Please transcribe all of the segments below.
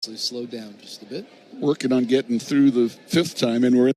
So slow down just a bit. Working on getting through the fifth time, and we're in.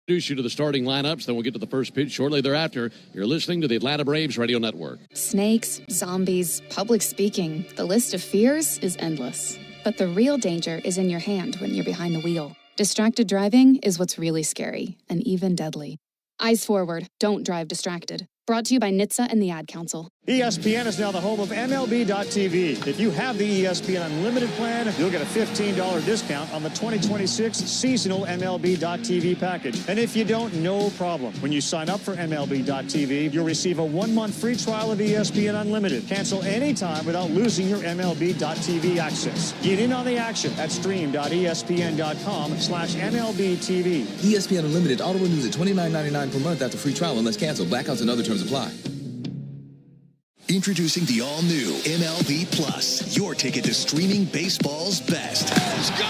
Introduce you to the starting lineups, then we'll get to the first pitch shortly thereafter. You're listening to the Atlanta Braves Radio Network. Snakes, zombies, public speaking. The list of fears is endless. But the real danger is in your hand when you're behind the wheel. Distracted driving is what's really scary and even deadly. Eyes forward, don't drive distracted. Brought to you by NHTSA and the Ad Council. ESPN is now the home of MLB.tv. If you have the ESPN Unlimited plan, you'll get a $15 discount on the 2026 seasonal MLB.tv package. And if you don't, no problem. When you sign up for MLB.tv, you'll receive a 1-month free trial of ESPN Unlimited. Cancel anytime without losing your MLB.tv access. Get in on the action at stream.espn.com/MLBTV. ESPN Unlimited auto renews at $29.99 per month after free trial unless canceled. Blackouts and other terms apply. Introducing the all-new MLB Plus, your ticket to streaming baseball's best. Let's go!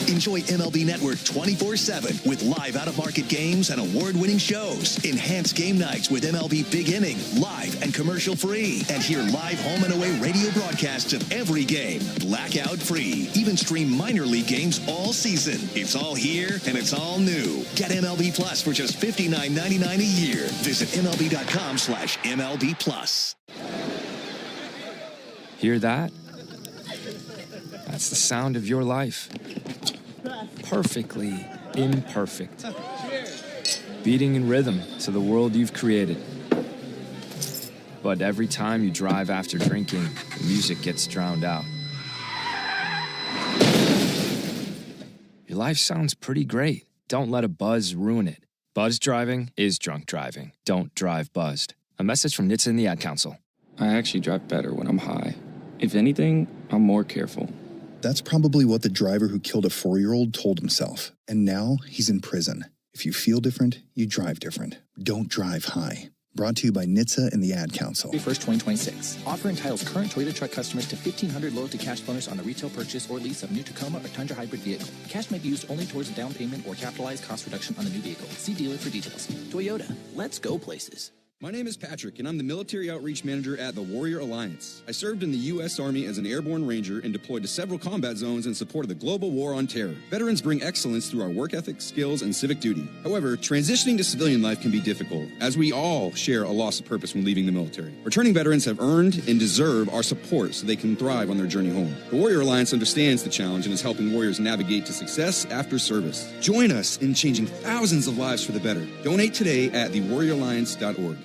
Enjoy MLB Network 24/7 with live out-of-market games and award-winning shows. Enhanced game nights with MLB Big Inning, live and commercial-free. And hear live home and away radio broadcasts of every game, blackout-free. Even stream minor league games all season. It's all here and it's all new. Get MLB Plus for just $59.99 a year. Visit MLB.com/MLB Plus. Hear that? That's the sound of your life. Perfectly imperfect. Beating in rhythm to the world you've created. But every time you drive after drinking, the music gets drowned out. Your life sounds pretty great. Don't let a buzz ruin it. Buzz driving is drunk driving. Don't drive buzzed. A message from NHTSA and the Ad Council. I actually drive better when I'm high. If anything, I'm more careful. That's probably what the driver who killed a 4-year-old told himself. And now he's in prison. If you feel different, you drive different. Don't drive high. Brought to you by NHTSA and the Ad Council. 1st, 2026. Offer entitles current Toyota truck customers to $1,500 loyalty cash bonus on the retail purchase or lease of new Tacoma or Tundra hybrid vehicle. Cash may be used only towards a down payment or capitalized cost reduction on the new vehicle. See dealer for details. Toyota, let's go places. My name is Patrick, and I'm the Military Outreach Manager at the Warrior Alliance. I served in the U.S. Army as an airborne ranger and deployed to several combat zones in support of the global war on terror. Veterans bring excellence through our work ethic, skills, and civic duty. However, transitioning to civilian life can be difficult, as we all share a loss of purpose when leaving the military. Returning veterans have earned and deserve our support so they can thrive on their journey home. The Warrior Alliance understands the challenge and is helping warriors navigate to success after service. Join us in changing thousands of lives for the better. Donate today at thewarrioralliance.org.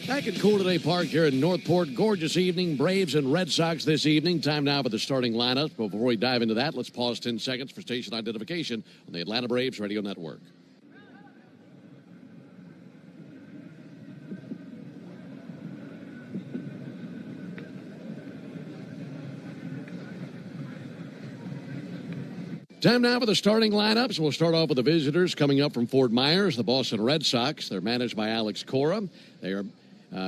Back at Cool Today Park here in Northport. Gorgeous evening. Braves and Red Sox this evening. Time now for the starting lineup. But before we dive into that, let's pause 10 seconds for station identification on the Atlanta Braves Radio Network. Time now for the starting lineups. We'll start off with the visitors coming up from Fort Myers, the Boston Red Sox. They're managed by Alex Cora. They are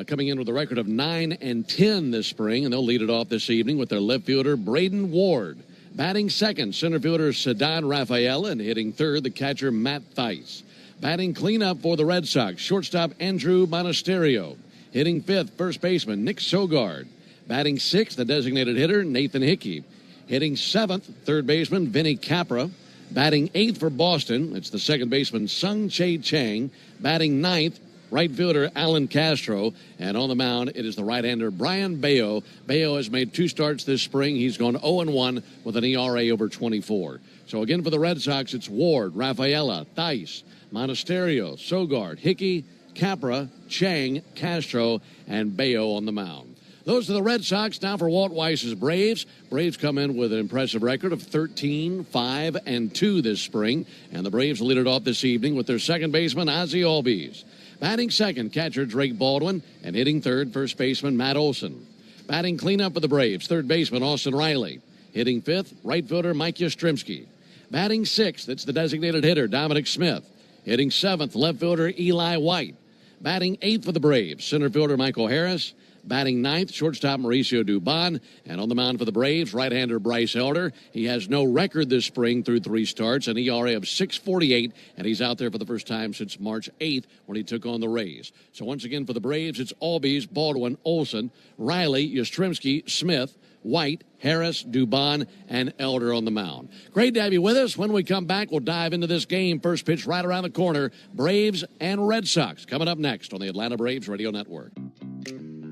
coming in with a record of 9-10 this spring, and they'll lead it off this evening with their left fielder, Braden Ward. Batting second, center fielder Ceddanne Rafaela, and hitting third, the catcher Matt Thaiss. Batting cleanup for the Red Sox, shortstop Andrew Monasterio. Hitting fifth, first baseman Nick Sogard. Batting sixth, the designated hitter Nathan Hickey. Hitting seventh, third baseman Vinny Capra. Batting eighth for Boston, it's the second baseman Sung Chae Chang. Batting ninth, right fielder Alan Castro. And on the mound, it is the right-hander Brian Bayo. Bayo has made 2 starts this spring. He's gone 0-1 with an ERA over 24. So again for the Red Sox, it's Ward, Rafaela, Thaiss, Monasterio, Sogard, Hickey, Capra, Chang, Castro, and Bayo on the mound. Those are the Red Sox. Now for Walt Weiss's Braves. Braves come in with an impressive record of 13-5-2 this spring. And the Braves lead it off this evening with their second baseman, Ozzie Albies. Batting second, catcher Drake Baldwin. And hitting third, first baseman Matt Olson. Batting cleanup for the Braves, third baseman Austin Riley. Hitting fifth, right fielder Mike Yastrzemski. Batting sixth, it's the designated hitter Dominic Smith. Hitting seventh, left fielder Eli White. Batting eighth for the Braves, center fielder Michael Harris. Batting ninth, shortstop Mauricio Dubon. And on the mound for the Braves, right-hander Bryce Elder. He has no record this spring through 3 starts, an ERA of .648, and he's out there for the first time since March 8th when he took on the Rays. So once again for the Braves, it's Albies, Baldwin, Olson, Riley, Yastrzemski, Smith, White, Harris, Dubon, and Elder on the mound. Great to have you with us. When we come back, we'll dive into this game. First pitch right around the corner. Braves and Red Sox coming up next on the Atlanta Braves Radio Network.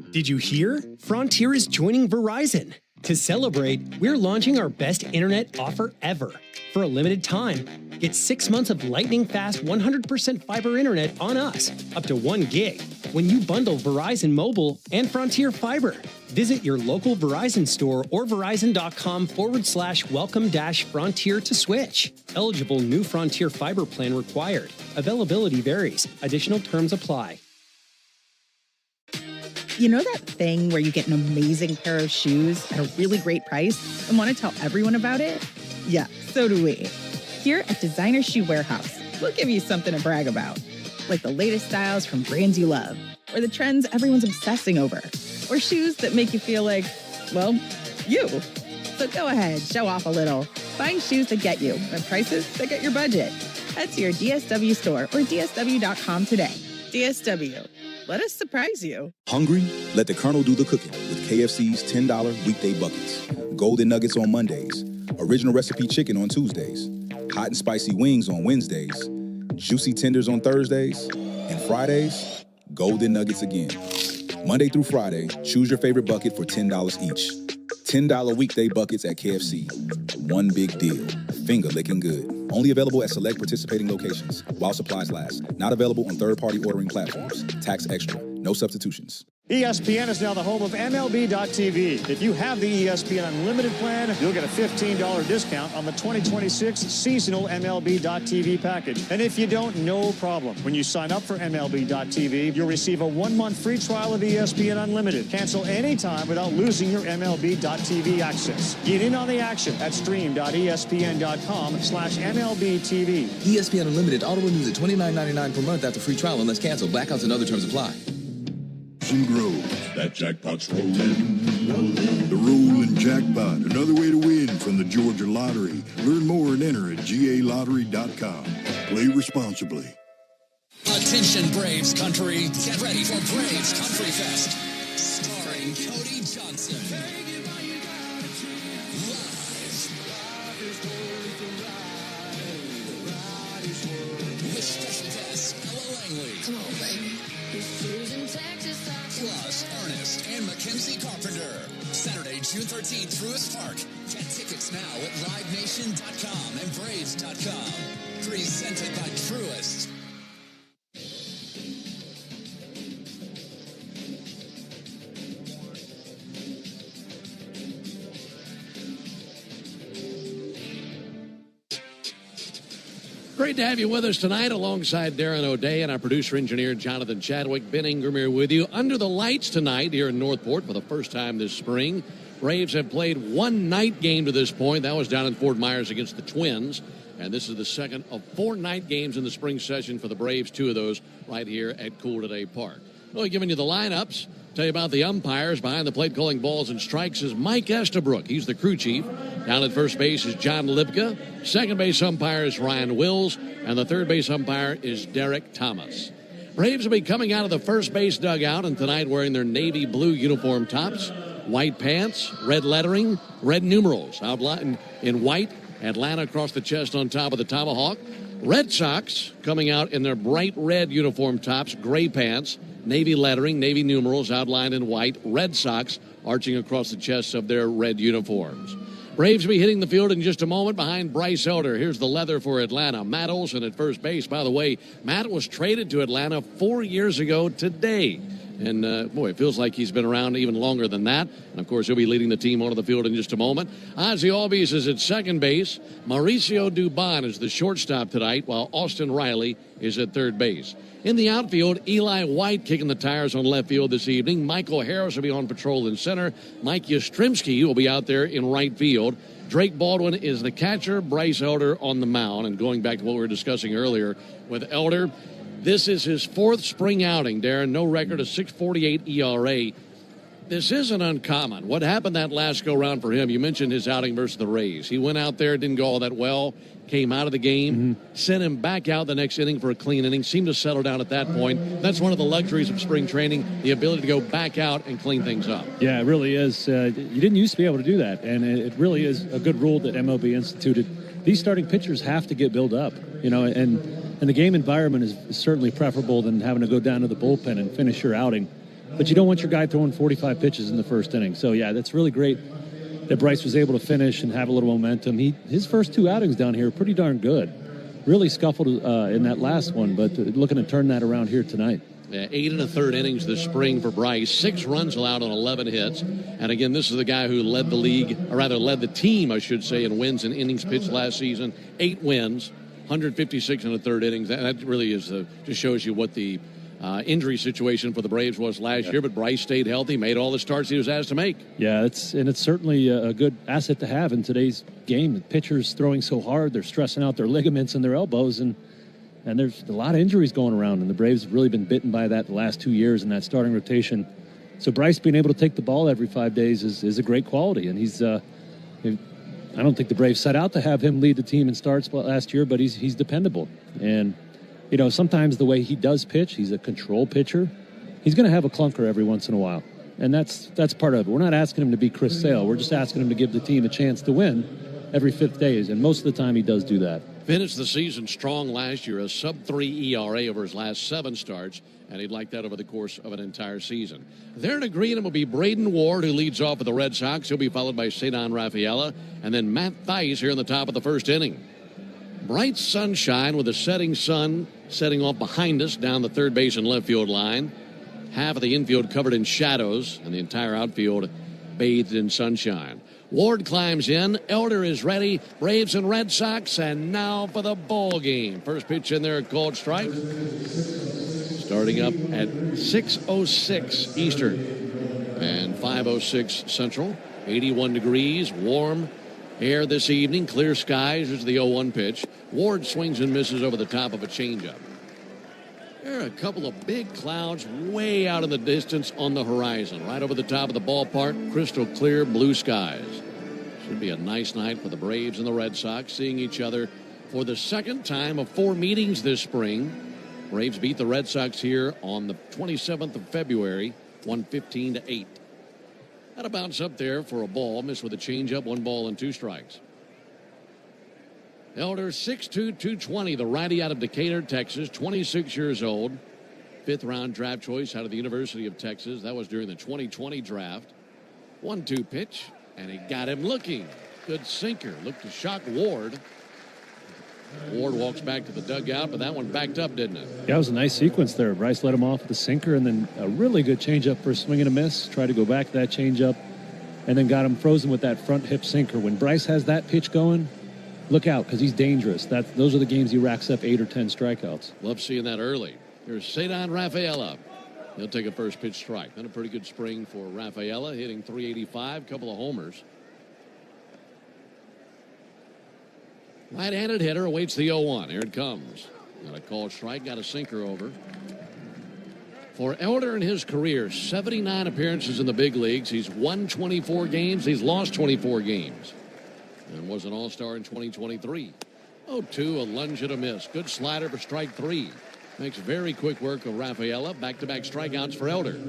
Did you hear? Frontier is joining Verizon. To celebrate, we're launching our best internet offer ever. For a limited time, get 6 months of lightning-fast 100% fiber internet on us, up to 1 gig, when you bundle Verizon Mobile and Frontier Fiber. Visit your local Verizon store or verizon.com/welcome-frontier to switch. Eligible new Frontier Fiber plan required. Availability varies. Additional terms apply. You know that thing where you get an amazing pair of shoes at a really great price and want to tell everyone about it? Yeah, so do we. Here at Designer Shoe Warehouse, we'll give you something to brag about, like the latest styles from brands you love, or the trends everyone's obsessing over, or shoes that make you feel like, well, you. So go ahead, show off a little. Find shoes that get you at prices that get your budget. Head to your DSW store or DSW.com today. DSW. Let us surprise you. Hungry? Let the Colonel do the cooking with KFC's $10 weekday buckets. Golden nuggets on Mondays. Original recipe chicken on Tuesdays. Hot and spicy wings on Wednesdays. Juicy tenders on Thursdays. And Fridays, golden nuggets again. Monday through Friday, choose your favorite bucket for $10 each. $10 weekday buckets at KFC. One big deal. Finger licking good. Only available at select participating locations while supplies last. Not available on third-party ordering platforms. Tax extra. No substitutions. ESPN is now the home of MLB.tv. If you have the ESPN Unlimited plan, you'll get a $15 discount on the 2026 seasonal MLB.tv package. And if you don't, no problem. When you sign up for MLB.tv, you'll receive a 1-month free trial of ESPN Unlimited. Cancel anytime without losing your MLB.tv access. Get in on the action at stream.espn.com/MLBTV. ESPN Unlimited auto renews at $29.99 per month after free trial unless canceled. Blackouts and other terms apply. Grows. That jackpot's rolling. The rolling jackpot. Another way to win from the Georgia Lottery. Learn more and enter at galottery.com. Play responsibly. Attention, Braves country. Get ready for Braves Country Fest. Starring Cody Johnson. Live. With special guest, Ella Langley. Come on, baby. Plus Ernest and Mackenzie Carpenter. Saturday, June 13th, Truist Park. Get tickets now at LiveNation.com and Braves.com. Presented by Truist. Great to have you with us tonight alongside Darren O'Day and our producer-engineer Jonathan Chadwick. Ben Ingram here with you. Under the lights tonight here in Northport for the first time this spring. Braves have played one night game to this point. That was down in Fort Myers against the Twins. And this is the second of 4 night games in the spring session for the Braves. 2 of those right here at Cool Today Park. Well, giving you the lineups. Tell you about the umpires. Behind the plate calling balls and strikes is Mike Estabrook. He's the crew chief. Down at first base is John Lipka. Second base umpire is Ryan Wills. And the third base umpire is Derek Thomas. Braves will be coming out of the first base dugout and tonight wearing their navy blue uniform tops, white pants, red lettering, red numerals outlined in white, Atlanta across the chest on top of the tomahawk. Red Sox coming out in their bright red uniform tops, gray pants, navy lettering, navy numerals outlined in white, Red Sox arching across the chests of their red uniforms. Braves will be hitting the field in just a moment behind Bryce Elder. Here's the leather for Atlanta. Matt Olson at first base. By the way, Matt was traded to Atlanta 4 years ago today. And, boy, it feels like he's been around even longer than that. And, of course, he'll be leading the team onto the field in just a moment. Ozzie Albies is at second base. Mauricio Dubon is the shortstop tonight, while Austin Riley is at third base. In the outfield, Eli White kicking the tires on left field this evening. Michael Harris will be on patrol in center. Mike Yastrzemski will be out there in right field. Drake Baldwin is the catcher. Bryce Elder on the mound. And going back to what we were discussing earlier with Elder, this is his fourth spring outing, Darren. No record, a 6.48 ERA. This isn't uncommon. What happened that last go-round for him, you mentioned his outing versus the Rays. He went out there, didn't go all that well, came out of the game, sent him back out the next inning for a clean inning, seemed to settle down at that point. That's one of the luxuries of spring training, the ability to go back out and clean things up. Yeah, it really is. You didn't used to be able to do that, and it really is a good rule that MLB instituted. These starting pitchers have to get built up, and the game environment is certainly preferable than having to go down to the bullpen and finish your outing. But you don't want your guy throwing 45 pitches in the first inning. So, yeah, that's really great that Bryce was able to finish and have a little momentum. His first two outings down here are pretty darn good. Really scuffled in that last one, but looking to turn that around here tonight. Yeah, 8 1/3 innings this spring for Bryce. 6 runs allowed on 11 hits. And again, this is the guy who led the league, or rather led the team, I should say, in wins and innings pitched last season. 8 wins, 156 1/3 innings. That really is just shows you what the injury situation for the Braves was last year, but Bryce stayed healthy, made all the starts he was asked to make. Yeah, it's certainly a good asset to have in today's game. The pitchers throwing so hard, they're stressing out their ligaments and their elbows, and there's a lot of injuries going around, and the Braves have really been bitten by that the last 2 years in that starting rotation. So Bryce being able to take the ball every 5 days is a great quality, and he's I don't think the Braves set out to have him lead the team in starts last year, but he's dependable. And sometimes the way he does pitch, he's a control pitcher. He's going to have a clunker every once in a while, and that's part of it. We're not asking him to be Chris Sale. We're just asking him to give the team a chance to win every 5th day, and most of the time he does do that. Finished the season strong last year, a sub-3 ERA over his last 7 starts, and he'd like that over the course of an entire season. There in agreement will be Braden Ward, who leads off with the Red Sox. He'll be followed by Cedon Rafaela, and then Matt Thaiss here in the top of the first inning. Bright sunshine with the setting sun setting off behind us down the third base and left field line. Half of the infield covered in shadows, and the entire outfield bathed in sunshine. Ward climbs in. Elder is ready. Braves and Red Sox, and now for the ball game. First pitch in there, called strike. Starting up at 6:06 Eastern and 5:06 Central. 81 degrees, warm air this evening, clear skies. There's the 0-1 pitch. Ward swings and misses over the top of a changeup. There are a couple of big clouds way out in the distance on the horizon. Right over the top of the ballpark, crystal clear blue skies. Should be a nice night for the Braves and the Red Sox, seeing each other for the second time of 4 meetings this spring. Braves beat the Red Sox here on the 27th of February, 115-8. That bounce up there for a ball, missed with a changeup, 1 ball and 2 strikes. Elder, 6'2", 220, the righty out of Decatur, Texas, 26 years old. 5th round draft choice out of the University of Texas. That was during the 2020 draft. 1-2 pitch, and he got him looking. Good sinker. Looked to shock Ward. Ward walks back to the dugout, but that one backed up, didn't it? Yeah, it was a nice sequence there. Bryce let him off with the sinker, and then a really good changeup for a swing and a miss. Tried to go back to that changeup, and then got him frozen with that front hip sinker. When Bryce has that pitch going, look out, because he's dangerous. Those are the games he racks up 8 or 10 strikeouts. Love seeing that early. Here's Cedon Rafaela. He'll take a first pitch strike. Then a pretty good spring for Rafaela, hitting .385, couple of homers. Right-handed hitter awaits the 0-1. Here it comes. Got a called strike, got a sinker over. For Elder in his career, 79 appearances in the big leagues. He's won 24 games. He's lost 24 games. And was an all-star in 2023. 0-2, a lunge and a miss. Good slider for strike 3. Makes very quick work of Rafaela. Back-to-back strikeouts for Elder.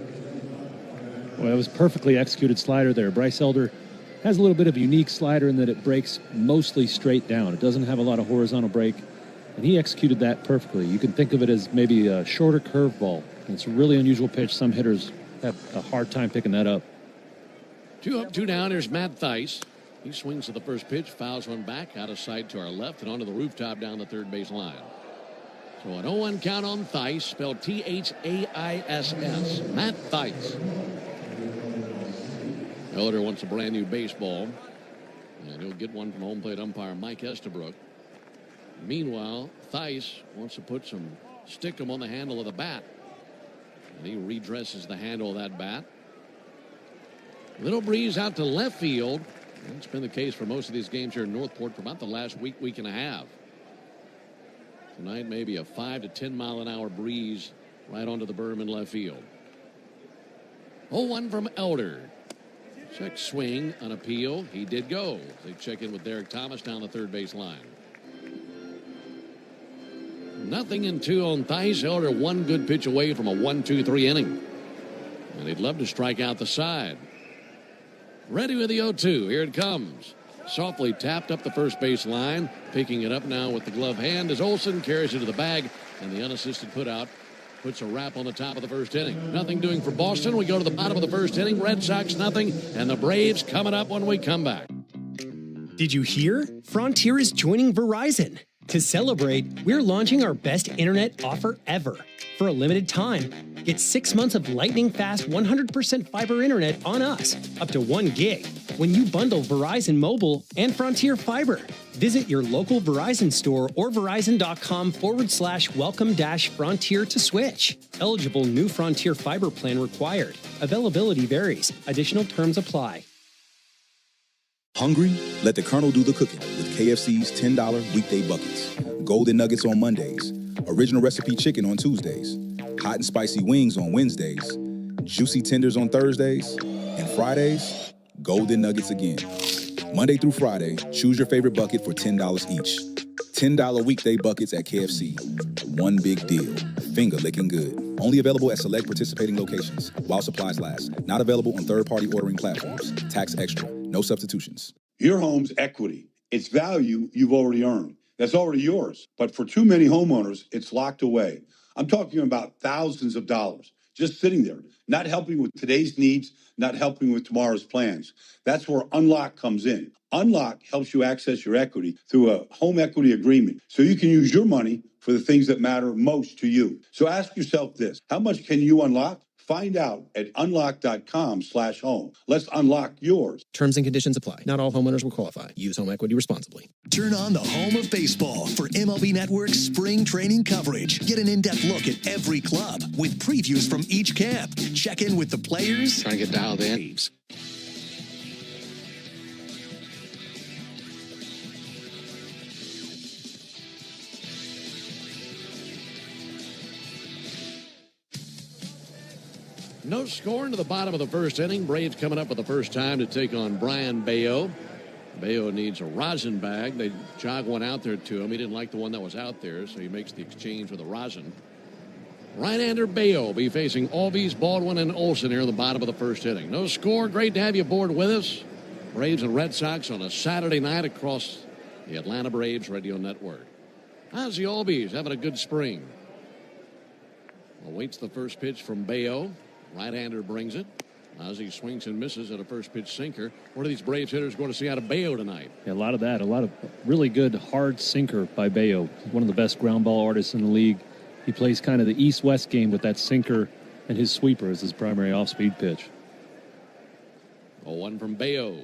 Well, it was perfectly executed slider there. Bryce Elder has a little bit of a unique slider in that it breaks mostly straight down. It doesn't have a lot of horizontal break, and he executed that perfectly. You can think of it as maybe a shorter curveball. It's a really unusual pitch. Some hitters have a hard time picking that up. 2 up, 2 down. There's Matt Thaiss. He swings to the first pitch, fouls one back, out of sight to our left, and onto the rooftop down the third base line. So an 0-1 count on Thaiss, spelled Thaiss. Matt Thaiss. Elder wants a brand new baseball, and he'll get one from home plate umpire Mike Estabrook. Meanwhile, Thaiss wants to put some stickum on the handle of the bat, and he redresses the handle of that bat. Little breeze out to left field. It's been the case for most of these games here in Northport for about the last week and a half. Tonight, maybe a 5 to 10 mile an hour breeze right onto the berm in left field. 0-1 from Elder. Check swing, an appeal. He did go. They check in with Derek Thomas down the third base line. 0-2 on Thaiss. Elder one good pitch away from a 1-2-3 inning. And he'd love to strike out the side. Ready with the 0-2. Here it comes. Softly tapped up the first base line. Picking it up now with the glove hand as Olson carries it to the bag. And the unassisted putout puts a wrap on the top of the first inning. Nothing doing for Boston. We go to the bottom of the first inning. Red Sox nothing. And the Braves coming up when we come back. Did you hear? Frontier is joining Verizon. To celebrate, we're launching our best internet offer ever. For a limited time, get 6 months of lightning-fast 100% fiber internet on us, up to 1 gig, when you bundle Verizon Mobile and Frontier Fiber. Visit your local Verizon store or verizon.com/welcome-frontier to switch. Eligible new Frontier Fiber plan required. Availability varies. Additional terms apply. Hungry? Let the Colonel do the cooking with KFC's $10 weekday buckets. Golden Nuggets on Mondays. Original recipe chicken on Tuesdays. Hot and spicy wings on Wednesdays. Juicy tenders on Thursdays. And Fridays, Golden Nuggets again. Monday through Friday, choose your favorite bucket for $10 each. $10 weekday buckets at KFC. One big deal. Finger licking good. Only available at select participating locations while supplies last. Not available on third-party ordering platforms. Tax extra. No substitutions. Your home's equity. It's value you've already earned. That's already yours. But for too many homeowners, it's locked away. I'm talking about thousands of dollars just sitting there, not helping with today's needs, not helping with tomorrow's plans. That's where Unlock comes in. Unlock helps you access your equity through a home equity agreement so you can use your money for the things that matter most to you. So ask yourself this: how much can you unlock? Find out at unlock.com/home. Let's unlock yours. Terms and conditions apply. Not all homeowners will qualify. Use home equity responsibly. Turn on the home of baseball for MLB Network's spring training coverage. Get an in-depth look at every club with previews from each camp. Check in with the players. Trying to get dialed in. No score into the bottom of the first inning. Braves coming up for the first time to take on Brayan Bello. Bello needs a rosin bag. They jog one out there to him. He didn't like the one that was out there, so he makes the exchange with a rosin. Right-hander Bello will be facing Albies, Baldwin, and Olson here in the bottom of the first inning. No score. Great to have you aboard with us. Braves and Red Sox on a Saturday night across the Atlanta Braves Radio Network. How's the Albies? Having a good spring. Awaits the first pitch from Bello. Right-hander brings it. Ozzie swings and misses at a first-pitch sinker. What are these Braves hitters going to see out of Bello tonight? Yeah, a lot of that. A lot of really good hard sinker by Bello. One of the best ground ball artists in the league. He plays kind of the east-west game with that sinker and his sweeper as his primary off-speed pitch. 0-1 from Bello.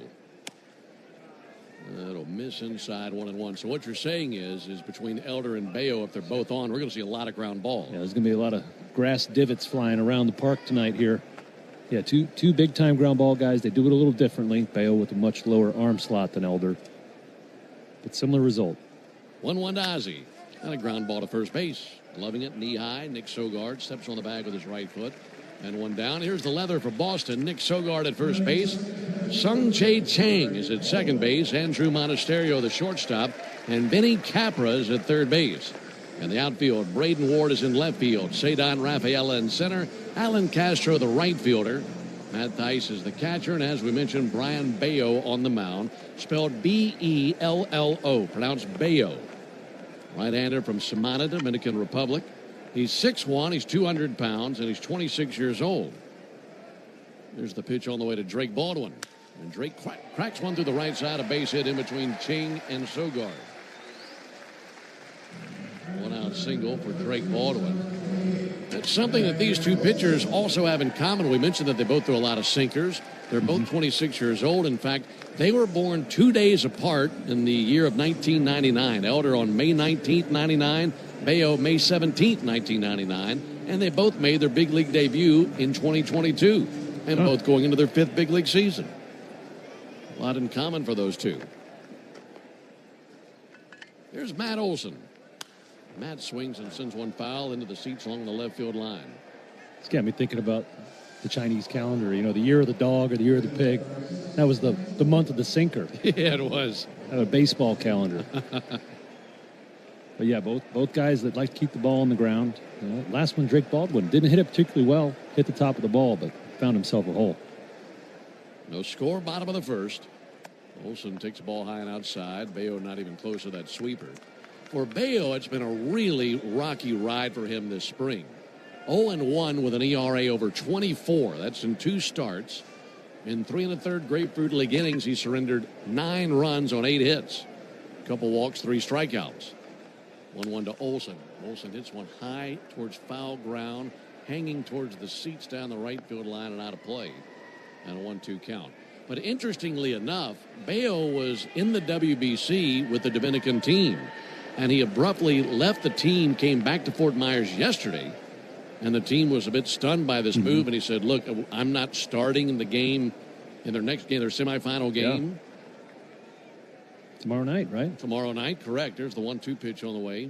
That'll miss inside 1-1. So what you're saying is between Elder and Bello, if they're both on, we're going to see a lot of ground ball. Yeah, there's going to be a lot of grass divots flying around the park tonight here. Yeah, two big-time ground ball guys. They do it a little differently. Bello with a much lower arm slot than Elder. But similar result. 1-1 to Ozzie. And a ground ball to first base. Loving it, knee high. Nick Sogard steps on the bag with his right foot. And one down. Here's the leather for Boston. Nick Sogard at first base. Sung-Chae Chang is at second base. Andrew Monasterio, the shortstop. And Benny Capra is at third base. And the outfield, Braden Ward is in left field. Cedon Rafaela in center. Alan Castro, the right fielder. Matt Thaiss is the catcher. And as we mentioned, Brayan Bello on the mound. Spelled B-E-L-L-O. Pronounced Bello. Right-hander from Samana, Dominican Republic. He's 6'1", he's 200 pounds, and he's 26 years old. There's the pitch on the way to Drake Baldwin. And Drake cracks one through the right side, a base hit in between Ching and Sogard. 1 out, 2-out single for Drake Baldwin. That's something that these two pitchers also have in common. We mentioned that they both throw a lot of sinkers. They're both 26 years old. In fact, they were born 2 days apart in the year of 1999. Elder on May 19th, 99. Bayo May 17th, 1999. And they both made their big league debut in 2022. And both going into their 5th big league season. A lot in common for those two. Here's Matt Olson. Matt swings and sends one foul into the seats along the left field line. It's got me thinking about the Chinese calendar, the year of the dog or the year of the pig. That was the month of the sinker. Yeah, it was. A baseball calendar. But yeah, both guys that like to keep the ball on the ground. Last one, Drake Baldwin, didn't hit it particularly well, hit the top of the ball, but found himself a hole. No score, bottom of the first. Olson takes the ball high and outside. Bayo not even close to that sweeper. For Bayo, it's been a really rocky ride for him this spring. 0-1 with an ERA over 24. That's in 2 starts. In 3 1/3 Grapefruit League innings, he surrendered 9 runs on 8 hits. A couple walks, 3 strikeouts. 1-1 to Olson. Olson hits one high towards foul ground, hanging towards the seats down the right field line and out of play. And a 1-2 count. But interestingly enough, Bayo was in the WBC with the Dominican team. And he abruptly left the team, came back to Fort Myers yesterday. And the team was a bit stunned by this move. And he said, look, I'm not starting in the game, in their next game, their semifinal game. Yeah. Tomorrow night, right? Tomorrow night, correct. There's the 1-2 pitch on the way.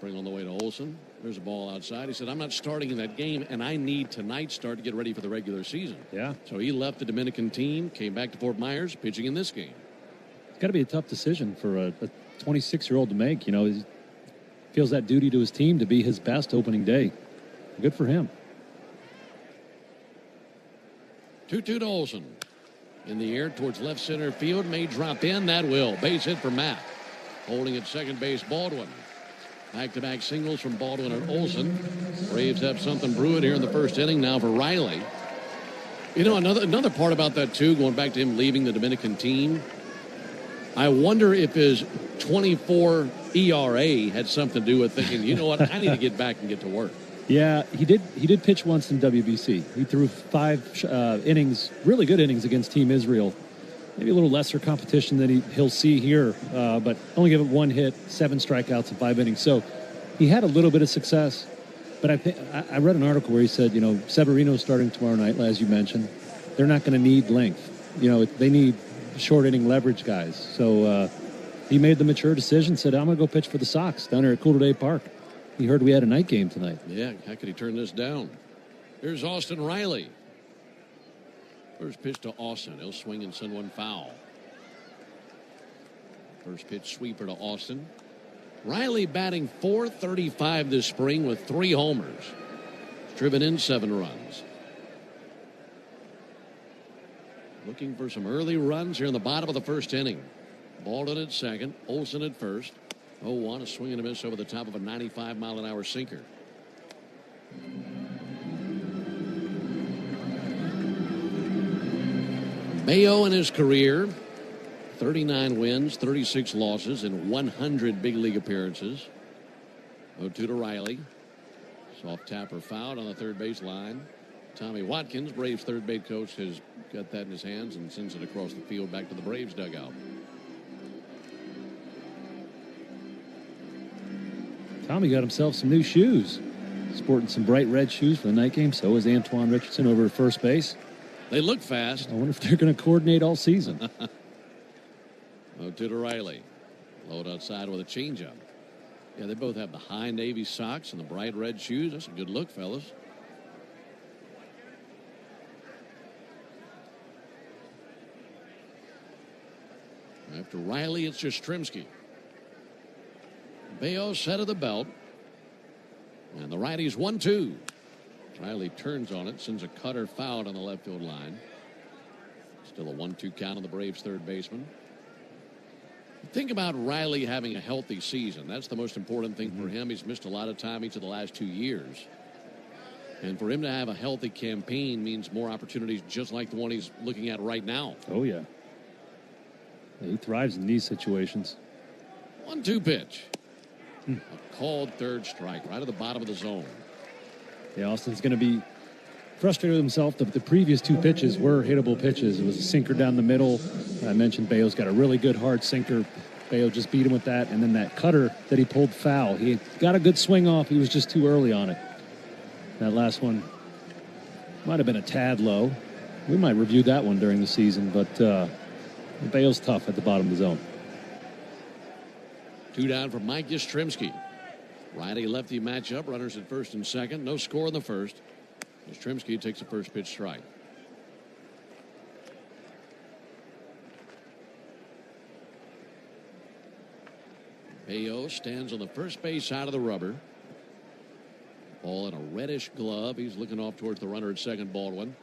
Bring on the way to Olson. There's a ball outside. He said, I'm not starting in that game, and I need tonight's start to get ready for the regular season. Yeah. So he left the Dominican team, came back to Fort Myers, pitching in this game. It's got to be a tough decision for a 26-year-old to make. He feels that duty to his team to be his best opening day. Good for him. 2-2 to Olson. In the air towards left center field. May drop in. That will. Base hit for Matt. Holding at second base, Baldwin. Back-to-back singles from Baldwin and Olson. Braves have something brewing here in the first inning now for Riley. Another part about that, too, going back to him leaving the Dominican team, I wonder if his 24 ERA had something to do with thinking, you know what, I need to get back and get to work. Yeah, he did pitch once in WBC. He threw 5 innings, really good innings against Team Israel. Maybe a little lesser competition than he'll see here, but only gave it 1 hit, 7 strikeouts in 5 innings. So he had a little bit of success. But I read an article where he said, Severino's starting tomorrow night, as you mentioned. They're not going to need length. They need short inning leverage guys. So he made the mature decision, said, I'm going to go pitch for the Sox down here at Cooler Day Park. He heard we had a night game tonight. Yeah, how could he turn this down? Here's Austin Riley. First pitch to Austin. He'll swing and send one foul. First pitch sweeper to Austin. Riley batting .435 this spring with 3 homers. He's driven in 7 runs. Looking for some early runs here in the bottom of the first inning. Baldwin at second. Olson at first. 0-1, a swing and a miss over the top of a 95-mile-an-hour sinker. Bayo in his career, 39 wins, 36 losses, and 100 big league appearances. 0-2 to Riley. Soft tapper fouled on the third base line. Tommy Watkins, Braves third base coach, has got that in his hands and sends it across the field back to the Braves dugout. Tommy got himself some new shoes. Sporting some bright red shoes for the night game. So is Antoine Richardson over at first base. They look fast. I wonder if they're going to coordinate all season. 0-2 to Riley. Load outside with a changeup. Yeah, they both have the high navy socks and the bright red shoes. That's a good look, fellas. After Riley, it's Yastrzemski. Bayo set of the belt. And the righty's 1-2. Riley turns on it, sends a cutter foul on the left field line. Still a 1-2 count on the Braves third baseman. Think about Riley having a healthy season. That's the most important thing for him. He's missed a lot of time each of the last 2 years. And for him to have a healthy campaign means more opportunities just like the one he's looking at right now. Oh, yeah. He thrives in these situations. 1-2 pitch. A called third strike right at the bottom of the zone. Yeah, Austin's going to be frustrated with himself. The previous two pitches were hittable pitches. It was a sinker down the middle. I mentioned Bayo's got a really good hard sinker. Bayo just beat him with that. And then that cutter that he pulled foul. He got a good swing off. He was just too early on it. That last one might have been a tad low. We might review that one during the season, but Bayo's tough at the bottom of the zone. 2 down for Mike Yastrzemski. Righty-lefty matchup. Runners at first and second. No score in the first. Yastrzemski takes the first pitch strike. Bayo stands on the first base side of the rubber. Ball in a reddish glove. He's looking off towards the runner at second, Baldwin.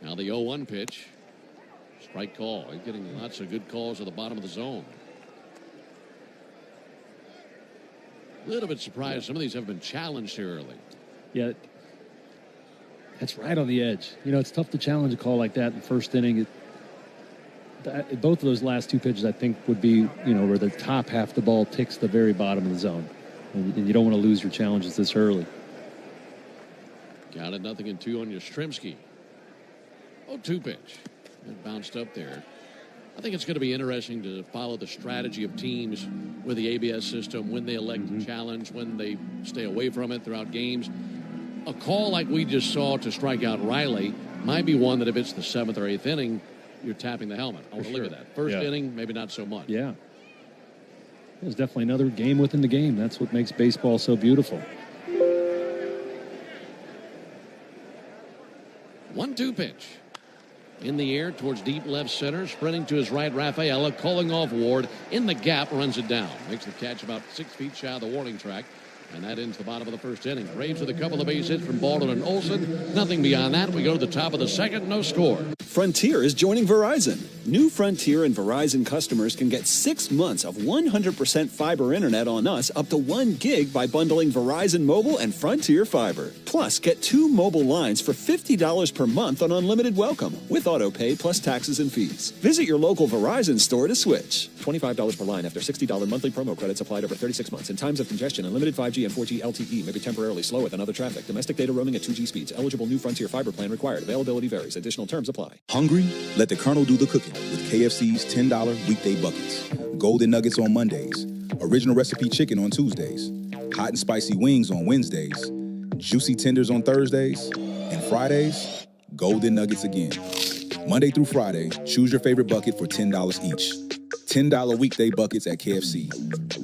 Now the 0-1 pitch. Strike call. He's getting lots of good calls at the bottom of the zone. A little bit surprised some of these have been challenged here early. Yeah, that's right on the edge. You know, it's tough to challenge a call like that in the first inning. Both of those last two pitches, I think, would be, you know, where the top half of the ball ticks the very bottom of the zone. And you don't want to lose your challenges this early. Got it 0-2 on Yastrzemski. 0-2 pitch. It bounced up there. I think it's going to be interesting to follow the strategy of teams with the ABS system, when they elect to challenge, when they stay away from it throughout games. A call like we just saw to strike out Riley might be one that if it's the 7th or 8th inning, you're tapping the helmet. I want to look at that. First inning, maybe not so much. Yeah. There's definitely another game within the game. That's what makes baseball so beautiful. 1-2 pitch. In the air towards deep left center. Sprinting to his right, Rafaela. Calling off Ward. In the gap, runs it down. Makes the catch about 6 feet shy of the warning track. And that ends the bottom of the first inning. Braves with a couple of base hits from Baldwin and Olson. Nothing beyond that. We go to the top of the second. No score. Frontier is joining Verizon. New Frontier and Verizon customers can get 6 months of 100% fiber internet on us up to 1 gig by bundling Verizon Mobile and Frontier Fiber. Plus, get 2 mobile lines for $50 per month on unlimited welcome with auto pay plus taxes and fees. Visit your local Verizon store to switch. $25 per line after $60 monthly promo credits applied over 36 months. In times of congestion, unlimited 5G and 4G LTE may be temporarily slower than other traffic. Domestic data roaming at 2G speeds. Eligible new Frontier Fiber plan required. Availability varies. Additional terms apply. Hungry? Let the Colonel do the cooking with KFC's $10 weekday buckets. Golden Nuggets on Mondays. Original recipe chicken on Tuesdays. Hot and spicy wings on Wednesdays. Juicy tenders on Thursdays. And Fridays, Golden Nuggets again. Monday through Friday, choose your favorite bucket for $10 each. $10 weekday buckets at KFC.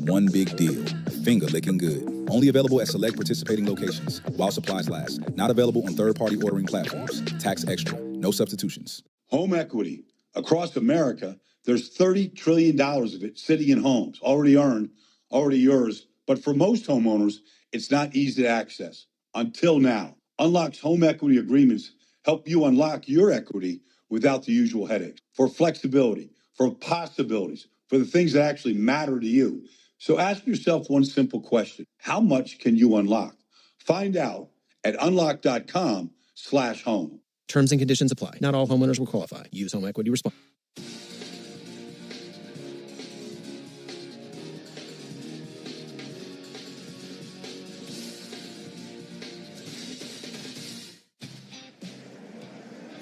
One big deal. Finger licking good. Only available at select participating locations while supplies last. Not available on third-party ordering platforms. Tax extra. No substitutions. Home equity. Across America, there's $30 trillion of it sitting in homes, already earned, already yours. But for most homeowners, it's not easy to access. Until now. Unlock's home equity agreements help you unlock your equity without the usual headaches. For flexibility, for possibilities, for the things that actually matter to you. So ask yourself one simple question. How much can you unlock? Find out at unlock.com/home. Terms and conditions apply. Not all homeowners will qualify. Use home equity responsibly.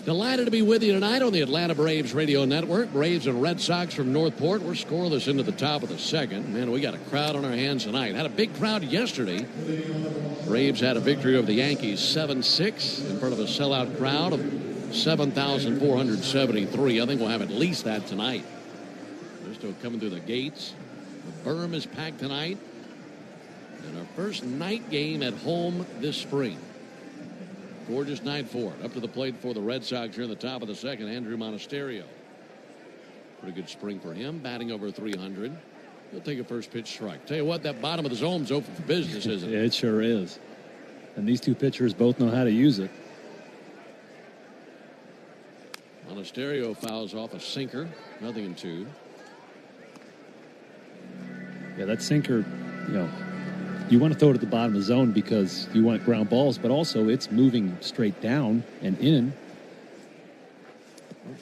Delighted to be with you tonight on the Atlanta Braves Radio Network. Braves and Red Sox from Northport. We're scoreless into the top of the second. Man, we got a crowd on our hands tonight. Had a big crowd yesterday. Braves had a victory over the Yankees 7-6 in front of a sellout crowd of 7,473. I think we'll have at least that tonight. They're still coming through the gates. The berm is packed tonight. And our first night game at home this spring. Gorgeous night for it. Up to the plate for the Red Sox here in the top of the second, Andrew Monasterio. Pretty good spring for him, batting over 300. He'll take a first pitch strike. Tell you what, that bottom of the zone's open for business, isn't it? It sure is. And these two pitchers both know how to use it. Monasterio fouls off a sinker, 0-2. Yeah, that sinker, you know, you want to throw it at the bottom of the zone because you want ground balls, but also it's moving straight down and in.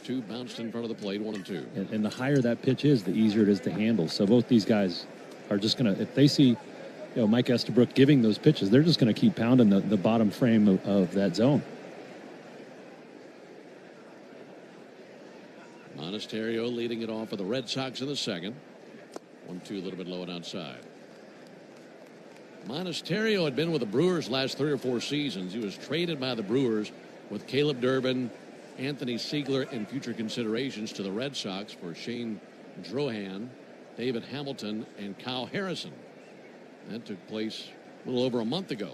2 bounced in front of the plate, 1-2. And the higher that pitch is, the easier it is to handle. So both these guys are just going to, if they see Mike Estabrook giving those pitches. They're just going to keep pounding the bottom frame of that zone. Monasterio leading it off for the Red Sox in the second. 1-2 a little bit low and outside. Monasterio had been with the Brewers last 3 or 4 seasons. He was traded by the Brewers with Caleb Durbin, Anthony Siegler, and future considerations to the Red Sox for Shane Drohan, David Hamilton, and Kyle Harrison. That took place a little over a month ago.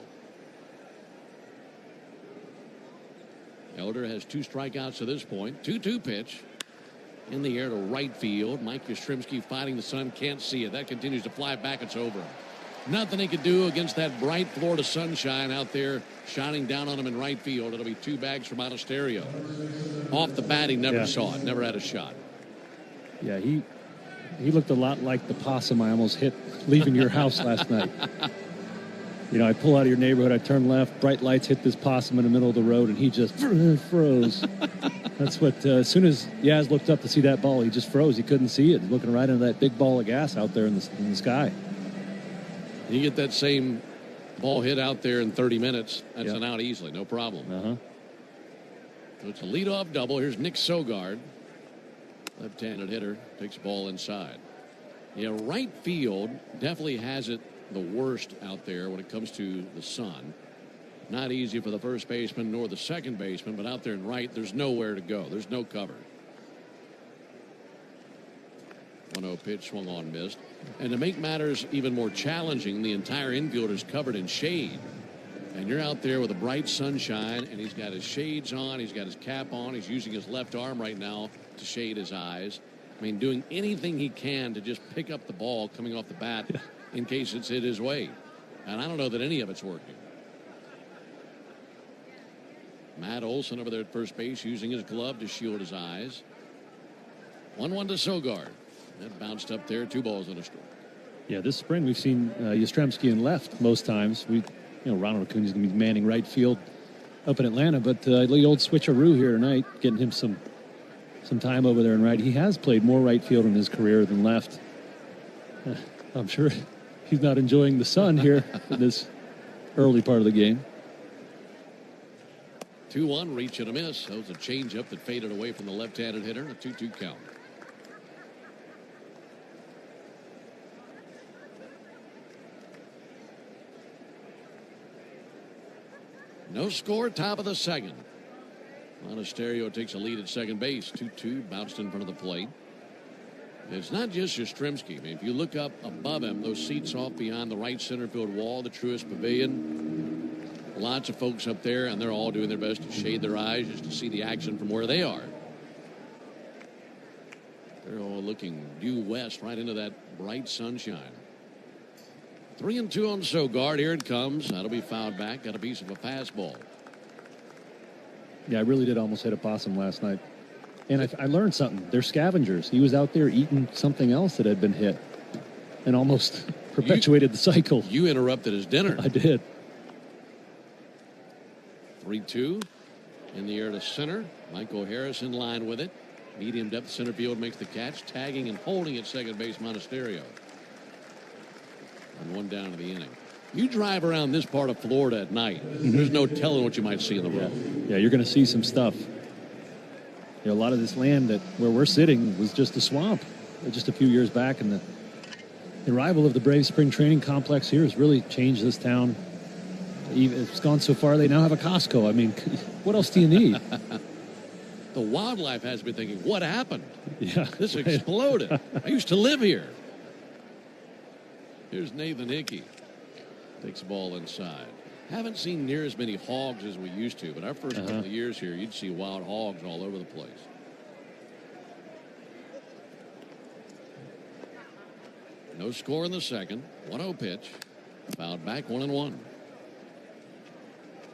Elder has 2 strikeouts to this point. 2-2 pitch in the air to right field. Mike Yastrzemski fighting the sun, can't see it. That continues to fly back. It's over. Nothing he could do against that bright Florida sunshine out there shining down on him in right field. It'll be 2 bags for Monasterio. Off the bat, he never saw it, never had a shot. Yeah, he looked a lot like the possum I almost hit leaving your house last night. I pull out of your neighborhood, I turn left, bright lights hit this possum in the middle of the road, and he just froze. That's what, as soon as Yaz looked up to see that ball, he just froze. He couldn't see it. Looking right into that big ball of gas out there in the sky. You get that same ball hit out there in 30 minutes, that's an out easily, no problem. So it's a leadoff double. Here's Nick Sogard. Left-handed hitter, takes the ball inside. Yeah, right field definitely has it the worst out there when it comes to the sun. Not easy for the first baseman nor the second baseman, but out there in right, there's nowhere to go. There's no cover. 1-0 pitch, swung on, missed. And to make matters even more challenging, the entire infield is covered in shade. And you're out there with a bright sunshine, and he's got his shades on, he's got his cap on, he's using his left arm right now to shade his eyes. I mean, doing anything he can to just pick up the ball coming off the bat in case it's hit his way. And I don't know that any of it's working. Matt Olson over there at first base using his glove to shield his eyes. 1-1 to Sogard. That bounced up there, 2 balls and a strike. Yeah, this spring we've seen Yastrzemski in left most times. Ronald Acuna's going to be manning right field up in Atlanta, but the old switcheroo here tonight, getting him some time over there in right. He has played more right field in his career than left. I'm sure he's not enjoying the sun here in this early part of the game. 2-1, reach and a miss. That was a changeup that faded away from the left-handed hitter. A 2-2 count. No score, top of the second. Monasterio takes a lead at second base. 2-2, bounced in front of the plate. It's not just Yastrzemski. I mean, if you look up above him, those seats off behind the right center field wall, the Truist Pavilion, lots of folks up there, and they're all doing their best to shade their eyes just to see the action from where they are. They're all looking due west right into that bright sunshine. 3-2 on Sogard. Here it comes. That'll be fouled back. Got a piece of a fastball. Yeah, I really did almost hit a possum last night. And I learned something. They're scavengers. He was out there eating something else that had been hit and almost perpetuated the cycle. You interrupted his dinner. I did. 3-2 in the air to center. Michael Harris in line with it. Medium depth center field makes the catch. Tagging and holding at second base, Monasterio. And 1 down to the inning. You drive around this part of Florida at night, there's no telling what you might see in the road. Yeah, you're going to see some stuff. A lot of this land where we're sitting was just a swamp just a few years back, and the arrival of the Braves spring training complex here has really changed this town. It's gone so far they now have a Costco. I mean, what else do you need? The wildlife has been thinking, what happened? Yeah, this exploded. I used to live here. Here's Nathan Hickey. Takes the ball inside. Haven't seen near as many hogs as we used to, but our first couple of years here, you'd see wild hogs all over the place. No score in the second. 1-0 pitch. Fouled back, 1-1.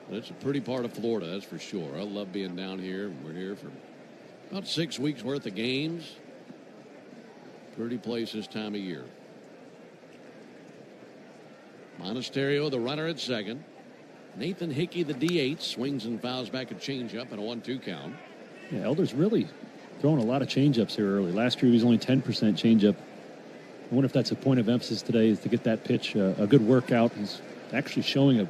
But it's a pretty part of Florida, that's for sure. I love being down here. We're here for about 6 weeks worth of games. Pretty place this time of year. Monasterio, the runner at second. Nathan Hickey, the DH, swings and fouls back a changeup and a 1-2 count. Yeah, Elder's really throwing a lot of changeups here early. Last year he was only 10% changeup I wonder if that's a point of emphasis today, is to get that pitch a good workout. He's actually showing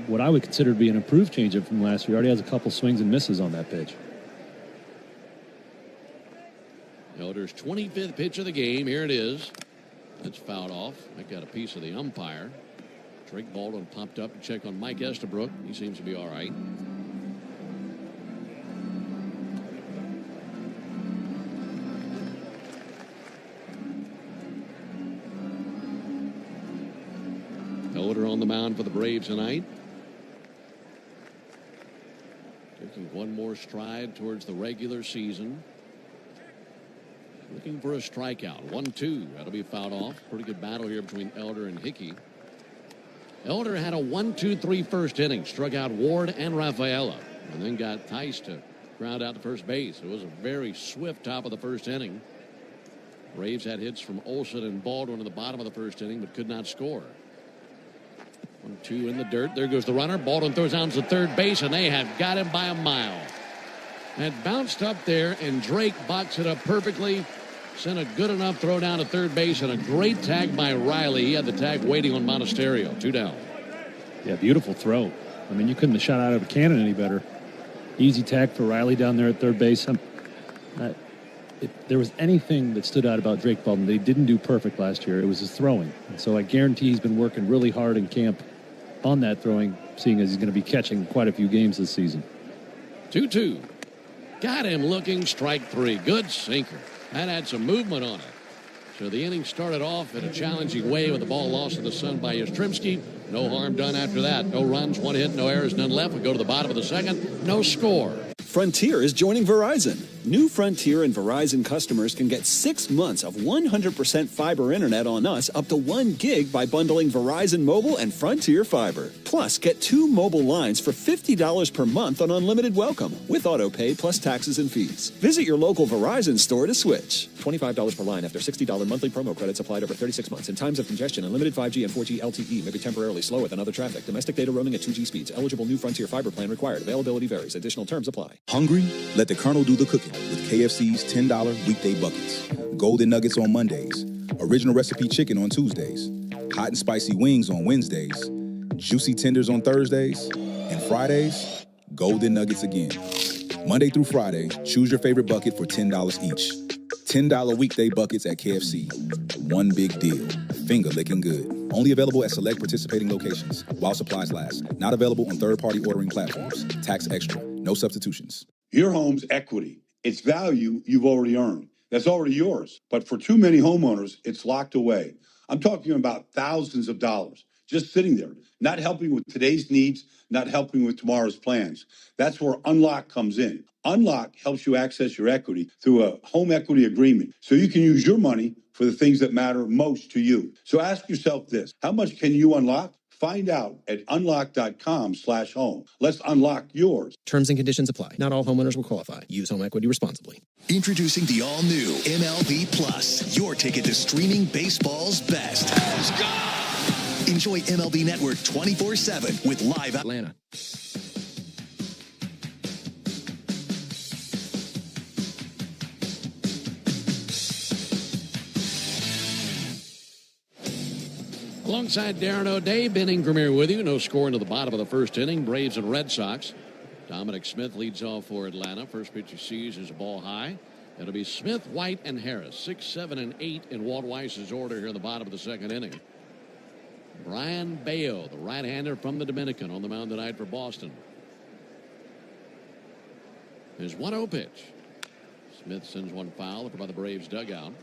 what I would consider to be an improved changeup from last year. Already has a couple swings and misses on that pitch. Elder's 25th pitch of the game. Here it is. That's fouled off. I got a piece of the umpire. Drake Baldwin popped up to check on Mike Estabrook. He seems to be all right. Elder on the mound for the Braves tonight. Taking one more stride towards the regular season. Looking for a strikeout. 1-2. That'll be fouled off. Pretty good battle here between Elder and Hickey. Elder had a 1-2-3 first inning. Struck out Ward and Rafaela. And then got Tice to ground out to first base. It was a very swift top of the first inning. Braves had hits from Olsen and Baldwin in the bottom of the first inning, but could not score. 1-2 in the dirt. There goes the runner. Baldwin throws down to third base, and they have got him by a mile. Had bounced up there, and Drake boxed it up perfectly. Sent a good enough throw down to third base, and a great tag by Riley. He had the tag waiting on Monasterio. 2 down. Yeah, beautiful throw. I mean, you couldn't have shot out of a cannon any better. Easy tag for Riley down there at third base. If there was anything that stood out about Drake Baldwin they didn't do perfect last year, it was his throwing. And so I guarantee he's been working really hard in camp on that throwing, seeing as he's going to be catching quite a few games this season. 2-2. Got him looking. Strike 3. Good sinker. That had some movement on it. So the inning started off in a challenging way with the ball lost in the sun by Yastrzemski. No harm done after that. No runs, 1 hit, no errors, none left. We go to the bottom of the second. No score. Frontier is joining Verizon. New Frontier and Verizon customers can get 6 months of 100% fiber internet on us up to 1 gig by bundling Verizon Mobile and Frontier Fiber. Plus, get 2 mobile lines for $50 per month on unlimited welcome with auto pay plus taxes and fees. Visit your local Verizon store to switch. $25 per line after $60 monthly promo credits applied over 36 months. In times of congestion, unlimited 5G and 4G LTE may be temporarily slower than other traffic. Domestic data roaming at 2G speeds. Eligible New Frontier Fiber plan required. Availability varies. Additional terms apply. Hungry? Let the Colonel do the cooking with KFC's $10 weekday buckets. Golden Nuggets on Mondays. Original recipe chicken on Tuesdays. Hot and spicy wings on Wednesdays. Juicy tenders on Thursdays. And Fridays, Golden Nuggets again. Monday through Friday, choose your favorite bucket for $10 each. $10 weekday buckets at KFC. One big deal. Finger licking good. Only available at select participating locations while supplies last. Not available on third-party ordering platforms. Tax extra. No substitutions. Your home's equity. Its value you've already earned. That's already yours. But for too many homeowners, it's locked away. I'm talking about thousands of dollars just sitting there, not helping with today's needs, not helping with tomorrow's plans. That's where Unlock comes in. Unlock helps you access your equity through a home equity agreement so you can use your money for the things that matter most to you. So ask yourself this: how much can you unlock? Find out at unlock.com/home. Let's unlock yours. Terms and conditions apply. Not all homeowners will qualify. Use home equity responsibly. Introducing the all-new MLB Plus, your ticket to streaming baseball's best. Let's go! Enjoy MLB Network 24/7 with live Atlanta. Alongside Darren O'Day, Ben Ingram here with you. No score into the bottom of the first inning. Braves and Red Sox. Dominic Smith leads off for Atlanta. First pitch he sees is a ball high. It'll be Smith, White, and Harris. 6, 7, and 8 in Walt Weiss's order here in the bottom of the second inning. Brian Bayo, the right-hander from the Dominican, on the mound tonight for Boston. His 1-0 pitch. Smith sends one foul up by the Braves dugout.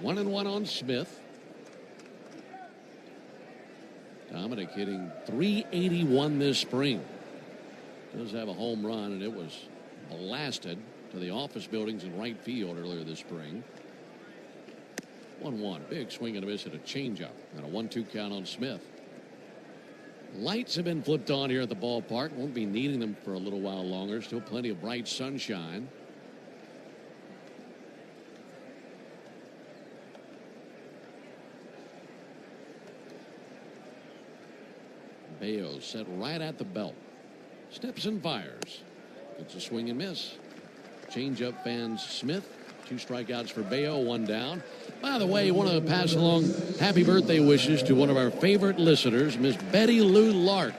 1-1 on Smith. Dominic hitting .381 this spring. Does have a home run, and it was blasted to the office buildings in right field earlier this spring. 1-1. Big swing and a miss at a changeup. And a 1-2 count on Smith. Lights have been flipped on here at the ballpark. Won't be needing them for a little while longer. Still plenty of bright sunshine. Bayo set right at the belt. Steps and fires. Gets a swing and miss. Changeup fans Smith 2 strikeouts for Bayo, 1 down. By the way, I want to pass along happy birthday wishes to one of our favorite listeners, Miss Betty Lou Lark.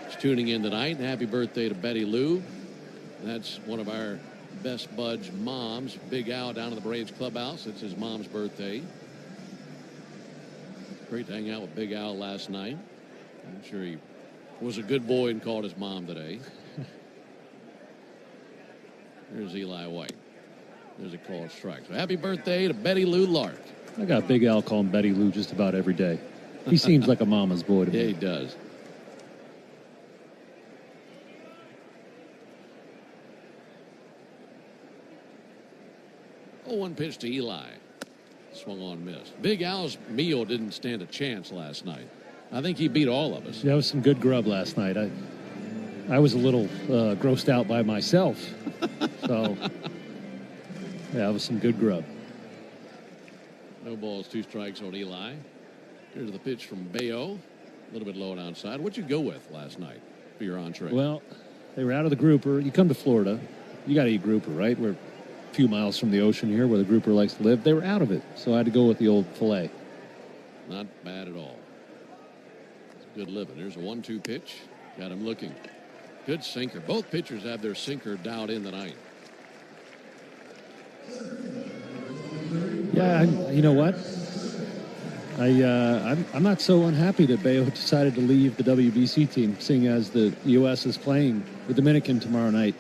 She's tuning in tonight. Happy birthday to Betty Lou. That's one of our best buds' moms, Big Al, down in the Braves clubhouse. It's his mom's birthday. Great to hang out with Big Al last night. I'm sure he was a good boy and called his mom today. Here's Eli White. There's a called strike. So happy birthday to Betty Lou Lark. I got Big Al calling Betty Lou just about every day. He seems like a mama's boy to me. Yeah, he does. Oh, 1 pitch to Eli. Swung on, missed. Big Al's meal didn't stand a chance last night. I think he beat all of us. That was some good grub last night. I was a little grossed out by myself. So, yeah, it was some good grub. No balls, 2 strikes on Eli. Here's the pitch from Bayo. A little bit low and outside. What'd you go with last night for your entree? Well, they were out of the grouper. You come to Florida, you got to eat grouper, right? We're a few miles from the ocean here where the grouper likes to live. They were out of it, so I had to go with the old filet. Not bad at all. It's good living. There's a 1-2 pitch. Got him looking. Good sinker. Both pitchers have their sinker dialed in tonight. Yeah, you know what? I'm not so unhappy that Bayo decided to leave the WBC team, seeing as the U.S. is playing the Dominican tomorrow night.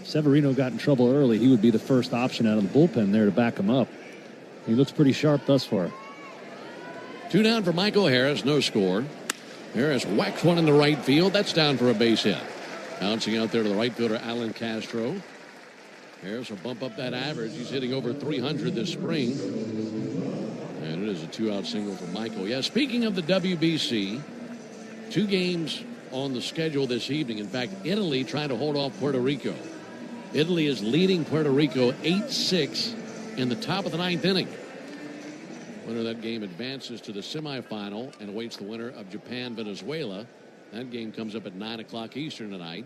Severino got in trouble early. He would be the first option out of the bullpen there to back him up. He looks pretty sharp thus far. 2 down for Michael Harris, no score. Harris whacks one in the right field. That's down for a base hit. Bouncing out there to the right fielder, Alan Castro. Harris will bump up that average. He's hitting over 300 this spring. And it is a 2-out single for Michael. Yeah, speaking of the WBC, 2 games on the schedule this evening. In fact, Italy trying to hold off Puerto Rico. Italy is leading Puerto Rico 8-6 in the top of the 9th inning. Winner of that game advances to the semifinal and awaits the winner of Japan-Venezuela. That game comes up at 9 o'clock Eastern tonight.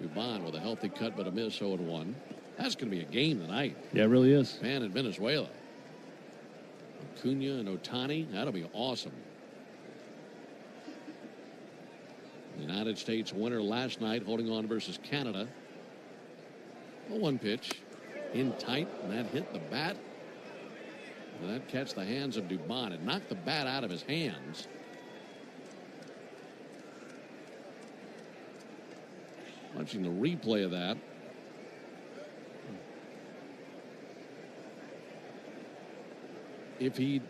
Dubon with a healthy cut but a miss, 0-1. That's going to be a game tonight. Yeah, it really is. Japan and Venezuela. Acuna and Otani, that'll be awesome. The United States winner last night holding on versus Canada. A 1 pitch in tight, and that hit the bat. And that catch the hands of Dubon. It knocked the bat out of his hands. Watching the replay of that. If he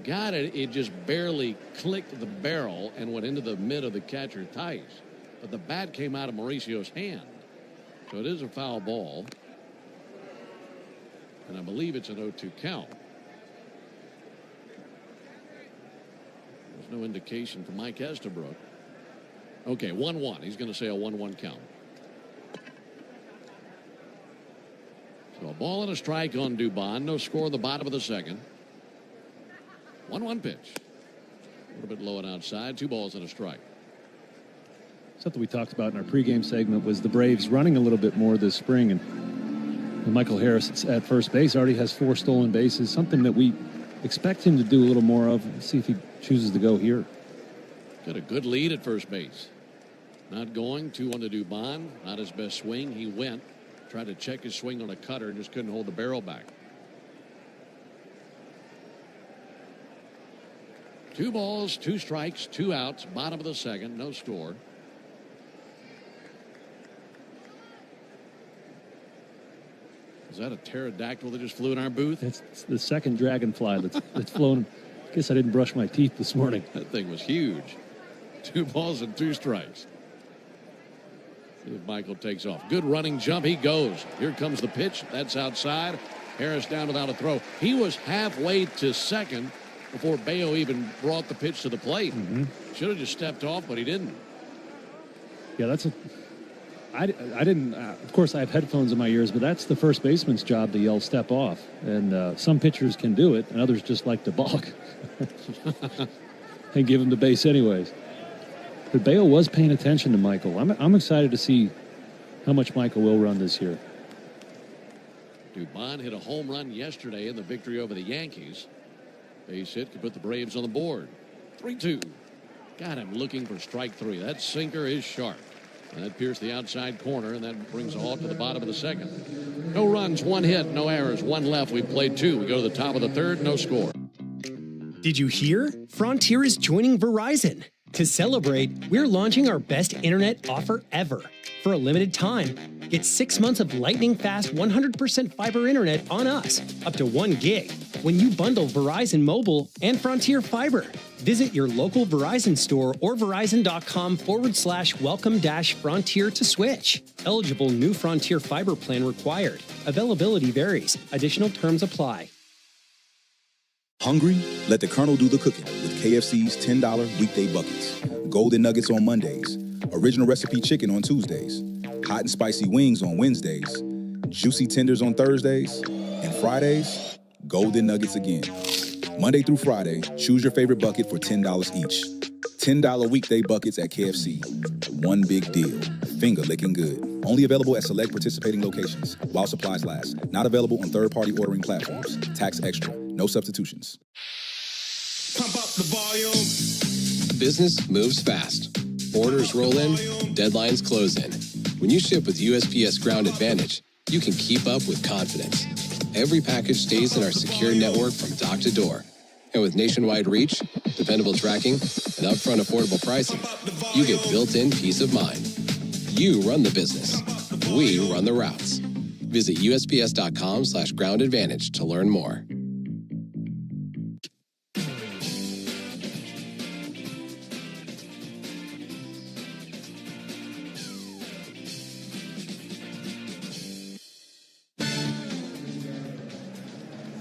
got it, it just barely clicked the barrel and went into the mid of the catcher Tice. But the bat came out of Mauricio's hand. So it is a foul ball. And I believe it's an 0-2 count. There's no indication from Mike Estabrook. Okay, 1-1. He's going to say a 1-1 count. So a ball and a strike on Dubon. No score in the bottom of the second. 1-1 pitch. A little bit low and outside. 2 balls and a strike. Something we talked about in our pregame segment was the Braves running a little bit more this spring. And Michael Harris at first base already has 4 stolen bases, something that we expect him to do a little more of. Let's see if he chooses to go here. Got a good lead at first base. Not going. 2-1 to Dubon. Not his best swing. He went. Tried to check his swing on a cutter and just couldn't hold the barrel back. 2 balls, 2 strikes, 2 outs. Bottom of the second. No score. Is that a pterodactyl that just flew in our booth? It's the second dragonfly that's flown. I guess I didn't brush my teeth this morning. That thing was huge. 2 balls and 2 strikes. See if Michael takes off. Good running jump. He goes. Here comes the pitch. That's outside. Harris down without a throw. He was halfway to second before Bayo even brought the pitch to the plate. Should have just stepped off, but he didn't. Yeah, that's a... I didn't, of course, I have headphones in my ears, but that's the first baseman's job to yell step off. And some pitchers can do it, and others just like to balk and give him the base anyways. But Bayo was paying attention to Michael. I'm excited to see how much Michael will run this year. Dubon hit a home run yesterday in the victory over the Yankees. Base hit could put the Braves on the board. 3-2. Got him looking for strike three. That sinker is sharp. And that pierced the outside corner, and that brings a halt to the bottom of the second. No runs, one hit, no errors, one left. We've played two. We go to the top of the third, no score. Did you hear? Frontier is joining Verizon. To celebrate, we're launching our best internet offer ever. For a limited time, get 6 months of lightning-fast 100% fiber internet on us, up to 1 gig, when you bundle Verizon Mobile and Frontier Fiber. Visit your local Verizon store or verizon.com/welcome-frontier to switch. Eligible new Frontier Fiber plan required. Availability varies. Additional terms apply. Hungry? Let the Colonel do the cooking with KFC's $10 weekday buckets. Golden Nuggets on Mondays. Original recipe chicken on Tuesdays. Hot and spicy wings on Wednesdays. Juicy tenders on Thursdays. And Fridays, Golden Nuggets again. Monday through Friday, choose your favorite bucket for $10 each. $10 weekday buckets at KFC. One big deal. Finger licking good. Only available at select participating locations while supplies last. Not available on third-party ordering platforms. Tax extra. No substitutions. Pump up the volume. Business moves fast. Orders roll in, deadlines close in. When you ship with USPS Ground Advantage, you can keep up with confidence. Every package stays in our secure network from dock to door. And with nationwide reach, dependable tracking, and upfront affordable pricing, you get built-in peace of mind. You run the business. We run the routes. Visit USPS.com/Ground Advantage to learn more.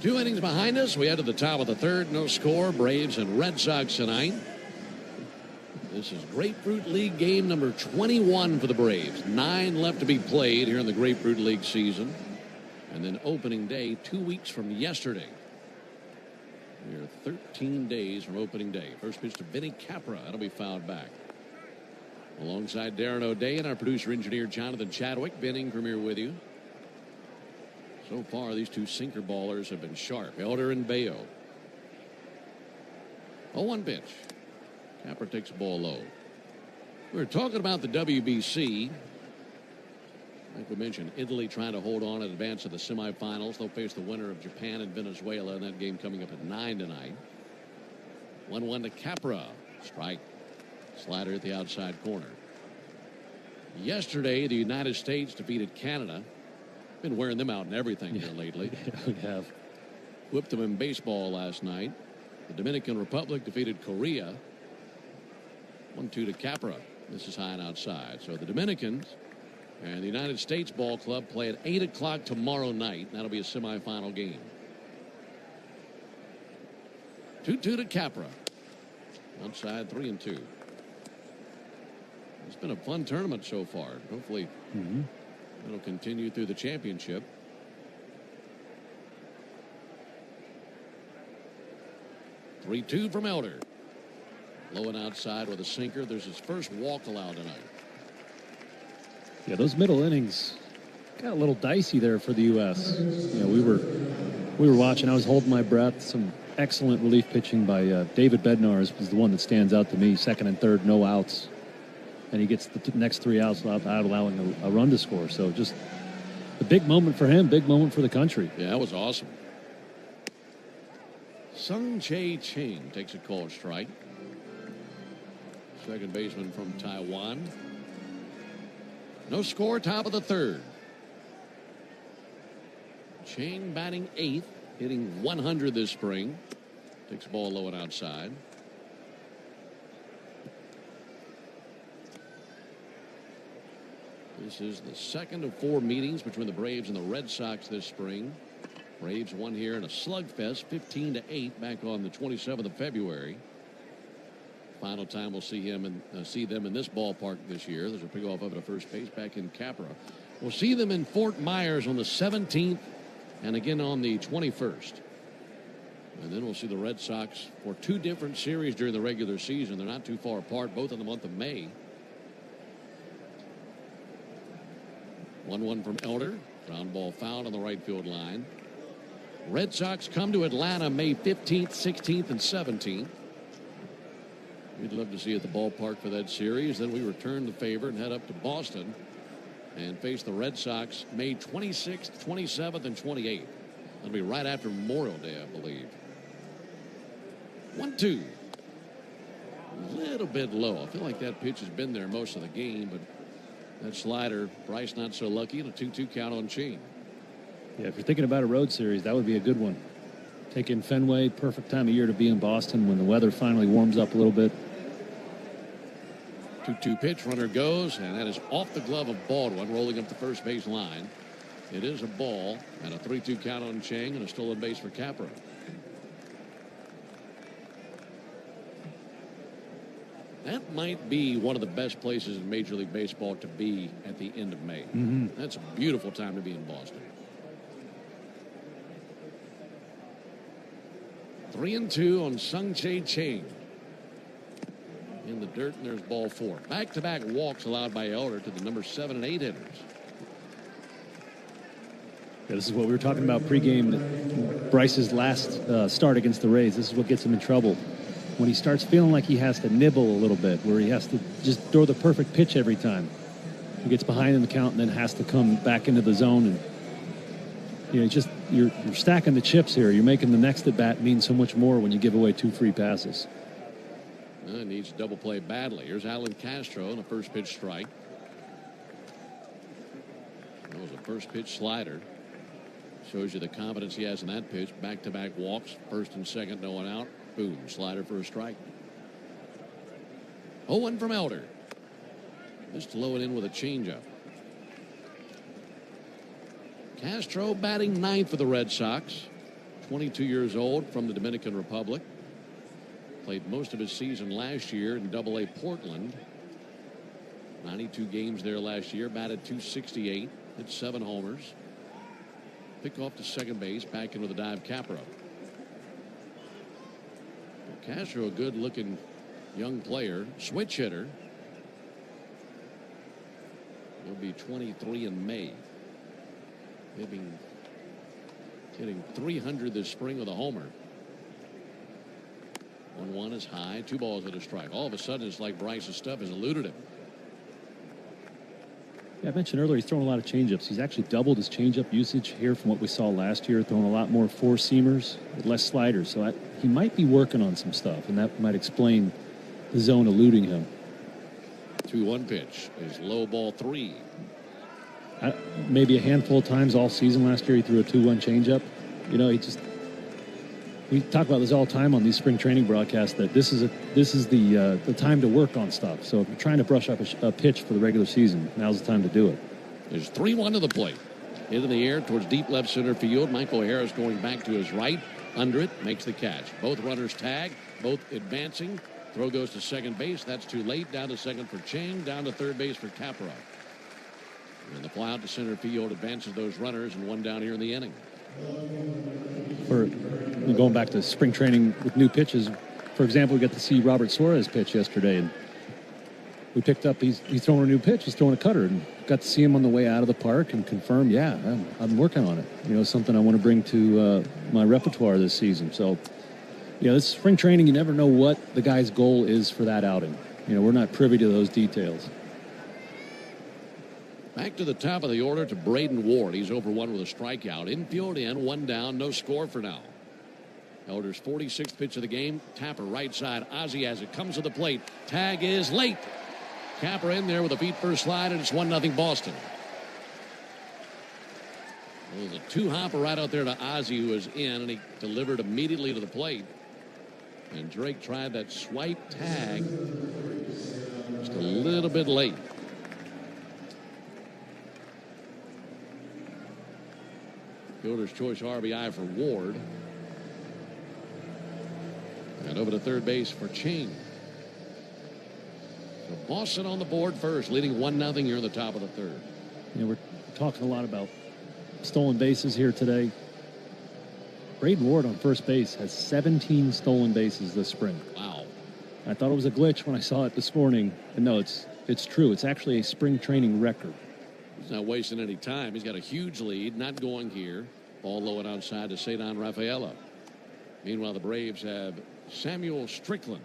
Two innings behind us. We head to the top of the third. No score. Braves and Red Sox tonight. This is Grapefruit League game number 21 for the Braves. 9 left to be played here in the Grapefruit League season. And then opening day 2 weeks from yesterday. We are 13 days from opening day. First pitch to Vinny Capra. That'll be fouled back. Alongside Darren O'Day and our producer-engineer Jonathan Chadwick. Ben Ingram here with you. So far, these two sinker ballers have been sharp. Elder and Bayo. 0-1 pitch. Capra takes the ball low. We were talking about the WBC. Like we mentioned, Italy trying to hold on in advance of the semifinals. They'll face the winner of Japan and Venezuela in that game coming up at 9 tonight. 1-1 to Capra. Strike. Slider at the outside corner. Yesterday, the United States defeated Canada. Been wearing them out in everything here lately. We have. Whipped them in baseball last night. The Dominican Republic defeated Korea. 1-2 to Capra. This is high and outside. So the Dominicans and the United States Ball Club play at 8 o'clock tomorrow night. That'll be a semifinal game. 2-2 to Capra. Outside 3-2. It's been a fun tournament so far. Hopefully it'll continue through the championship. Three-two from Elder. Low and outside with a sinker. There's his first walk allowed tonight. Yeah, those middle innings got a little dicey there for the U.S. You know, we were watching. I was holding my breath. Some excellent relief pitching by David Bednar is the one that stands out to me. Second and third, no outs. And he gets the next 3 outs without allowing a run to score. So just a big moment for him, big moment for the country. Yeah, that was awesome. Sung Chae Ching takes a called strike. Second baseman from Taiwan. No score, top of the third. Chang batting 8th, hitting 100 this spring. Takes the ball low and outside. This is the second of 4 meetings between the Braves and the Red Sox this spring. Braves won here in a slugfest, 15-8, back on the 27th of February. Final time we'll see them in this ballpark this year. There's a big off of it at first base back in Capra. We'll see them in Fort Myers on the 17th and again on the 21st. And then we'll see the Red Sox for 2 different series during the regular season. They're not too far apart, both in the month of May. 1-1 from Elder. Ground ball fouled on the right field line. Red Sox come to Atlanta May 15th, 16th, and 17th. We'd love to see you at the ballpark for that series. Then we return the favor and head up to Boston and face the Red Sox May 26th, 27th, and 28th. That'll be right after Memorial Day, I believe. 1-2. A little bit low. I feel like that pitch has been there most of the game, but that slider, Bryce not so lucky, and a 2-2 count on Chain. Yeah, if you're thinking about a road series, that would be a good one. Take in Fenway, perfect time of year to be in Boston when the weather finally warms up a little bit. 2-2 pitch, runner goes, and that is off the glove of Baldwin, rolling up the first base line. It is a ball, and a 3-2 count on Chang, and a stolen base for Capra. That might be one of the best places in Major League Baseball to be at the end of May. That's a beautiful time to be in Boston. 3-2 on Sung-Chae Chang. In the dirt, and there's ball 4. Back-to-back walks allowed by Elder to the number 7 and 8 hitters. Yeah, this is what we were talking about pregame. Bryce's last start against the Rays. This is what gets him in trouble. When he starts feeling like he has to nibble a little bit, where he has to just throw the perfect pitch every time. He gets behind in the count and then has to come back into the zone. And you're stacking the chips here. You're making the next at bat mean so much more when you give away 2 free passes. Needs a double play badly. Here's Alan Castro on a first pitch strike. That was a first pitch slider. Shows you the confidence he has in that pitch. Back-to-back walks. First and second, no one out. Boom, slider for a strike. 0-1 from Elder. Just low it in with a changeup. Castro batting ninth for the Red Sox. 22 years old, from the Dominican Republic. Played most of his season last year in Double-A Portland. 92 games there last year. Batted .268. Hit 7 homers. Pick off to second base. Back in with a dive, Capra. Castro, a good-looking young player. Switch hitter. He'll be 23 in May. Hitting 300 this spring with a homer. 1-1 is high. 2 balls and a strike. All of a sudden, it's like Bryce's stuff has eluded him. Yeah, I mentioned earlier he's throwing a lot of changeups. He's actually doubled his changeup usage here from what we saw last year, throwing a lot more 4-seamers, less sliders. So he might be working on some stuff, and that might explain the zone eluding him. 2-1 pitch is low, ball 3. Maybe a handful of times all season last year he threw a 2-1 changeup. We talk about this all the time on these spring training broadcasts, that this is the time to work on stuff. So if you're trying to brush up a pitch for the regular season, now's the time to do it. There's 3-1 to the plate. Hit in the air towards deep left center field. Michael Harris going back to his right. Under it, makes the catch. Both runners tag, both advancing. Throw goes to second base. That's too late. Down to second for Chang. Down to third base for Capra. And the fly out to center field advances those runners, and 1 down here in the inning. For going back to spring training with new pitches, for example, we got to see Robert Suarez pitch yesterday, and we picked up he's throwing a new pitch. He's throwing a cutter, and got to see him on the way out of the park and confirm, yeah, I'm working on it. Something I want to bring to my repertoire this season. So, this spring training, you never know what the guy's goal is for that outing. We're not privy to those details. Back to the top of the order to Braden Ward. He's over 1 with a strikeout. Infield in, 1 down, no score for now. Elder's 46th pitch of the game. Tapper right side. Ozzie as it comes to the plate. Tag is late. Capra in there with a feet first slide, and it's 1-0 Boston. Well, the 2-hopper right out there to Ozzie, who was in, and he delivered immediately to the plate. And Drake tried that swipe tag just a little bit late. Fielder's choice RBI for Ward. And over to third base for Chang. So Boston on the board first, leading 1-0 here in the top of the third. We're talking a lot about stolen bases here today. Braden Ward on first base has 17 stolen bases this spring. Wow. I thought it was a glitch when I saw it this morning. And no, it's true. It's actually a spring training record. He's not wasting any time. He's got a huge lead, not going here. Ball low and outside to Ceddanne Rafaela. Meanwhile, the Braves have Samuel Strickland,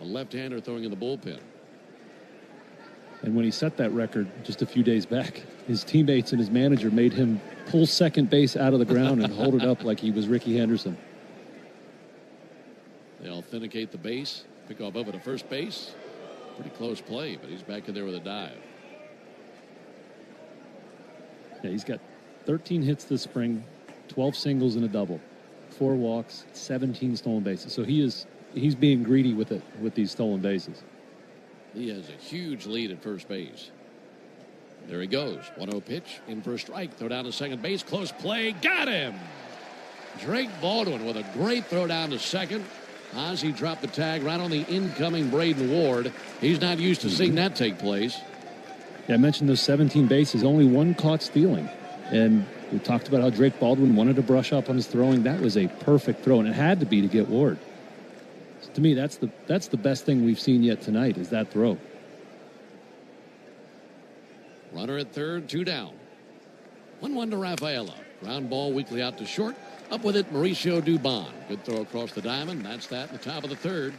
a left-hander throwing in the bullpen. And when he set that record just a few days back, his teammates and his manager made him pull second base out of the ground and hold it up like he was Ricky Henderson. They authenticate the base, pick off over to first base. Pretty close play, but he's back in there with a dive. Yeah, he's got 13 hits this spring, 12 singles and a double, 4 walks, 17 stolen bases. So he's being greedy with it, with these stolen bases. He has a huge lead at first base. There he goes. 1-0 pitch, in for a strike. Throw down to second base. Close play. Got him! Drake Baldwin with a great throw down to second. Ozzie dropped the tag right on the incoming Braden Ward. He's not used to seeing that take place. Yeah, I mentioned those 17 bases, only 1 caught stealing. And we talked about how Drake Baldwin wanted to brush up on his throwing. That was a perfect throw, and it had to be to get Ward. So to me, that's the best thing we've seen yet tonight is that throw. Runner at third, 2 down. 1-1 to Rafaela. Ground ball weakly out to short. Up with it, Mauricio Dubon. Good throw across the diamond. That's that in the top of the third.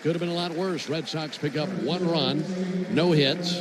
Could have been a lot worse. Red Sox pick up 1 run. No hits.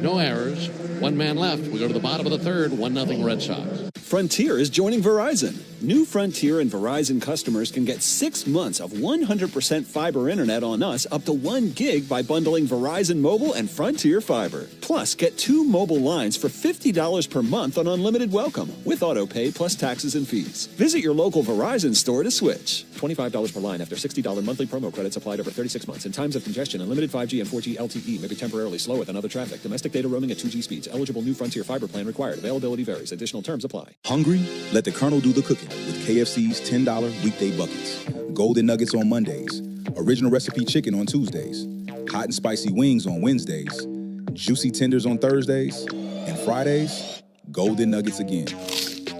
No errors. 1 man left. We go to the bottom of the third. 1-0 Red Sox. Frontier is joining Verizon. New Frontier and Verizon customers can get 6 months of 100% fiber internet on us up to 1 gig by bundling Verizon Mobile and Frontier Fiber. Plus, get 2 mobile lines for $50 per month on unlimited welcome with auto pay plus taxes and fees. Visit your local Verizon store to switch. $25 per line after $60 monthly promo credits applied over 36 months. In times of congestion, unlimited 5G and 4G LTE may be temporarily slower than other traffic. Domestic data roaming at 2G speeds. Eligible new Frontier Fiber plan required. Availability varies. Additional terms apply. Hungry? Let the Colonel do the cooking with KFC's $10 weekday buckets. Golden Nuggets on Mondays. Original recipe chicken on Tuesdays. Hot and spicy wings on Wednesdays. Juicy tenders on Thursdays. And Fridays, Golden Nuggets again.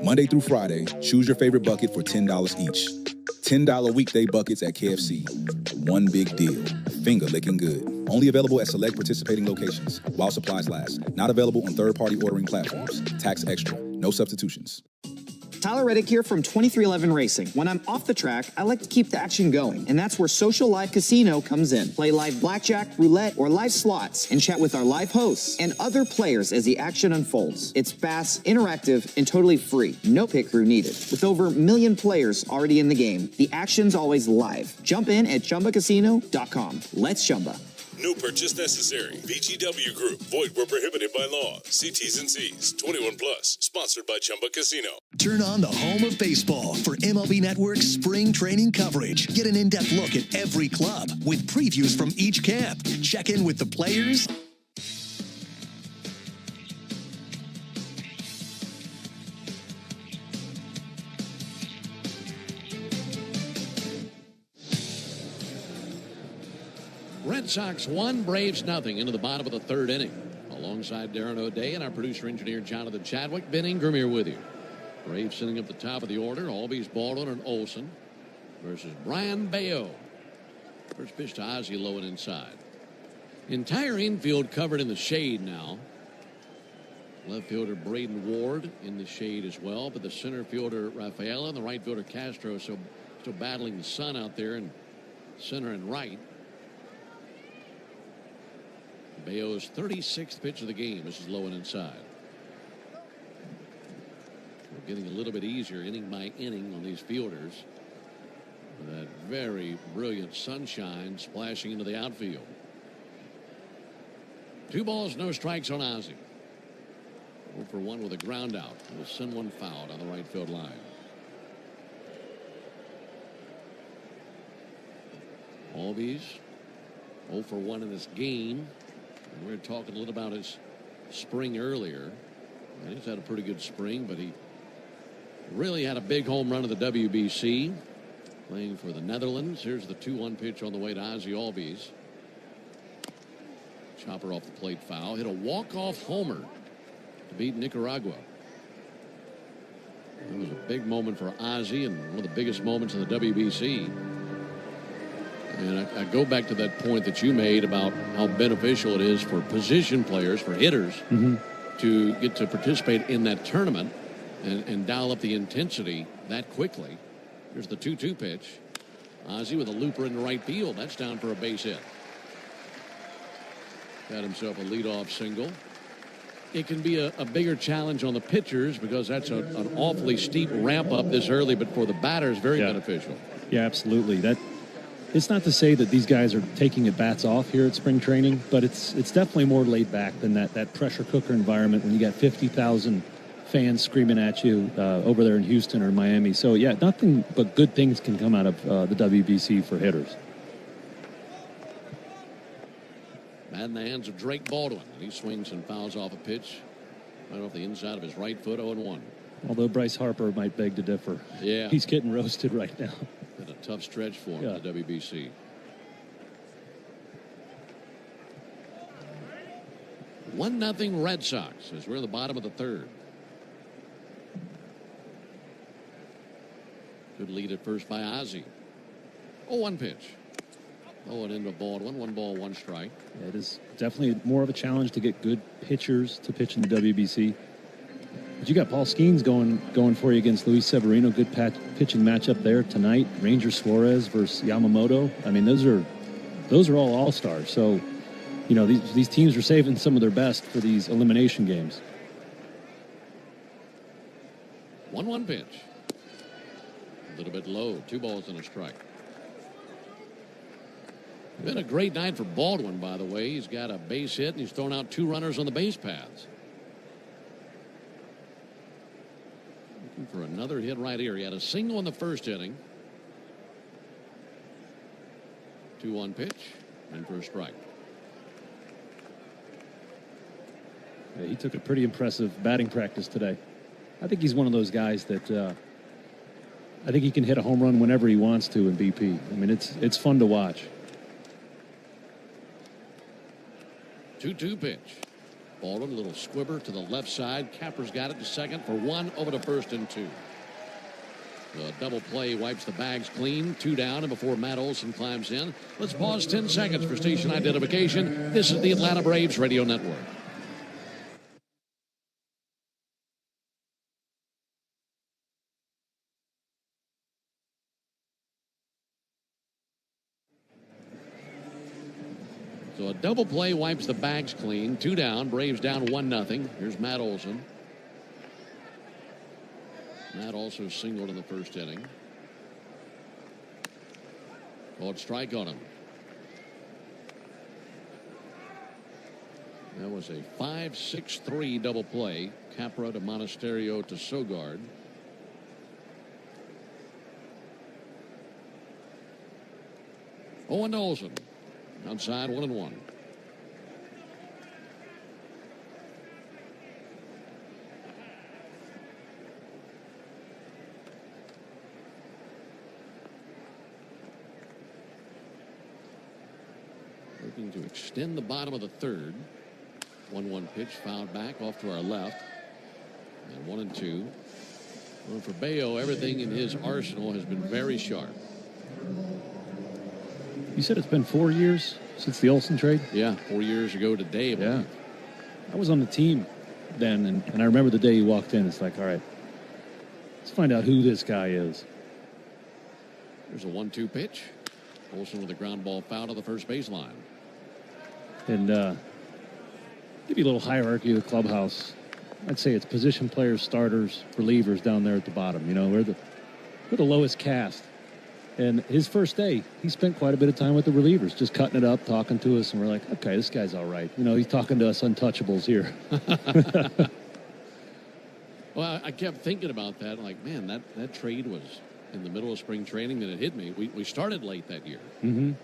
Monday through Friday, choose your favorite bucket for $10 each. $10 weekday buckets at KFC. One big deal. Finger licking good. Only available at select participating locations while supplies last. Not available on third-party ordering platforms. Tax extra. No substitutions. Tyler Reddick here from 2311 Racing. When I'm off the track, I like to keep the action going, and that's where Social Live Casino comes in. Play live blackjack, roulette, or live slots, and chat with our live hosts and other players as the action unfolds. It's fast, interactive, and totally free. No pit crew needed. With over 1 million players already in the game, the action's always live. Jump in at ChumbaCasino.com. Let's Chumba. No purchase necessary. VGW Group. Void where prohibited by law. See T's and C's. 21 plus. Sponsored by Chumba Casino. Turn on the home of baseball for MLB Network's spring training coverage. Get an in-depth look at every club with previews from each camp. Check in with the players. Red Sox 1, Braves 0 into the bottom of the third inning. Alongside Darren O'Day and our producer-engineer Jonathan Chadwick, Ben Ingram here with you. Braves sitting up the top of the order. Albies, Baldwin, and Olson versus Brian Bayo. First pitch to Ozzie low and inside. Entire infield covered in the shade now. Left fielder Braden Ward in the shade as well, but the center fielder Rafaela and the right fielder Castro still battling the sun out there in center and right. Bayo's 36th pitch of the game. This is low and inside. We're getting a little bit easier inning by inning on these fielders. With that very brilliant sunshine splashing into the outfield. 2 balls, no strikes on Ozzie. 0 for 1 with a ground out. We'll send one foul on the right field line. Albies 0 for 1 in this game. We were talking a little about his spring earlier. He's had a pretty good spring, but he really had a big home run of the WBC, playing for the Netherlands. Here's the 2-1 pitch on the way to Ozzie Albies. Chopper off the plate foul. Hit a walk-off homer to beat Nicaragua. It was a big moment for Ozzie and one of the biggest moments in the WBC. And I go back to that point that you made about how beneficial it is for position players, for hitters, to get to participate in that tournament and dial up the intensity that quickly. Here's the 2-2 pitch. Ozzie with a looper in the right field. That's down for a base hit. Got himself a leadoff single. It can be a bigger challenge on the pitchers because that's an awfully steep ramp up this early, but for the batters, very beneficial. Yeah, absolutely. It's not to say that these guys are taking at bats off here at spring training, but it's definitely more laid back than that pressure cooker environment when you got 50,000 fans screaming at you over there in Houston or Miami. So, yeah, nothing but good things can come out of the WBC for hitters. Bat in the hands of Drake Baldwin. He swings and fouls off a pitch right off the inside of his right foot, 0-1. Although Bryce Harper might beg to differ. Yeah. He's getting roasted right now. Been a tough stretch for him, the WBC. One nothing Red Sox as we're in the bottom of the third. Good lead at first by Ozzie. 0-1 pitch. Oh, and into Baldwin. 1 ball, 1 strike. Yeah, it is definitely more of a challenge to get good pitchers to pitch in the WBC. But you got Paul Skeens going for you against Luis Severino. Good pitching matchup there tonight. Ranger Suarez versus Yamamoto. I mean, those are all all-stars. So, you know, these teams are saving some of their best for these elimination games. 1-1 pitch. A little bit low. 2 balls and a strike. Been a great night for Baldwin, by the way. He's got a base hit, and he's thrown out 2 runners on the base paths. Looking for another hit right here. He had a single in the first inning. 2-1 pitch, and for a strike. Yeah, he took a pretty impressive batting practice today. I think he's one of those guys that I think he can hit a home run whenever he wants to in BP. I mean, it's fun to watch. 2-2 pitch. Baldwin, a little squibber to the left side. Capper's got it to second for 1 over to first and 2. The double play wipes the bags clean. 2 down, and before Matt Olson climbs in, let's pause 10 seconds for station identification. This is the Atlanta Braves Radio Network. So a double play wipes the bags clean. 2 down. Braves down 1-0. Here's Matt Olson. Matt also singled in the first inning. Called strike on him. That was a 5-6-3 double play. Capra to Monasterio to Sogard. Owen Olson. Outside, 1-1. Looking to extend the bottom of the third. 1-1 pitch, fouled back off to our left. And 1-2. Well, for Bayo, everything in his arsenal has been very sharp. You said it's been 4 years since the Olson trade? Yeah, 4 years ago today. Yeah. I was on the team then, and I remember the day he walked in. It's like, all right, let's find out who this guy is. There's a 1-2 pitch. Olson with a ground ball foul to the first baseline. And give you a little hierarchy of the clubhouse. I'd say it's position players, starters, relievers down there at the bottom. You know, we're the lowest caste. And his first day, he spent quite a bit of time with the relievers, just cutting it up, talking to us, and we're like, okay, this guy's all right. You know, he's talking to us untouchables here. Well, I kept thinking about that. Like, man, that trade was in the middle of spring training, and it hit me. We started late that year. Mm-hmm.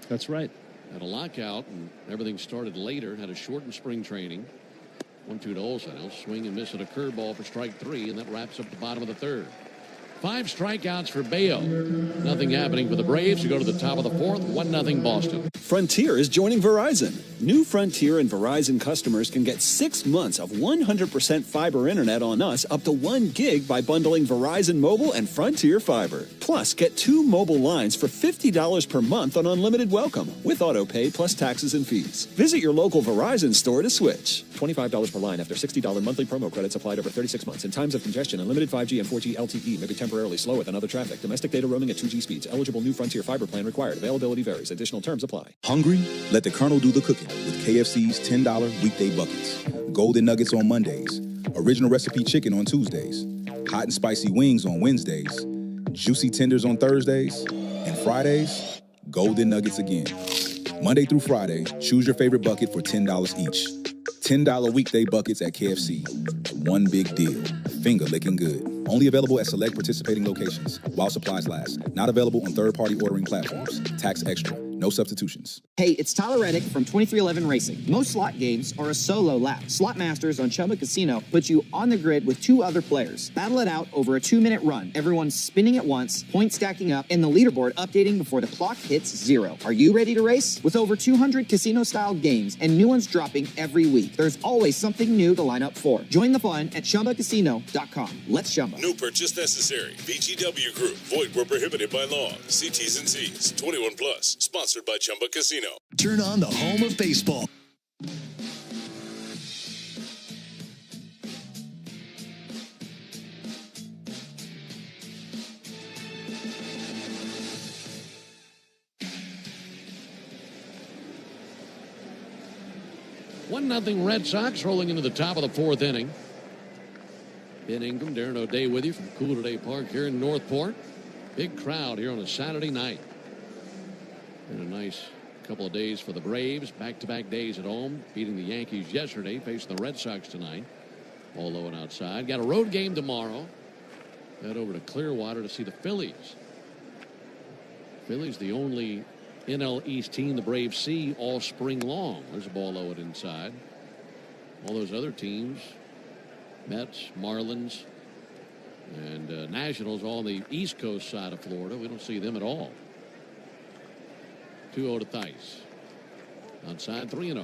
That's right. Had a lockout, and everything started later. Had a shortened spring training. 1-2 to Olson. He'll swing and miss at a curveball for strike 3, and that wraps up the bottom of the third. 5 strikeouts for Bayo. Nothing happening for the Braves to go to the top of the fourth. 1-0 Boston. Frontier is joining Verizon. New Frontier and Verizon customers can get 6 months of 100% fiber internet on us up to 1 gig by bundling Verizon Mobile and Frontier Fiber. Plus, get 2 mobile lines for $50 per month on unlimited welcome with auto pay plus taxes and fees. Visit your local Verizon store to switch. $25 per line after $60 monthly promo credits applied over 36 months. In times of congestion, unlimited 5G and 4G LTE may be temporarily slower than other traffic. Domestic data roaming at 2G speeds. Eligible New Frontier Fiber plan required. Availability varies. Additional terms apply. Hungry? Let the Colonel do the cooking with KFC's $10 weekday buckets. Golden Nuggets on Mondays. Original recipe chicken on Tuesdays. Hot and spicy wings on Wednesdays. Juicy tenders on Thursdays. And Fridays, Golden Nuggets again. Monday through Friday, choose your favorite bucket for $10 each. $10 weekday buckets at KFC. One big deal. Finger licking good. Only available at select participating locations while supplies last. Not available on third-party ordering platforms. Tax extra. No substitutions. Hey, it's Tyler Reddick from 2311 Racing. Most slot games are a solo lap. Slot Masters on Chumba Casino puts you on the grid with 2 other players. Battle it out over a 2-minute run. Everyone's spinning at once, points stacking up, and the leaderboard updating before the clock hits 0. Are you ready to race? With over 200 casino-style games and new ones dropping every week, there's always something new to line up for. Join the fun at ChumbaCasino.com. Let's Chumba. No purchase necessary. VGW Group. Void where prohibited by law. See T's and C's. 21 plus. Sponsored by Chumba Casino. Turn on the home of baseball. One nothing Red Sox rolling into the top of the 4th inning. Ben Ingram, Darren O'Day with you from Cool Today Park here in Northport. Big crowd here on a Saturday night. Been a nice couple of days for the Braves. Back-to-back days at home. Beating the Yankees yesterday. Facing the Red Sox tonight. Ball low and outside. Got a road game tomorrow. Head over to Clearwater to see the Phillies. Phillies the only NL East team the Braves see all spring long. There's a ball low and inside. All those other teams, Mets, Marlins, and Nationals, all on the East Coast side of Florida. We don't see them at all. 2-0 to Theis. Outside 3-0.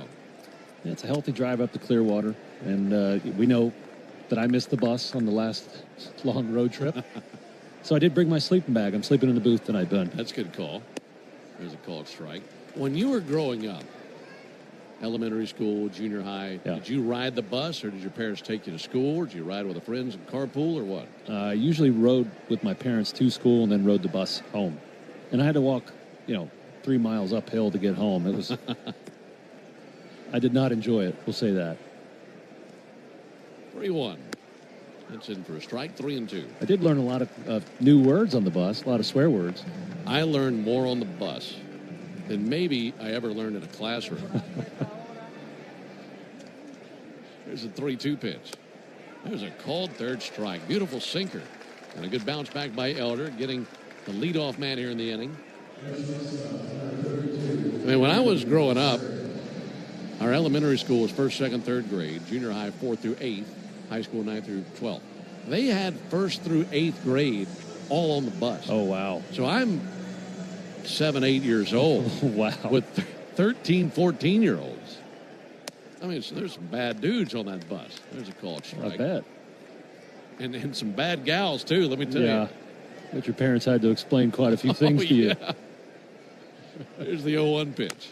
Yeah, it's a healthy drive up to Clearwater. And we know that I missed the bus on the last long road trip. So I did bring my sleeping bag. I'm sleeping in the booth tonight, Ben. That's a good call. There's a called strike. When you were growing up, elementary school, junior high, did you ride the bus or did your parents take you to school? Or did you ride with the friends and carpool or what? I usually rode with my parents to school and then rode the bus home. And I had to walk, 3 miles uphill to get home. It was, I did not enjoy it. We'll say that. 3-1. That's in for a strike, 3-2. I did learn a lot of new words on the bus, a lot of swear words. I learned more on the bus than maybe I ever learned in a classroom. There's a 3-2 pitch. There's a called third strike. Beautiful sinker. And a good bounce back by Elder, getting the leadoff man here in the inning. I mean, when I was growing up, our elementary school was 1st, 2nd, 3rd grade, junior high 4th through 8th, high school 9th through 12th. They had 1st through 8th grade all on the bus. Oh, wow. So I'm 7, 8 years old. Wow. With 13, 14-year-olds. I mean, so there's some bad dudes on that bus. There's a called strike. I bet. And some bad gals, too, let me tell you. But your parents had to explain quite a few things to you. There's the 0-1 pitch.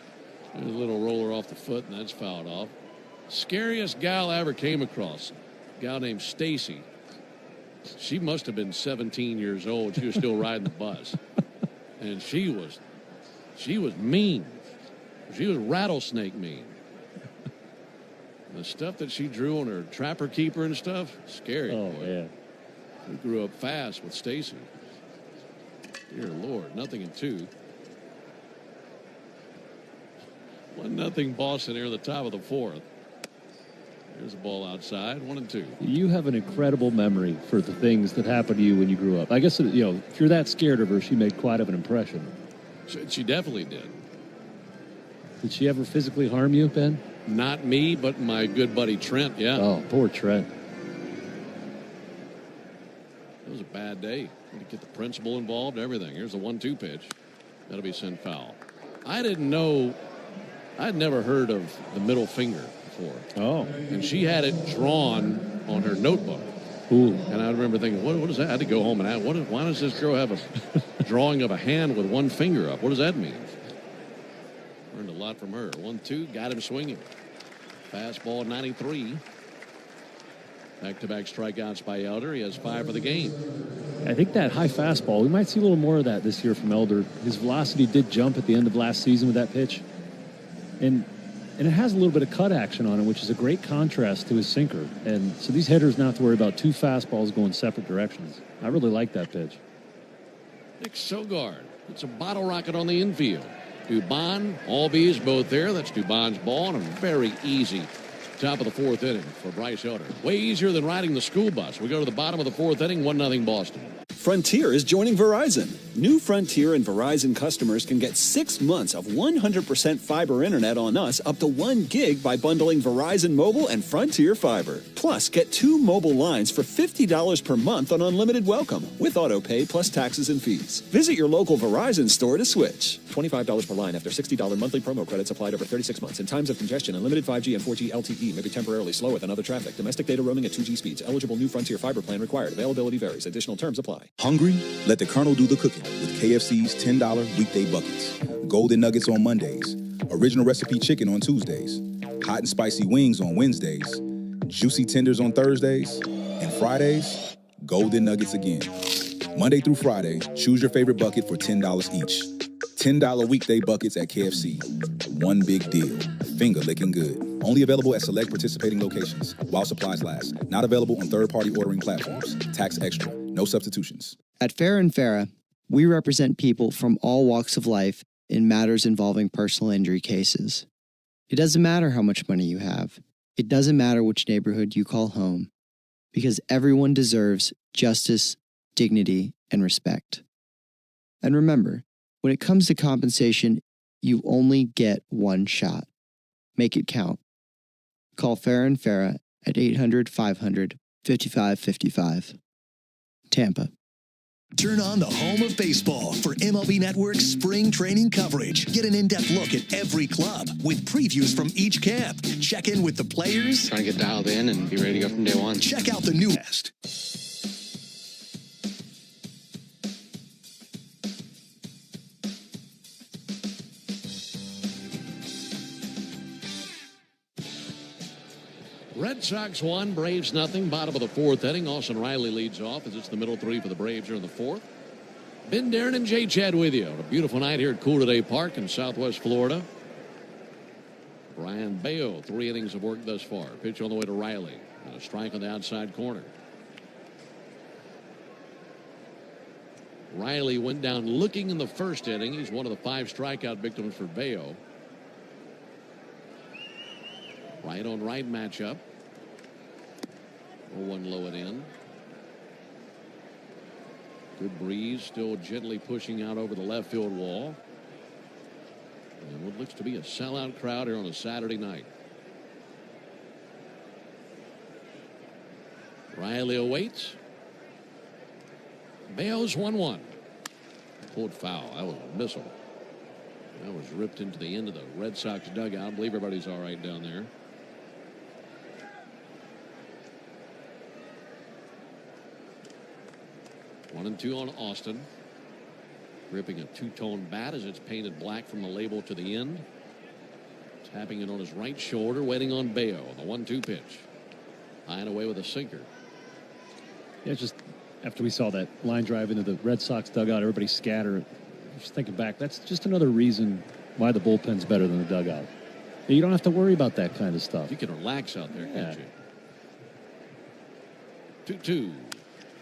There's a little roller off the foot, and that's fouled off. Scariest gal I ever came across. A gal named Stacy. She must have been 17 years old. She was still riding the bus. And she was mean. She was rattlesnake mean. The stuff that she drew on her trapper keeper and stuff, scary. Oh, boy. yeah. We grew up fast with Stacy. Dear Lord, 0-2. 1-0 Boston here at the top of the 4th. There's a ball outside, 1-2. You have an incredible memory for the things that happened to you when you grew up. I guess, if you're that scared of her, she made quite of an impression. She definitely did. Did she ever physically harm you, Ben? Not me, but my good buddy Trent, yeah. Oh, poor Trent. It was a bad day. To get the principal involved, everything. Here's a 1-2 pitch. That'll be sent foul. I didn't know I'd never heard of the middle finger before. Oh. And she had it drawn on her notebook. Ooh. And I remember thinking, what is that? I had to go home and ask, why does this girl have a drawing of a hand with one finger up? What does that mean? Learned a lot from her. 1-2, got him swinging. Fastball 93. Back-to-back strikeouts by Elder. He has 5 for the game. I think that high fastball, we might see a little more of that this year from Elder. His velocity did jump at the end of last season with that pitch. And it has a little bit of cut action on it, which is a great contrast to his sinker. And so these hitters now have to worry about 2 fastballs going separate directions. I really like that pitch. Nick Sogard. It's a bottle rocket on the infield. Dubon, Albies both there. That's Dubon's ball, and a very easy top of the 4th inning for Bryce Elder. Way easier than riding the school bus. We go to the bottom of the 4th inning, 1-0 Boston. Frontier is joining Verizon. New Frontier and Verizon customers can get 6 months of 100% fiber internet on us up to 1 gig by bundling Verizon Mobile and Frontier Fiber. Plus, get 2 mobile lines for $50 per month on unlimited welcome with auto pay plus taxes and fees. Visit your local Verizon store to switch. $25 per line after $60 monthly promo credits applied over 36 months. In times of congestion, unlimited 5G and 4G LTE may be temporarily slower than other traffic. Domestic data roaming at 2G speeds. Eligible new Frontier Fiber plan required. Availability varies. Additional terms apply. Hungry? Let the Colonel do the cooking with KFC's $10 weekday buckets. Golden Nuggets on Mondays. Original recipe chicken on Tuesdays. Hot and spicy wings on Wednesdays. Juicy tenders on Thursdays. And Fridays, Golden Nuggets again. Monday through Friday, choose your favorite bucket for $10 each. $10 weekday buckets at KFC. One big deal. Finger licking good. Only available at select participating locations while supplies last. Not available on third-party ordering platforms. Tax extra. No substitutions. At Farah & Farah, we represent people from all walks of life in matters involving personal injury cases. It doesn't matter how much money you have. It doesn't matter which neighborhood you call home. Because everyone deserves justice, dignity, and respect. And remember, when it comes to compensation, you only get one shot. Make it count. Call Farah & Farah at 800-500-5555. Tampa. Turn on the home of baseball for MLB Network's spring training coverage. Get an in-depth look at every club with previews from each camp. Check in with the players. Trying to get dialed in and be ready to go from day one. Check out the new test. Red Sox 1, Braves nothing. Bottom of the 4th inning. Austin Riley leads off as it's the middle 3 for the Braves here in the 4th. Ben Darren and Jay Chad with you on a beautiful night here at Cool Today Park in Southwest Florida. Brian Bayo, 3 innings of work thus far. Pitch on the way to Riley. And a strike on the outside corner. Riley went down looking in the 1st inning. He's one of the 5 strikeout victims for Bayo. Right on right matchup. 0-1 low and in. Good breeze, still gently pushing out over the left field wall. And what looks to be a sellout crowd here on a Saturday night. Riley awaits. Bayo's 1-1. Pulled foul. That was a missile. That was ripped into the end of the Red Sox dugout. I believe everybody's all right down there. 1-2 on Austin. Gripping a 2-tone bat as it's painted black from the label to the end. Tapping it on his right shoulder, waiting on Bayo. The 1-2 pitch. High and away with a sinker. Yeah, just after we saw that line drive into the Red Sox dugout, everybody scattered. Just thinking back, that's just another reason why the bullpen's better than the dugout. You don't have to worry about that kind of stuff. You can relax out there, can't you? 2-2.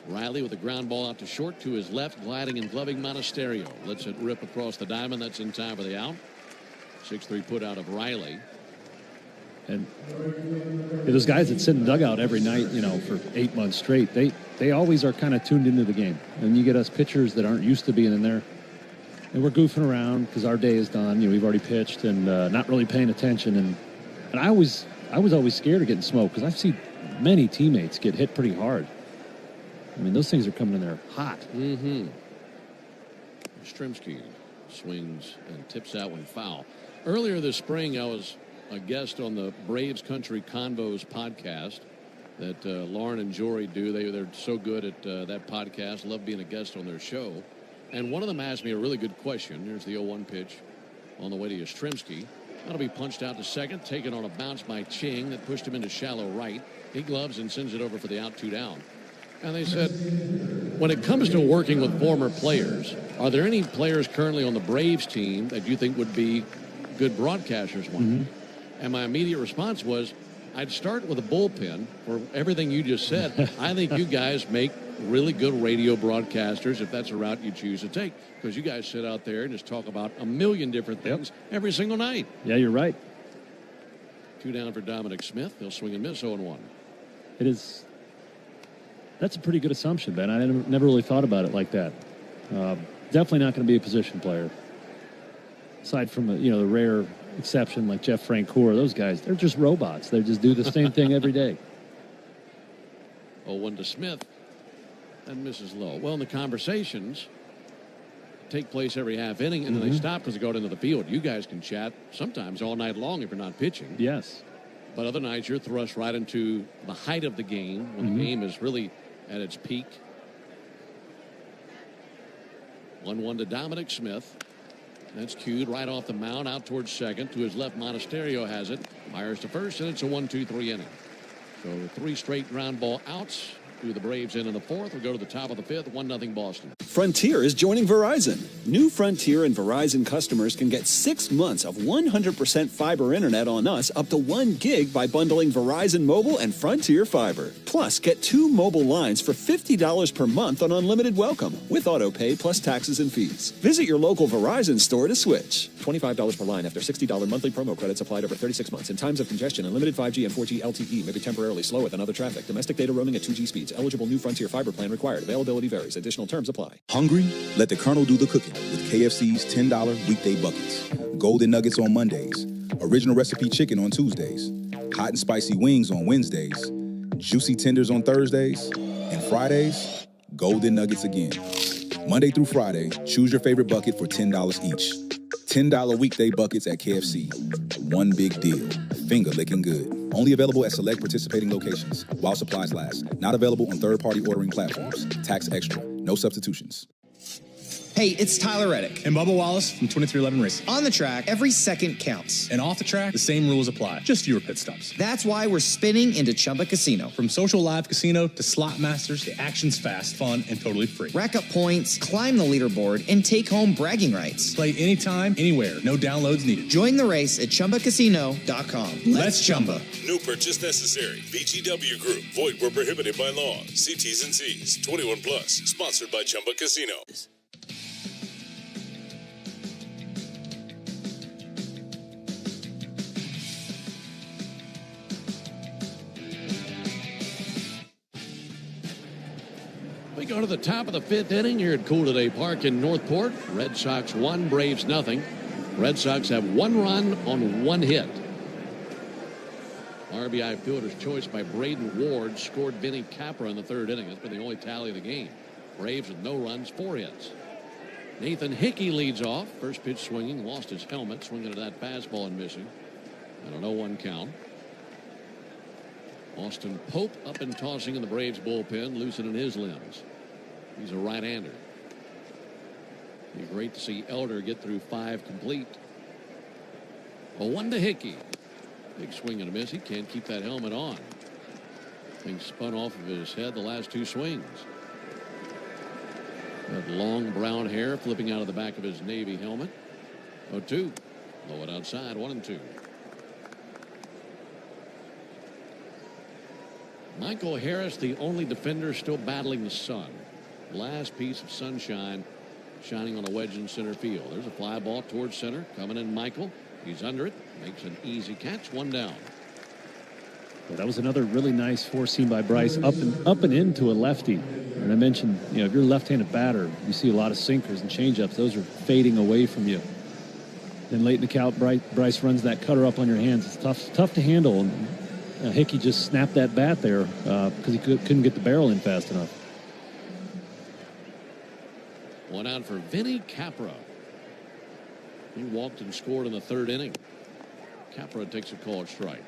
Riley with a ground ball out to short to his left, gliding and gloving Monasterio. Lets it rip across the diamond. That's in time for the out. 6-3 put out of Riley. And those guys that sit in the dugout every night, you know, for 8 months straight, they always are kind of tuned into the game. And you get us pitchers that aren't used to being in there, and we're goofing around because our day is done. You know, we've already pitched and not really paying attention. And I was always scared of getting smoked because I've seen many teammates get hit pretty hard. I mean, those things are coming in there hot. Mm-hmm. Stremski swings and tips out when foul. Earlier this spring, I was a guest on the Braves Country Convos podcast that Lauren and Jory do. They're so good at that podcast. Love being a guest on their show. And one of them asked me a really good question. Here's the 0-1 pitch on the way to Yastrzemski. That'll be punched out to second, taken on a bounce by Ching that pushed him into shallow right. He gloves and sends it over for the out, 2 down. And they said, when it comes to working with former players, are there any players currently on the Braves team that you think would be good broadcasters one? And my immediate response was, I'd start with a bullpen for everything you just said. I think you guys make really good radio broadcasters if that's a route you choose to take, because you guys sit out there and just talk about a million different things every single night. Yeah, you're right. 2 down for Dominic Smith. He'll swing and miss 0-1. It is. That's a pretty good assumption, Ben. I never really thought about it like that. Definitely not going to be a position player. Aside from the rare exception like Jeff Francoeur, those guys, they're just robots. They just do the same thing every day. 0-1 to Smith. And misses low. Well, in the conversations take place every half inning, and then they stop because they go out into the field. You guys can chat sometimes all night long if you're not pitching. Yes. But other nights, you're thrust right into the height of the game when the game is really at its peak. 1-1 to Dominic Smith. That's cued right off the mound out towards second. To his left, Monasterio has it. Fires to first, and it's a 1-2-3 inning. So 3 straight ground ball outs. The Braves in the 4th. We'll go to the top of the 5th. 1-0 Boston. Frontier is joining Verizon. New Frontier and Verizon customers can get 6 months of 100% fiber internet on us up to 1 gig by bundling Verizon Mobile and Frontier Fiber. Plus, get 2 mobile lines for $50 per month on unlimited welcome with auto pay plus taxes and fees. Visit your local Verizon store to switch. $25 per line after $60 monthly promo credits applied over 36 months. In times of congestion, unlimited 5G and 4G LTE may be temporarily slower than other traffic. Domestic data roaming at 2G speeds. Eligible new Frontier Fiber plan required. Availability varies. Additional terms apply. Hungry? Let the Colonel do the cooking with KFC's $10 weekday buckets. Golden Nuggets on Mondays. Original recipe chicken on Tuesdays. Hot and spicy wings on Wednesdays. Juicy tenders on Thursdays. And Fridays, Golden Nuggets again. Monday through Friday, choose your favorite bucket for $10 each. $10 weekday buckets at KFC. One big deal. Finger licking good. Only available at select participating locations while supplies last. Not available on third-party ordering platforms. Tax extra. No substitutions. Hey, it's Tyler Reddick. And Bubba Wallace from 2311 Racing. On the track, every second counts. And off the track, the same rules apply. Just fewer pit stops. That's why we're spinning into Chumba Casino. From social live casino to slot masters, the action's fast, fun, and totally free. Rack up points, climb the leaderboard, and take home bragging rights. Play anytime, anywhere. No downloads needed. Join the race at ChumbaCasino.com. Let's Chumba. No purchase necessary. VGW Group. Void where prohibited by law. See T's and C's. 21 plus. Sponsored by Chumba Casino. We go to the top of the 5th inning here at Cool Today Park in Northport. Red Sox 1, Braves nothing. Red Sox have 1 run on 1 hit. RBI fielder's choice by Braden Ward scored Vinny Capra in the 3rd inning. That's been the only tally of the game. Braves with no runs, 4 hits. Nathan Hickey leads off. First pitch swinging, lost his helmet, swinging at that fastball and missing. And a 0-1 count. Austin Pope up and tossing in the Braves bullpen, loosening his limbs. He's a right-hander. Be great to see Elder get through 5 complete. 0-1 to Hickey. Big swing and a miss. He can't keep that helmet on. Thing spun off of his head the last 2 swings. That long brown hair flipping out of the back of his Navy helmet. 0-2. Low it outside. 1-2. Michael Harris, the only defender still battling the sun. Last piece of sunshine shining on a wedge in center field. There's a fly ball towards center. Coming in Michael. He's under it. Makes an easy catch. 1 down. Well, that was another really nice 4-seam by Bryce up and into a lefty. And I mentioned, if you're a left-handed batter, you see a lot of sinkers and changeups. Those are fading away from you. Then late in the count, Bryce runs that cutter up on your hands. It's tough to handle. And Hickey just snapped that bat there because he couldn't get the barrel in fast enough. 1 out for Vinny Capra. He walked and scored in the third inning. Capra takes a called strike.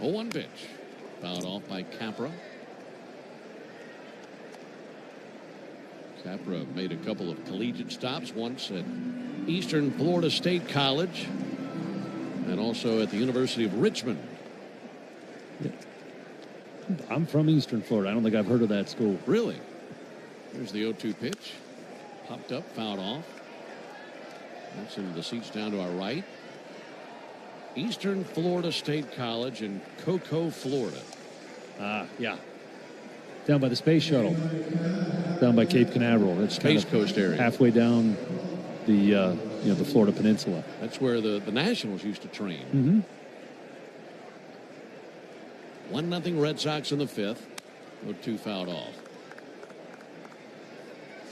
Oh, 1 pitch. Fouled off by Capra. Capra made a couple of collegiate stops, once at Eastern Florida State College and also at the University of Richmond. I'm from Eastern Florida. I don't think I've heard of that school. Really? There's the 0-2 pitch. Popped up, fouled off. That's into the seats down to our right. Eastern Florida State College in Cocoa, Florida. Yeah. Down by the space shuttle. Down by Cape Canaveral. That's Space Coast area. Halfway down the the Florida Peninsula. That's where the Nationals used to train. Mm-hmm. 1-0 Red Sox in the 5th. 0-2 fouled off.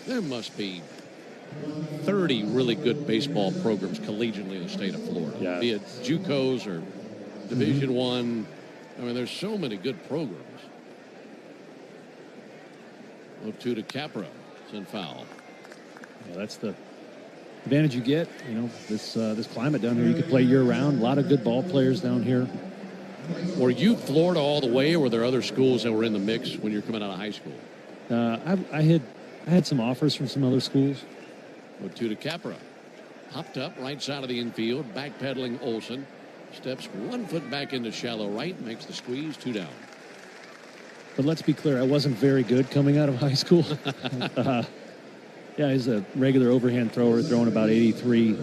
There must be 30 really good baseball programs collegiately in the state of Florida. Yeah. Be it JUCOs or Division I. I mean, there's so many good programs. 0-2 to Capra. It's in foul. Yeah, that's the advantage you get. This climate down here, you could play year-round. A lot of good ball players down here. Were you Florida all the way, or were there other schools that were in the mix when you were coming out of high school? I had some offers from some other schools. 0-2 to Capra. Popped up right side of the infield, backpedaling Olson. Steps 1 foot back into shallow right, makes the squeeze, 2 down. But let's be clear, I wasn't very good coming out of high school. Yeah, he's a regular overhand thrower, throwing about 83,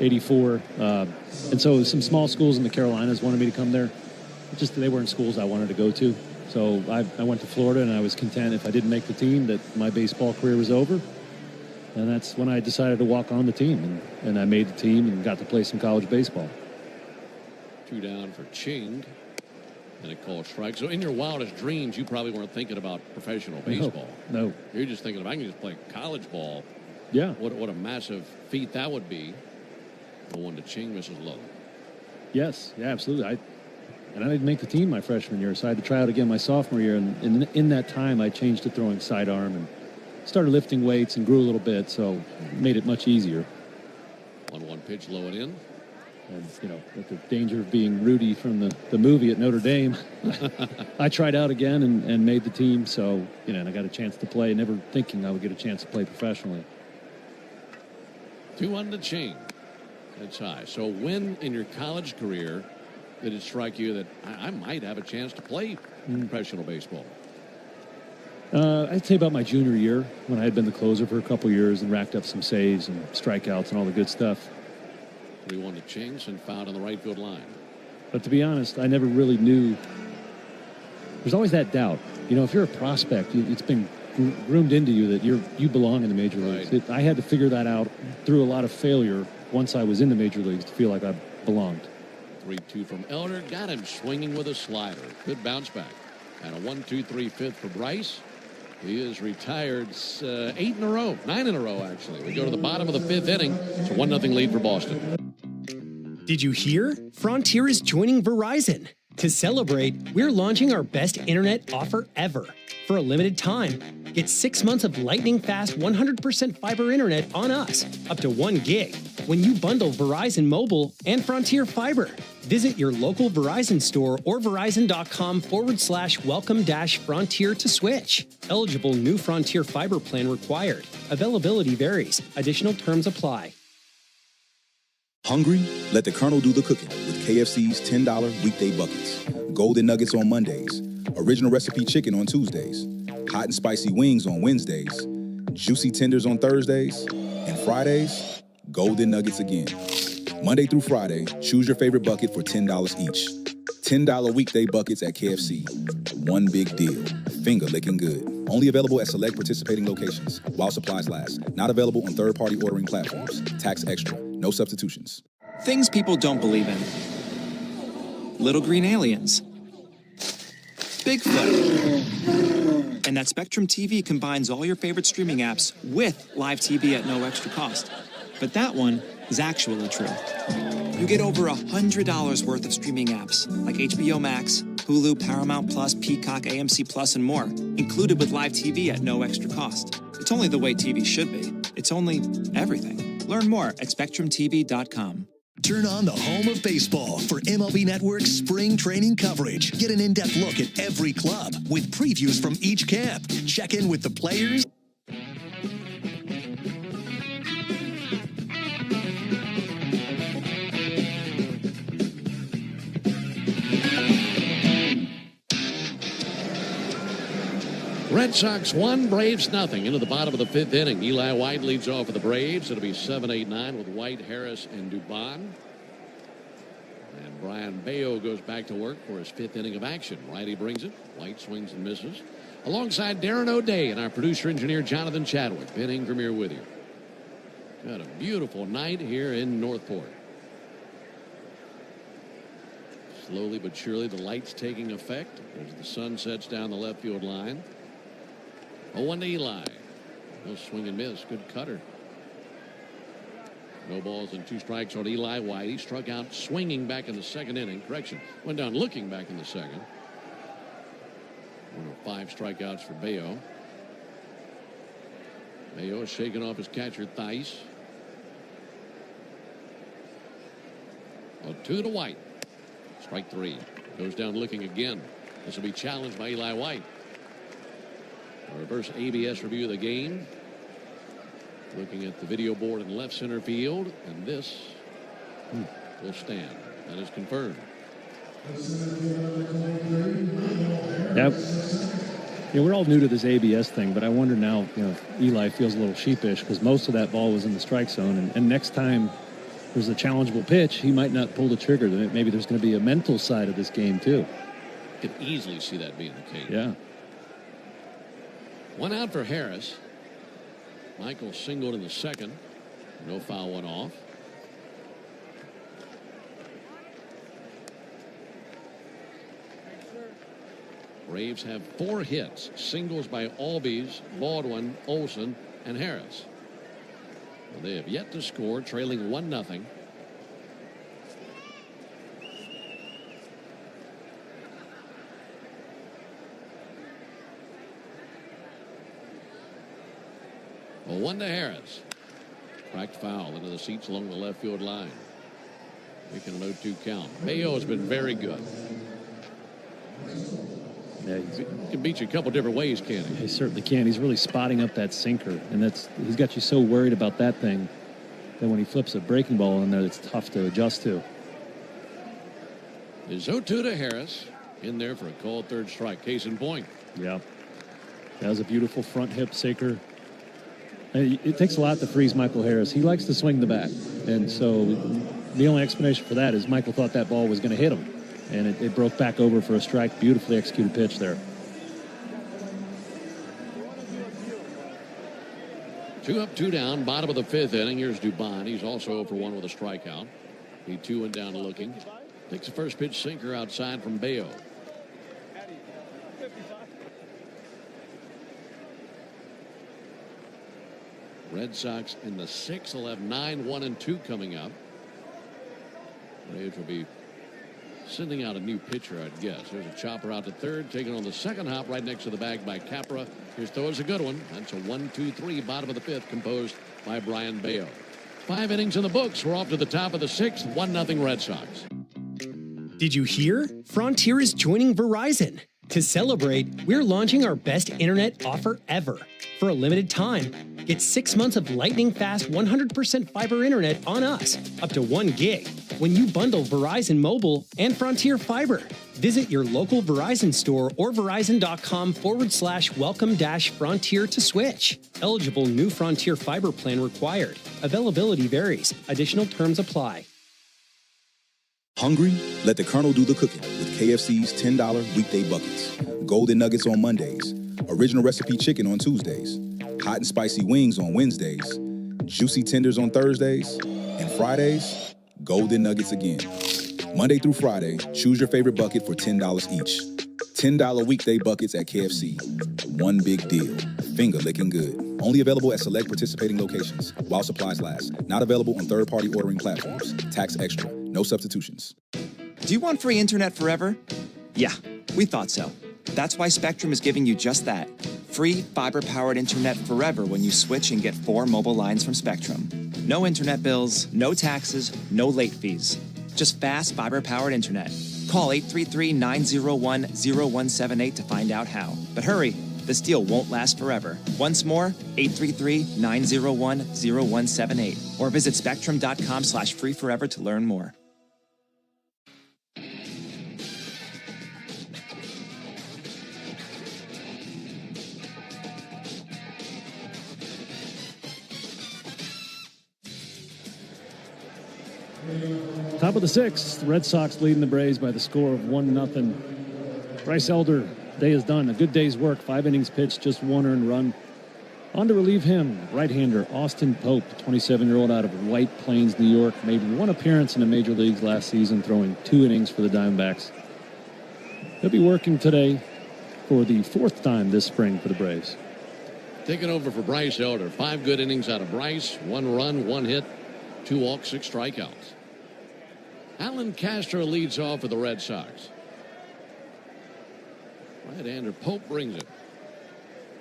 84. And so some small schools in the Carolinas wanted me to come there. Just they weren't schools I wanted to go to. So I went to Florida, and I was content if I didn't make the team that my baseball career was over. And that's when I decided to walk on the team. And I made the team and got to play some college baseball. 2 down for Ching. And a called strike. So in your wildest dreams, you probably weren't thinking about professional baseball. No. You're just thinking, if I can just play college ball, yeah, what a massive feat that would be. The 1 to Ching, misses low. Yes, yeah, absolutely. I didn't make the team my freshman year, so I had to try out again my sophomore year. And in that time, I changed to throwing sidearm and started lifting weights and grew a little bit, so made it much easier. 1-1 pitch, low and in. And, with the danger of being Rudy from the movie at Notre Dame, I tried out again and made the team. So, and I got a chance to play, never thinking I would get a chance to play professionally. 2-1 to Ching. That's high. So when in your college career did it strike you that I might have a chance to play professional baseball? I'd say about my junior year, when I had been the closer for a couple years and racked up some saves and strikeouts and all the good stuff. 3-1 to Ching, and fouled on the right field line. But to be honest, I never really knew. There's always that doubt. If you're a prospect, it's been groomed into you that you belong in the major leagues. I had to figure that out through a lot of failure once I was in the major leagues to feel like I belonged. 3-2 from Elder. Got him swinging with a slider. Good bounce back. And a 1-2-3 fifth for Bryce. He is retired 9 in a row, actually. We go to the bottom of the 5th inning. It's a 1-0 lead for Boston. Did you hear? Frontier is joining Verizon. To celebrate, we're launching our best internet offer ever. For a limited time, get 6 months of lightning-fast 100% fiber internet on us, up to 1 gig, when you bundle Verizon Mobile and Frontier Fiber. Visit your local Verizon store or verizon.com/welcome-frontier to switch. Eligible new Frontier Fiber plan required. Availability varies. Additional terms apply. Hungry? Let the Colonel do the cooking with KFC's $10 weekday buckets. Golden nuggets on Mondays. Original recipe chicken on Tuesdays. Hot and spicy wings on Wednesdays. Juicy tenders on Thursdays. And Fridays, golden nuggets again. Monday through Friday, choose your favorite bucket for $10 each. $10 weekday buckets at KFC. One big deal. Finger licking good. Only available at select participating locations while supplies last. Not available on third-party ordering platforms. Tax extra. No substitutions. Things people don't believe in. Little green aliens. Bigfoot. And that Spectrum TV combines all your favorite streaming apps with live TV at no extra cost. But that one is actually true. You get over $100 worth of streaming apps like HBO Max, Hulu, Paramount Plus, Peacock, AMC Plus, and more, included with live TV at no extra cost. It's only the way TV should be. It's only everything. Learn more at SpectrumTV.com. Turn on the home of baseball for MLB Network's spring training coverage. Get an in-depth look at every club with previews from each camp. Check in with the players. Red Sox 1, Braves nothing. Into the bottom of the 5th inning. Eli White leads off for the Braves. It'll be 7, 8, 9 with White, Harris, and Dubon. And Brian Bayo goes back to work for his 5th inning of action. Righty brings it. White swings and misses. Alongside Darren O'Day and our producer-engineer Jonathan Chadwick. Ben Ingram here with you. Got a beautiful night here in Northport. Slowly but surely the light's taking effect as the sun sets down the left field line. 0-1 to Eli. No swing and miss. Good cutter. No balls and 2 strikes on Eli White. He struck out swinging back in the 2nd inning. Correction. Went down looking back in the 2nd. 1 of 5 strikeouts for Bayo. Bayo is shaking off his catcher Theis. 0-2 to White. Strike 3. Goes down looking again. This will be challenged by Eli White. A reverse ABS review of the game. Looking at the video board in left center field. And this will stand. That is confirmed. Yep. Yeah, we're all new to this ABS thing, but I wonder now, if Eli feels a little sheepish because most of that ball was in the strike zone. And next time there's a challengeable pitch, he might not pull the trigger. Maybe there's going to be a mental side of this game, too. Could easily see that being the case. Yeah. 1 out for Harris. Michael singled in the 2nd. No foul, 1 off. Braves have 4 hits. Singles by Albies, Baldwin, Olson, and Harris. Well, they have yet to score, trailing 1-0. Well, 1 to Harris. Cracked foul into the seats along the left field line. Making an 0-2 count. Bayo has been very good. Yeah, he can beat you a couple different ways, can't he? He certainly can. He's really spotting up that sinker, and he's got you so worried about that thing that when he flips a breaking ball in there, it's tough to adjust to. Is 0-2 to Harris. In there for a called 3rd strike. Case in point. Yeah. That was a beautiful front hip sinker. It takes a lot to freeze Michael Harris. He likes to swing the bat. And so the only explanation for that is Michael thought that ball was going to hit him. And it broke back over for a strike. Beautifully executed pitch there. 2 up, 2 down. Bottom of the 5th inning. Here's Dubon. He's also 0 for 1 with a strikeout. He 2 and down looking. Takes the first pitch sinker outside from Bayo. Red Sox in the 6th will have 9, 1, and 2 coming up. Braves will be sending out a new pitcher, I'd guess. There's a chopper out to 3rd, taking on the 2nd hop right next to the bag by Capra. His throw is a good one. That's a 1-2-3, bottom of the 5th, composed by Brian Bayo. 5 innings in the books. We're off to the top of the 6th, 1-0 Red Sox. Did you hear? Frontier is joining Verizon. To celebrate, we're launching our best internet offer ever. For a limited time, get 6 months of lightning-fast 100% fiber internet on us, up to 1 gig, when you bundle Verizon Mobile and Frontier Fiber. Visit your local Verizon store or verizon.com/welcome-frontier to switch. Eligible new Frontier Fiber plan required. Availability varies. Additional terms apply. Hungry? Let the Colonel do the cooking with KFC's $10 weekday buckets. Golden nuggets on Mondays. Original recipe chicken on Tuesdays. Hot and spicy wings on Wednesdays. Juicy tenders on Thursdays. And Fridays, golden nuggets again. Monday through Friday, choose your favorite bucket for $10 each. $10 weekday buckets at KFC. One big deal. Finger licking good. Only available at select participating locations while supplies last. Not available on third-party ordering platforms. Tax extra. No substitutions. Do you want free internet forever? Yeah, We thought so. That's why Spectrum is giving you just that. Free fiber-powered internet forever when you switch and get 4 mobile lines from Spectrum. No internet bills, no taxes, no late fees. Just fast fiber-powered internet. Call 833-901-0178 to find out how. But hurry, this deal won't last forever. Once more, 833-901-0178. Or visit spectrum.com/freeforever to learn more. Top of the 6th, the Red Sox leading the Braves by the score of 1-0. Bryce Elder, day is done. A good day's work. 5 innings pitched, just 1 earned run. On to relieve him, right-hander Austin Pope, 27-year-old out of White Plains, New York. Made 1 appearance in the major leagues last season, throwing 2 innings for the Diamondbacks. He'll be working today for the 4th time this spring for the Braves. Taking over for Bryce Elder. 5 good innings out of Bryce. 1 run, 1 hit, 2 walks, 6 strikeouts. Alan Castro leads off for the Red Sox. Right-hander Pope brings it.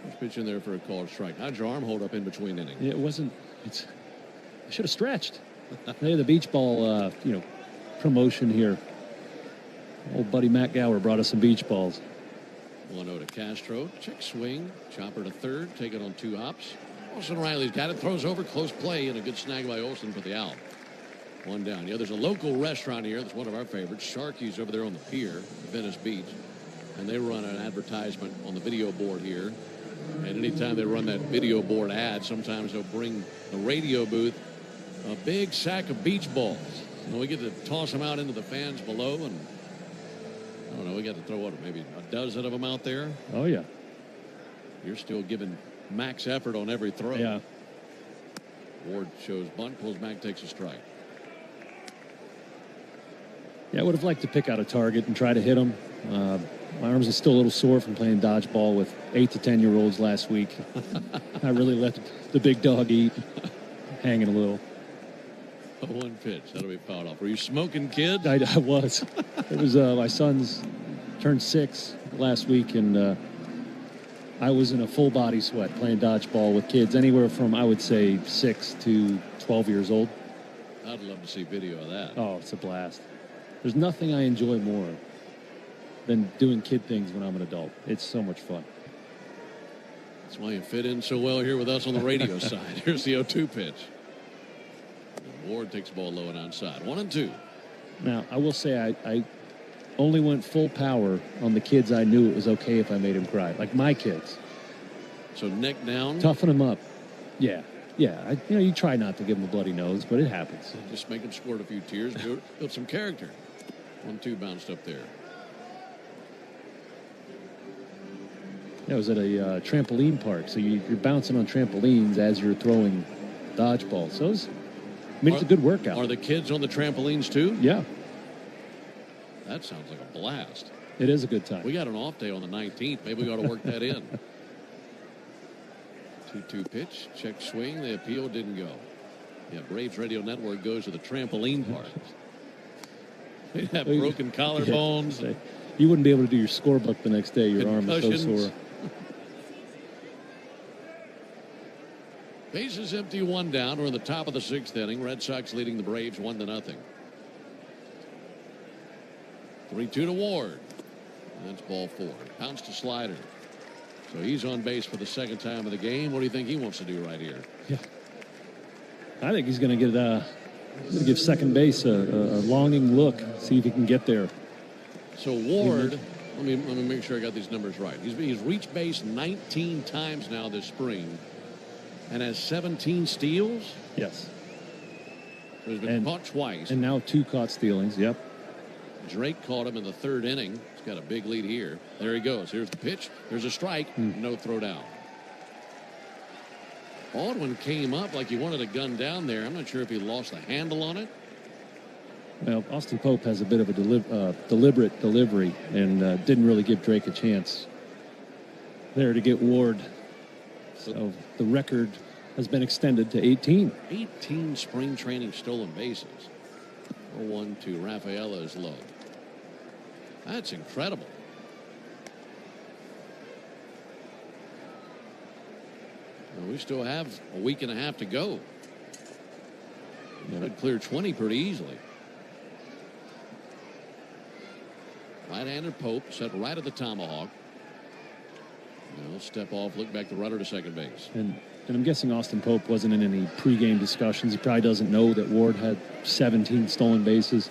First pitch in there for a called strike. How'd your arm hold up in between innings? It wasn't. I should have stretched. They had the beach ball, promotion here. Old buddy Matt Gower brought us some beach balls. 1-0 to Castro. Check swing. Chopper to third. Take it on 2 hops. Olson Riley's got it. Throws over. Close play and a good snag by Olson for the out. 1 down. Yeah, there's a local restaurant here that's one of our favorites. Sharky's over there on the pier, Venice Beach. And they run an advertisement on the video board here. And anytime they run that video board ad, sometimes they'll bring the radio booth a big sack of beach balls. And we get to toss them out into the fans below. And I don't know, we got to throw maybe a dozen of them out there. Oh, yeah. You're still giving max effort on every throw. Yeah. Ward shows bunt, pulls back, takes a strike. Yeah, I would have liked to pick out a target and try to hit him. My arms are still a little sore from playing dodgeball with 8 to 10-year-olds last week. I really let the big dog eat, hanging a little. 1 pitch. That'll be fouled off. Were you smoking, kid? I was. It was my son's turned 6 last week, and I was in a full body sweat playing dodgeball with kids anywhere from, I would say, 6 to 12 years old. I'd love to see video of that. Oh, it's a blast. There's nothing I enjoy more than doing kid things when I'm an adult. It's so much fun. That's why you fit in so well here with us on the radio side. Here's the 0-2 pitch. Ward takes the ball low and outside. 1-2. Now, I will say I only went full power on the kids I knew it was okay if I made them cry, like my kids. So neck down? Toughen them up. Yeah. Yeah, you try not to give them a bloody nose, but it happens. Just make them squirt a few tears, build some character. 1-2 bounced up there. Yeah, it was at a trampoline park, so you're bouncing on trampolines as you're throwing dodgeball. So it's a good workout. Are the kids on the trampolines too? Yeah. That sounds like a blast. It is a good time. We got an off day on the 19th. Maybe we got to work that in. 2-2 pitch. Check swing. The appeal didn't go. Yeah, Braves Radio Network goes to the trampoline park. They have broken collarbones. Yeah. You wouldn't be able to do your scorebook the next day. Your arm is so sore. Bases empty, 1 down. We're in the top of the 6th inning. Red Sox leading the Braves 1-0. 3-2 to Ward. And that's ball 4. Bounce to slider. So he's on base for the 2nd time of the game. What do you think he wants to do right here? Yeah. I think he's going to give second base a longing look, see if he can get there. So Ward, let me make sure I got these numbers right. He's reached base 19 times now this spring and has 17 steals. Yes. So he's been caught twice. And now 2 caught stealings, yep. Drake caught him in the 3rd inning. He's got a big lead here. There he goes. Here's the pitch. There's a strike. No throw down. Baldwin came up like he wanted a gun down there. I'm not sure if he lost the handle on it. Well, Austin Pope has a bit of a deliberate delivery and didn't really give Drake a chance there to get Ward. So the record has been extended to 18. 18 spring training stolen bases. 0-1 to Rafaela's low. That's incredible. Well, we still have a week and a half to go. Could clear 20 pretty easily. Right-handed Pope set right at the tomahawk. Now step off, look back the runner to second base. And I'm guessing Austin Pope wasn't in any pregame discussions. He probably doesn't know that Ward had 17 stolen bases.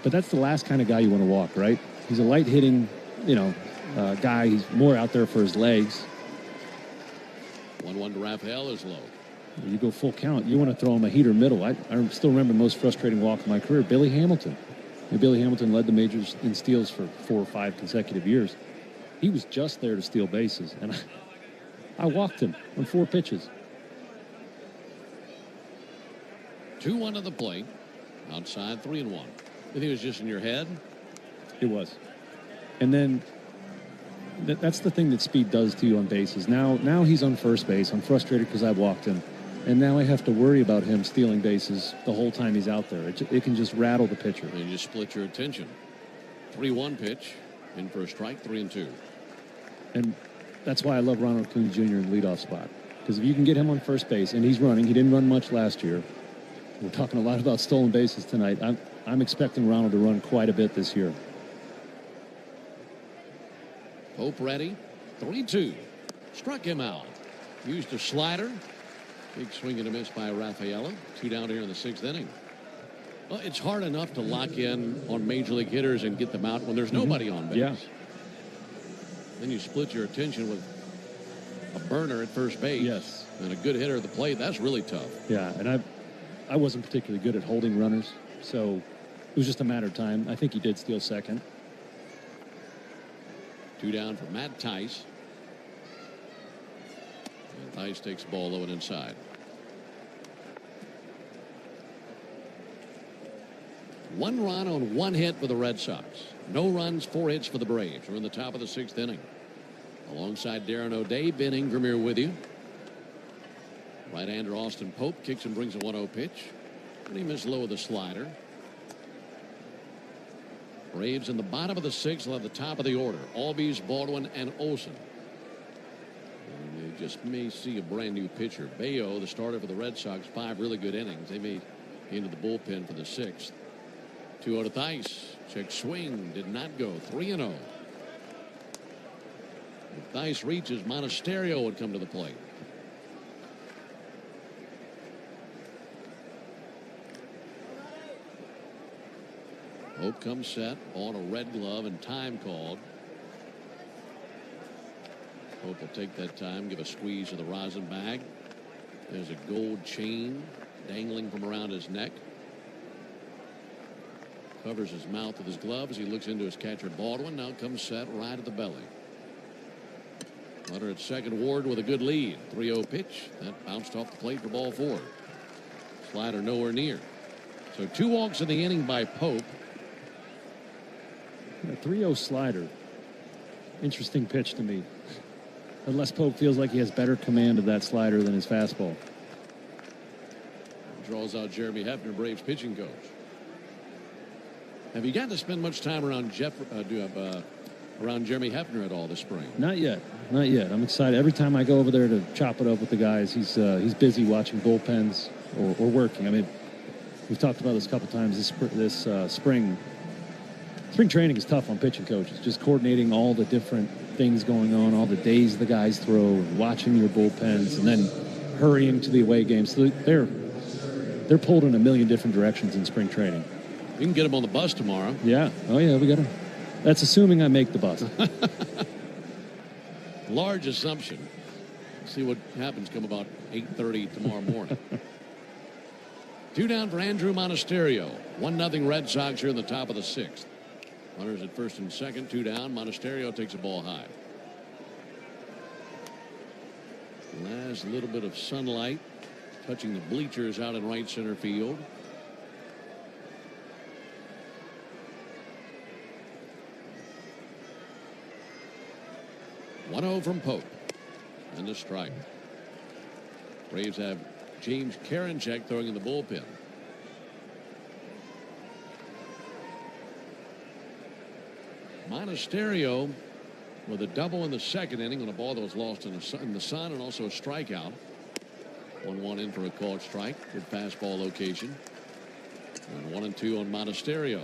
But that's the last kind of guy you want to walk, right? He's a light-hitting, guy. He's more out there for his legs. 1-1 to Raphael is low. You go full count. You want to throw him a heater middle. I still remember the most frustrating walk of my career, Billy Hamilton. Billy Hamilton led the majors in steals for 4 or 5 consecutive years. He was just there to steal bases, and I walked him on 4 pitches. 2-1 to the plate. Outside, 3-1. You think it was just in your head? It was. And then that's the thing that speed does to you on bases. Now he's on first base. I'm frustrated because I walked him. And now I have to worry about him stealing bases the whole time he's out there. It can just rattle the pitcher. And you just split your attention. 3-1 pitch. In for a strike, 3-2. And that's why I love Ronald Acuna Jr. in the leadoff spot. Because if you can get him on first base, and he's running, he didn't run much last year. We're talking a lot about stolen bases tonight. I'm expecting Ronald to run quite a bit this year. Pope ready. 3-2. Struck him out. Used a slider. Big swing and a miss by Rafaela. 2 down here in the 6th inning. Well, it's hard enough to lock in on major league hitters and get them out when there's nobody on base. Yeah. Then you split your attention with a burner at first base. Yes. And a good hitter at the plate. That's really tough. Yeah, and I wasn't particularly good at holding runners, so it was just a matter of time. I think he did steal second. 2 down for Matt Tice. And Tice takes the ball low and inside. 1 run on 1 hit for the Red Sox. No runs, 4 hits for the Braves. We're in the top of the 6th inning. Alongside Darren O'Day, Ben Ingram here with you. Right-hander Austin Pope kicks and brings a 1-0 pitch. And he missed low with a slider. Braves in the bottom of the 6th, will have the top of the order. Albies, Baldwin, and Olsen. And they just may see a brand new pitcher. Bayo, the starter for the Red Sox, 5 really good innings. They may be into the bullpen for the 6th. 2-0 to Thice. Check swing. Did not go. 3-0. If Thice reaches, Monasterio would come to the plate. Hope comes set on a red glove and time called. Hope will take that time, give a squeeze of the rosin bag. There's a gold chain dangling from around his neck. Covers his mouth with his glove as he looks into his catcher Baldwin. Now comes set right at the belly. Runner at second, Ward with a good lead. 3-0 pitch. That bounced off the plate for ball 4. Slider nowhere near. So 2 walks in the inning by Pope. A 3-0 slider. Interesting pitch to me. Unless Pope feels like he has better command of that slider than his fastball. Draws out Jeremy Hefner, Braves pitching coach. Have you gotten to spend much time around around Jeremy Hefner at all this spring? Not yet. Not yet. I'm excited. Every time I go over there to chop it up with the guys, he's busy watching bullpens or working. I mean, we've talked about this a couple times this spring. Spring training is tough on pitching coaches. Just coordinating all the different things going on, all the days the guys throw, and watching your bullpens, and then hurrying to the away games. So they're pulled in a million different directions in spring training. You can get them on the bus tomorrow. Yeah. Oh, yeah, we got to. That's assuming I make the bus. Large assumption. See what happens come about 8:30 tomorrow morning. 2 down for Andrew Monasterio. 1-0 Red Sox here in the top of the 6th. Runners at first and second, 2 down. Monasterio takes a ball high. Last little bit of sunlight touching the bleachers out in right center field. One-0 from Pope. And a strike. Braves have James Karinchak throwing in the bullpen. Monasterio with a double in the second inning on a ball that was lost in the sun, and also a strikeout. 1-1 in for a called strike. Good fastball location. And 1-2 on Monasterio.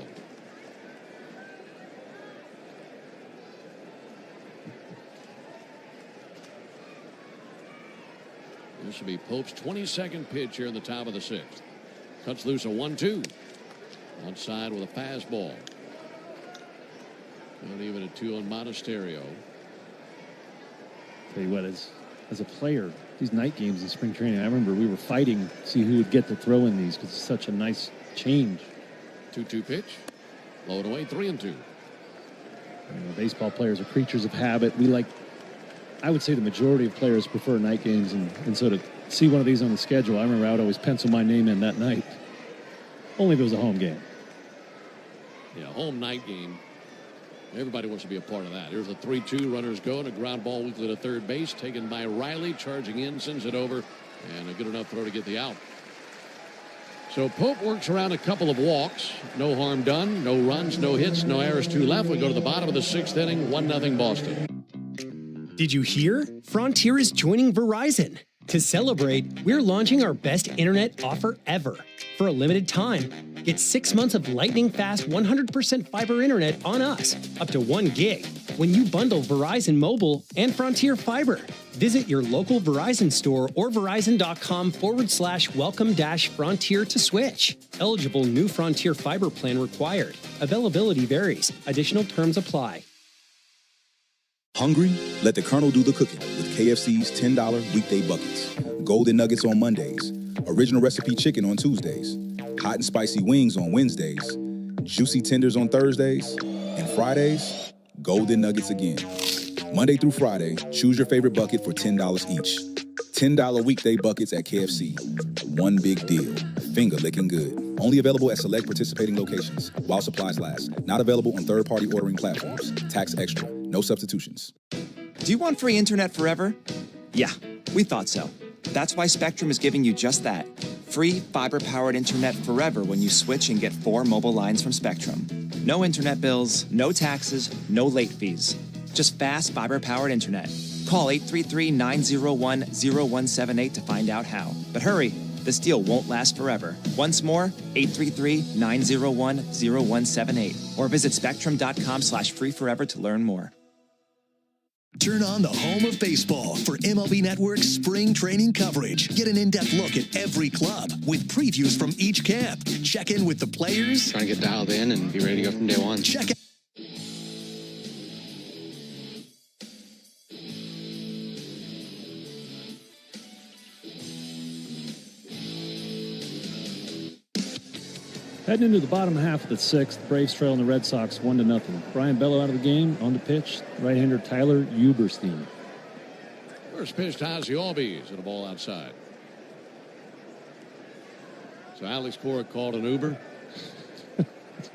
This will be Pope's 22nd pitch here in the top of the sixth. Cuts loose a 1-2. Outside with a fastball. Not even a 2 on Monasterio. Tell you what, as a player, these night games in spring training, I remember we were fighting to see who would get to throw in these because it's such a nice change. 2-2 pitch. Low and away, 3-2. You know, baseball players are creatures of habit. I would say the majority of players prefer night games, and so to see one of these on the schedule, I remember I would always pencil my name in that night. Only if it was a home game. Yeah, home night game. Everybody wants to be a part of that. Here's a 3-2, runners go, and a ground ball weakly to third base, taken by Riley, charging in, sends it over, and a good enough throw to get the out. So Pope works around a couple of walks. No harm done, no runs, no hits, no errors, 2 left. We go to the bottom of the sixth inning, 1-0 Boston. Did you hear? Frontier is joining Verizon. To celebrate, we're launching our best internet offer ever. For a limited time, get 6 months of lightning-fast 100% fiber internet on us, up to 1 gig, when you bundle Verizon Mobile and Frontier Fiber. Visit your local Verizon store or verizon.com/welcome-frontier to switch. Eligible new Frontier Fiber plan required. Availability varies. Additional terms apply. Hungry? Let the Colonel do the cooking with KFC's $10 weekday buckets. Golden Nuggets on Mondays. Original recipe chicken on Tuesdays. Hot and spicy wings on Wednesdays. Juicy tenders on Thursdays. And Fridays, Golden Nuggets again. Monday through Friday, choose your favorite bucket for $10 each. $10 weekday buckets at KFC. One big deal. Finger licking good. Only available at select participating locations while supplies last. Not available on third-party ordering platforms. Tax extra. No substitutions. Do you want free internet forever? Yeah, we thought so. That's why Spectrum is giving you just that. Free fiber-powered internet forever when you switch and get 4 mobile lines from Spectrum. No internet bills, no taxes, no late fees. Just fast fiber-powered internet. Call 833-901-0178 to find out how. But hurry, this deal won't last forever. Once more, 833-901-0178. Or visit spectrum.com/free-forever to learn more. Turn on the home of baseball for MLB Network's spring training coverage. Get an in-depth look at every club with previews from each camp. Check in with the players. Trying to get dialed in and be ready to go from day one. Check out. Heading into the bottom half of the sixth, Braves trailing the Red Sox 1-0. Brian Bello out of the game. On the pitch, right-hander Tyler Uberstein. First pitch to Ozzie Albies and a ball outside. So Alex Cora called an Uber.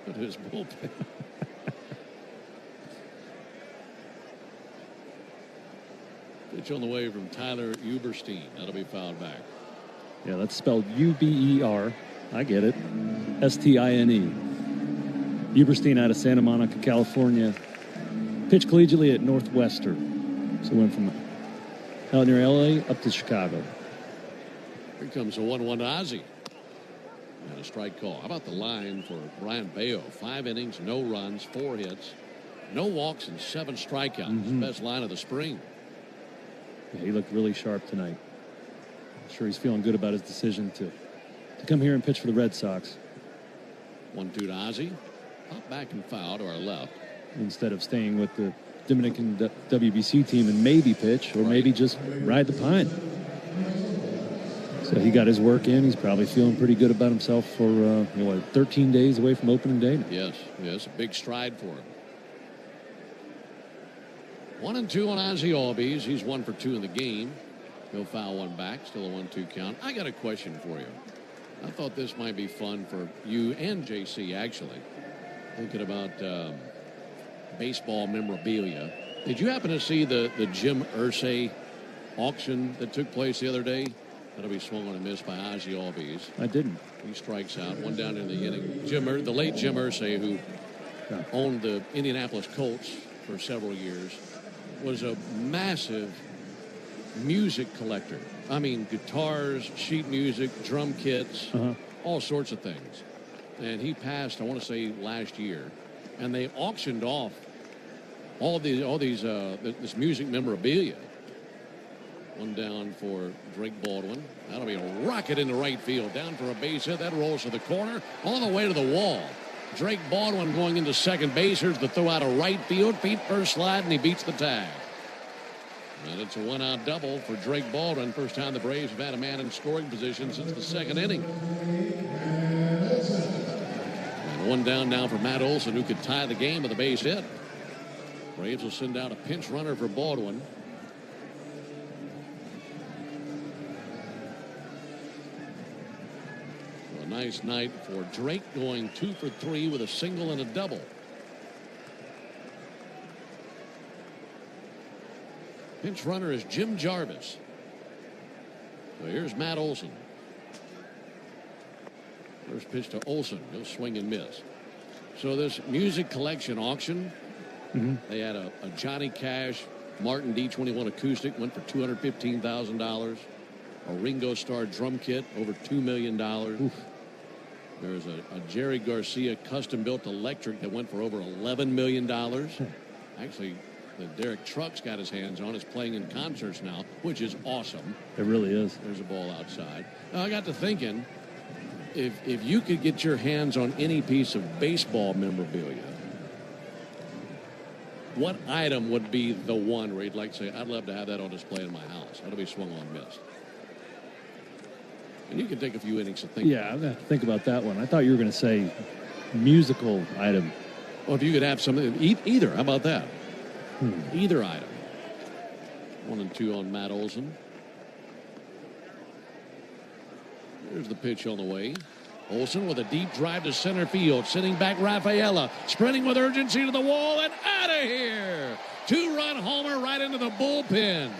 Put his bullpen. Pitch on the way from Tyler Uberstein. That'll be fouled back. Yeah, that's spelled U-B-E-R. I get it. S-T-I-N-E. Uberstein out of Santa Monica, California. Pitched collegiately at Northwestern. So went from out near L.A. up to Chicago. Here comes a 1-1 to Ozzie. And a strike call. How about the line for Brian Bello? 5 innings, no runs, 4 hits, no walks, and 7 strikeouts. Best line of the spring. Yeah, he looked really sharp tonight. I'm sure he's feeling good about his decision to come here and pitch for the Red Sox. 1-2 to Ozzie. Pop back and foul to our left. Instead of staying with the Dominican WBC team and maybe pitch or maybe just ride the pine. So he got his work in. He's probably feeling pretty good about himself for 13 days away from opening day. Yes, a big stride for him. 1-2 on Ozzie Albies. He's 1 for 2 in the game. He'll foul one back. Still a 1-2 count. I got a question for you. I thought this might be fun for you and JC, actually. Thinking about baseball memorabilia. Did you happen to see the Jim Irsay auction that took place the other day? That'll be swung on and missed by Ozzie Albies. I didn't. He strikes out. 1 down in the inning. The late Jim Irsay, who owned the Indianapolis Colts for several years. was a massive music collector. I mean, guitars, sheet music, drum kits, all sorts of things. And he passed, I want to say, last year. And they auctioned off all these this music memorabilia. One down for Drake Baldwin. That'll be a rocket into right field. Down for a base hit. That rolls to the corner, all the way to the wall. Drake Baldwin going into second base. Here's the throw out of right field. Feet first slide, and he beats the tag. And it's a one-out double for Drake Baldwin. First time the Braves have had a man in scoring position since the second inning. And one down now for Matt Olson, who could tie the game with a base hit. Braves will send out a pinch runner for Baldwin. A nice night for Drake, going 2 for 3 with a single and a double. Pinch runner is Jim Jarvis. So here's Matt Olson. First pitch to Olson. He'll swing and miss. So this music collection auction, they had a Johnny Cash Martin D21 acoustic, went for $215,000. A Ringo Starr drum kit, over $2 million. There's a Jerry Garcia custom-built electric that went for over $11 million. Actually, that Derek Trucks got his hands on is playing in concerts now, which is awesome. It really is. There's a ball outside. Now, I got to thinking, if you could get your hands on any piece of baseball memorabilia, what item would be the one where you'd like to say, I'd love to have that on display in my house? That'll be swung on missed. And you can take a few innings to think. Yeah, I'm going to think about that one. I thought you were going to say musical item. Well, if you could have something, either. How about that? Either item. 1 and 2 on Matt Olson. Here's the pitch on the way. Olson with a deep drive to center field. Sitting back, Rafaela. Sprinting with urgency to the wall and out of here. 2-run homer right into the bullpen.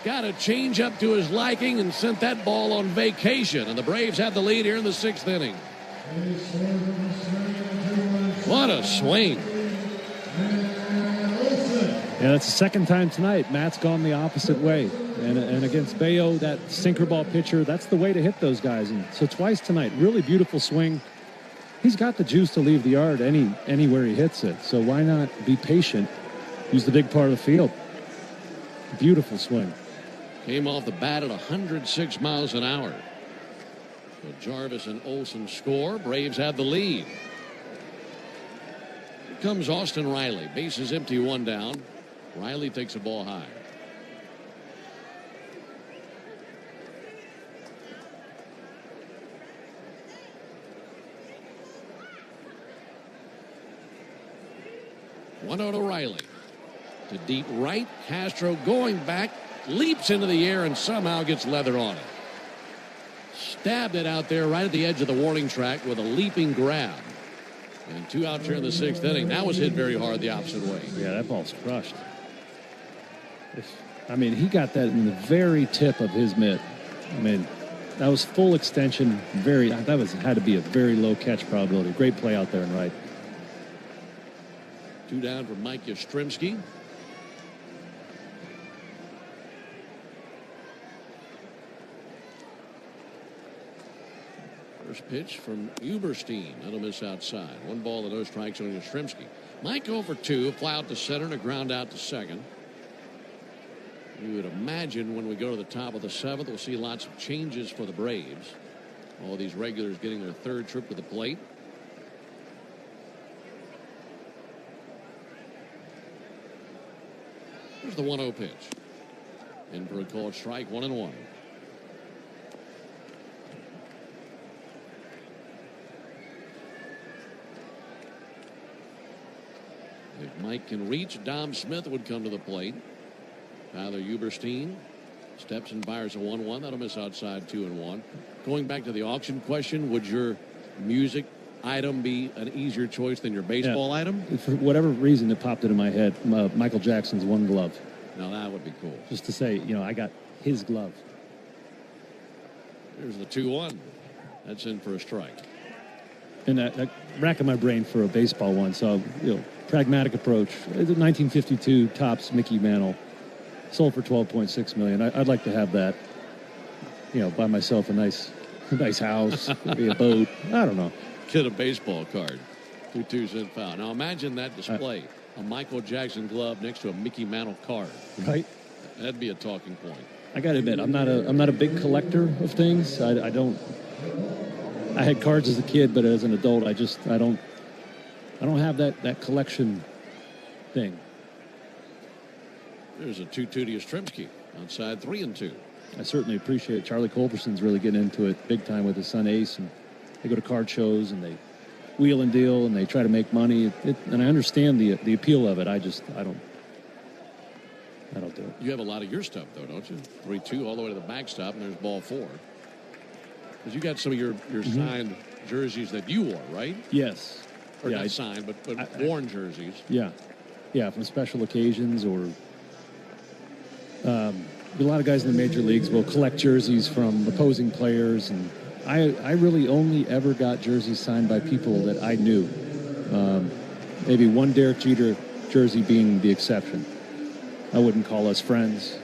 Got a change up to his liking and sent that ball on vacation. And the Braves have the lead here in the 6th inning. What a swing. Yeah, that's the second time tonight. Matt's gone the opposite way. And against Bayo, that sinker ball pitcher, that's the way to hit those guys. And so twice tonight, really beautiful swing. He's got the juice to leave the yard anywhere he hits it. So why not be patient? Use the big part of the field. Beautiful swing. Came off the bat at 106 miles an hour. So Jarvis and Olson score. Braves have the lead. Here comes Austin Riley. Bases empty, 1 down. Riley takes a ball high. One out to Riley. To deep right. Castro going back. Leaps into the air and somehow gets leather on it. Stabbed it out there right at the edge of the warning track with a leaping grab. And 2 outs here in the 6th inning. That was hit very hard the opposite way. Yeah, that ball's crushed. I mean, he got that in the very tip of his mitt. I mean, that was full extension. Had to be a very low catch probability. Great play out there and right. 2 down for Mike Yastrzemski. First pitch from Uberstein. That'll miss outside. 1 ball and no strikes on Yastrzemski. Mike over 2. Fly out to center and a ground out to second. You would imagine when we go to the top of the 7th, we'll see lots of changes for the Braves. All these regulars getting their 3rd trip to the plate. Here's the 1-0 pitch. In for a called strike, 1-1. If Mike can reach, Dom Smith would come to the plate. Tyler Uberstein steps and fires a 1-1. That'll miss outside, 2-1. Going back to the auction question, would your music item be an easier choice than your baseball item? For whatever reason, it popped into my head. Michael Jackson's One Glove. Now that would be cool. Just to say, I got his glove. Here's the 2-1. That's in for a strike. And racking my brain for a baseball one. So, pragmatic approach. The 1952 Topps Mickey Mantle sold for $12.6 million. I'd like to have that. Buy myself a nice house, maybe a boat. I don't know. Get a baseball card. 2-2 foul. Now imagine that display: a Michael Jackson glove next to a Mickey Mantle card. Right. That'd be a talking point. I got to admit, I'm not a big collector of things. I don't. I had cards as a kid, but as an adult, I don't have that collection thing. There's a 2-2 to Yastrzemski outside 3-2. I certainly appreciate it. Charlie Culberson's really getting into it big time with his son Ace, and they go to card shows and they wheel and deal and they try to make money. And I understand the appeal of it. I don't do it. You have a lot of your stuff though, don't you? 3-2 all the way to the backstop, and there's ball 4. Because you got some of your signed jerseys that you wore, right? Yes. Or not signed, but worn jerseys. Yeah. Yeah, from special occasions or a lot of guys in the major leagues will collect jerseys from opposing players, and I really only ever got jerseys signed by people that I knew. Maybe one Derek Jeter jersey being the exception. I wouldn't call us friends.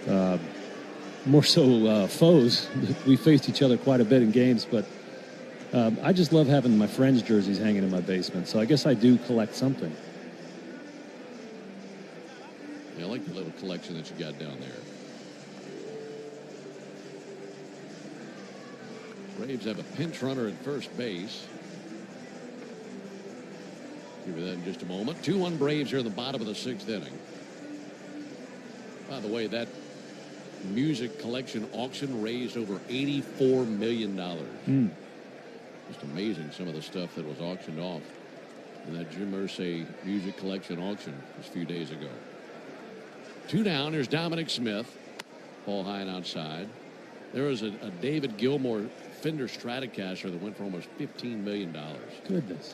More so foes. We faced each other quite a bit in games, but I just love having my friends' jerseys hanging in my basement. So I guess I do collect something. Yeah, I like the little collection that you got down there. Braves have a pinch runner at first base. Give you that in just a moment. 2-1 Braves here in the bottom of the 6th inning. By the way, that music collection auction raised over $84 million. Just amazing, some of the stuff that was auctioned off in that Jim Irsay music collection auction just a few days ago. 2 down. There's Dominic Smith. Ball high and outside. There was a David Gilmour Fender Stratocaster that went for almost $15 million. Goodness.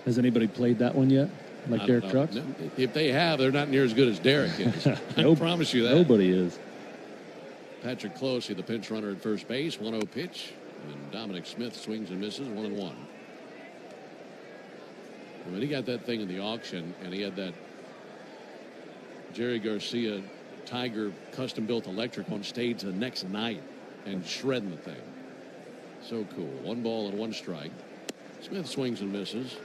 Has anybody played that one yet? Like Derek Trucks? No, if they have, they're not near as good as Derek is. I promise you that. Nobody is. Patrick Closey, the pinch runner at first base, 1-0 pitch. And Dominic Smith swings and misses, 1-1. When he got that thing in the auction, and he had that Jerry Garcia Tiger custom-built electric on stage the next night and shredding the thing. So cool. 1 ball and 1 strike. Smith swings and misses.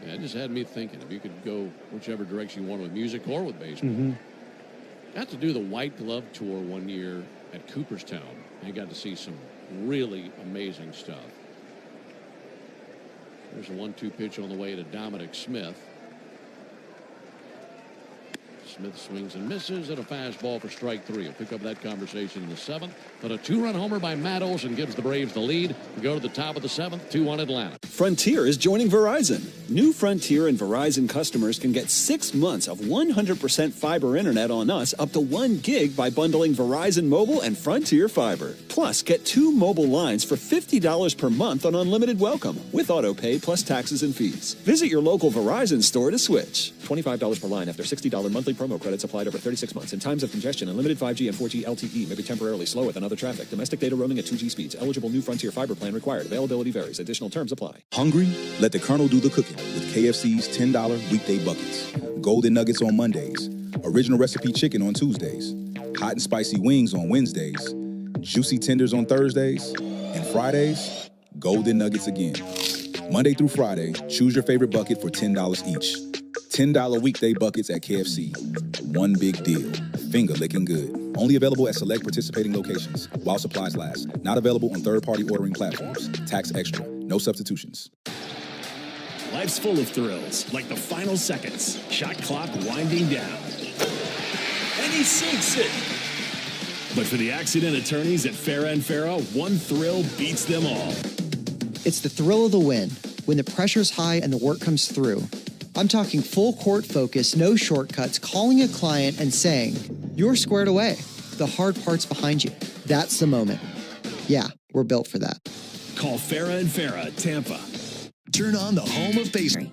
Yeah, it just had me thinking if you could go whichever direction you want with music or with baseball. Got to do the White Glove Tour one year at Cooperstown and got to see some really amazing stuff. There's a 1-2 pitch on the way to Dominic Smith. Smith swings and misses at a fastball for strike 3. He'll pick up that conversation in the 7th. But a 2-run homer by Matt Olson gives the Braves the lead. We go to the top of the 7th, 2-1 Atlanta. Frontier is joining Verizon. New Frontier and Verizon customers can get 6 months of 100% fiber internet on us up to 1 gig by bundling Verizon Mobile and Frontier Fiber. Plus, get 2 mobile lines for $50 per month on unlimited welcome with auto pay plus taxes and fees. Visit your local Verizon store to switch. $25 per line after $60 monthly promo credits applied over 36 months. In times of congestion, unlimited 5G and 4G LTE may be temporarily slower than other traffic. Domestic data roaming at 2G speeds. Eligible new Frontier Fiber plan required. Availability varies. Additional terms apply. Hungry? Let the Colonel do the cooking with KFC's $10 weekday buckets. Golden Nuggets on Mondays. Original recipe chicken on Tuesdays. Hot and spicy wings on Wednesdays. Juicy tenders on Thursdays. And Fridays, Golden Nuggets again. Monday through Friday, choose your favorite bucket for $10 each. $10 weekday buckets at KFC. One big deal. Finger licking good. Only available at select participating locations while supplies last. Not available on third-party ordering platforms. Tax extra. No substitutions. Life's full of thrills, like the final seconds. Shot clock winding down. And he sinks it. But for the accident attorneys at Farah and Farah, one thrill beats them all. It's the thrill of the win, when the pressure's high and the work comes through. I'm talking full court focus, no shortcuts, calling a client and saying, you're squared away. The hard part's behind you. That's the moment. Yeah, we're built for that. Call Farah and Farah, Tampa. Turn on the home of baseball.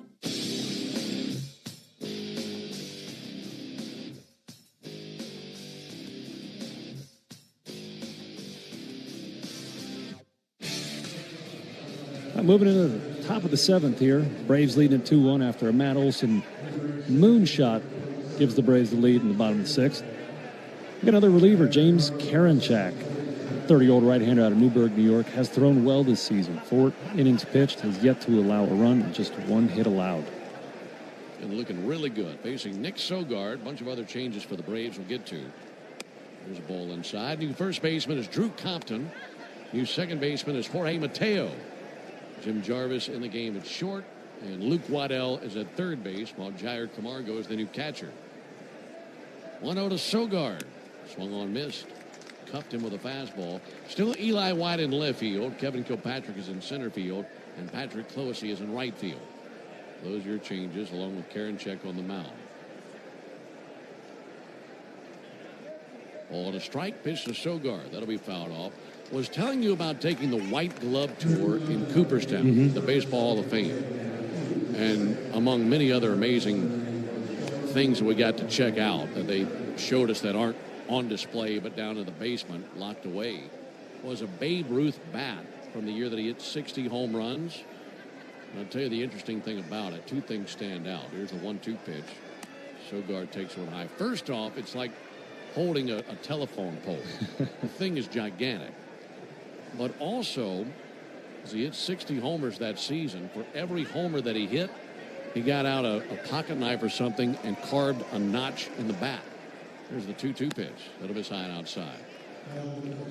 Moving into the top of the 7th here. Braves leading at 2-1 after a Matt Olson moonshot gives the Braves the lead in the bottom of the 6th. We got another reliever, James Karinchak, 30-year-old right-hander out of Newburgh, New York, has thrown well this season. 4 innings pitched, has yet to allow a run, and just 1 hit allowed. And looking really good. Facing Nick Sogard. A bunch of other changes for the Braves we'll get to. There's a ball inside. New first baseman is Drew Compton. New second baseman is Jorge Mateo. Jim Jarvis in the game at short. And Luke Waddell is at third base, while Jair Camargo is the new catcher. 1-0 to Sogard. Swung on, missed. Cuffed him with a fastball. Still Eli White in left field. Kevin Kilpatrick is in center field. And Patrick Closey is in right field. Those are your changes, along with Karinchak on the mound. On a strike, pitch to Sogard. That'll be fouled off. Was telling you about taking the White Glove Tour in Cooperstown, the Baseball Hall of Fame. And among many other amazing things that we got to check out that they showed us that aren't on display but down in the basement, locked away, was a Babe Ruth bat from the year that he hit 60 home runs. And I'll tell you the interesting thing about it. 2 things stand out. Here's a 1-2 pitch. Sogard takes one high. First off, it's like holding a telephone pole. The thing is gigantic. But also, as he hit 60 homers that season, for every homer that he hit, he got out a pocket knife or something and carved a notch in the bat. There's the 2-2 pitch. That'll miss high and outside.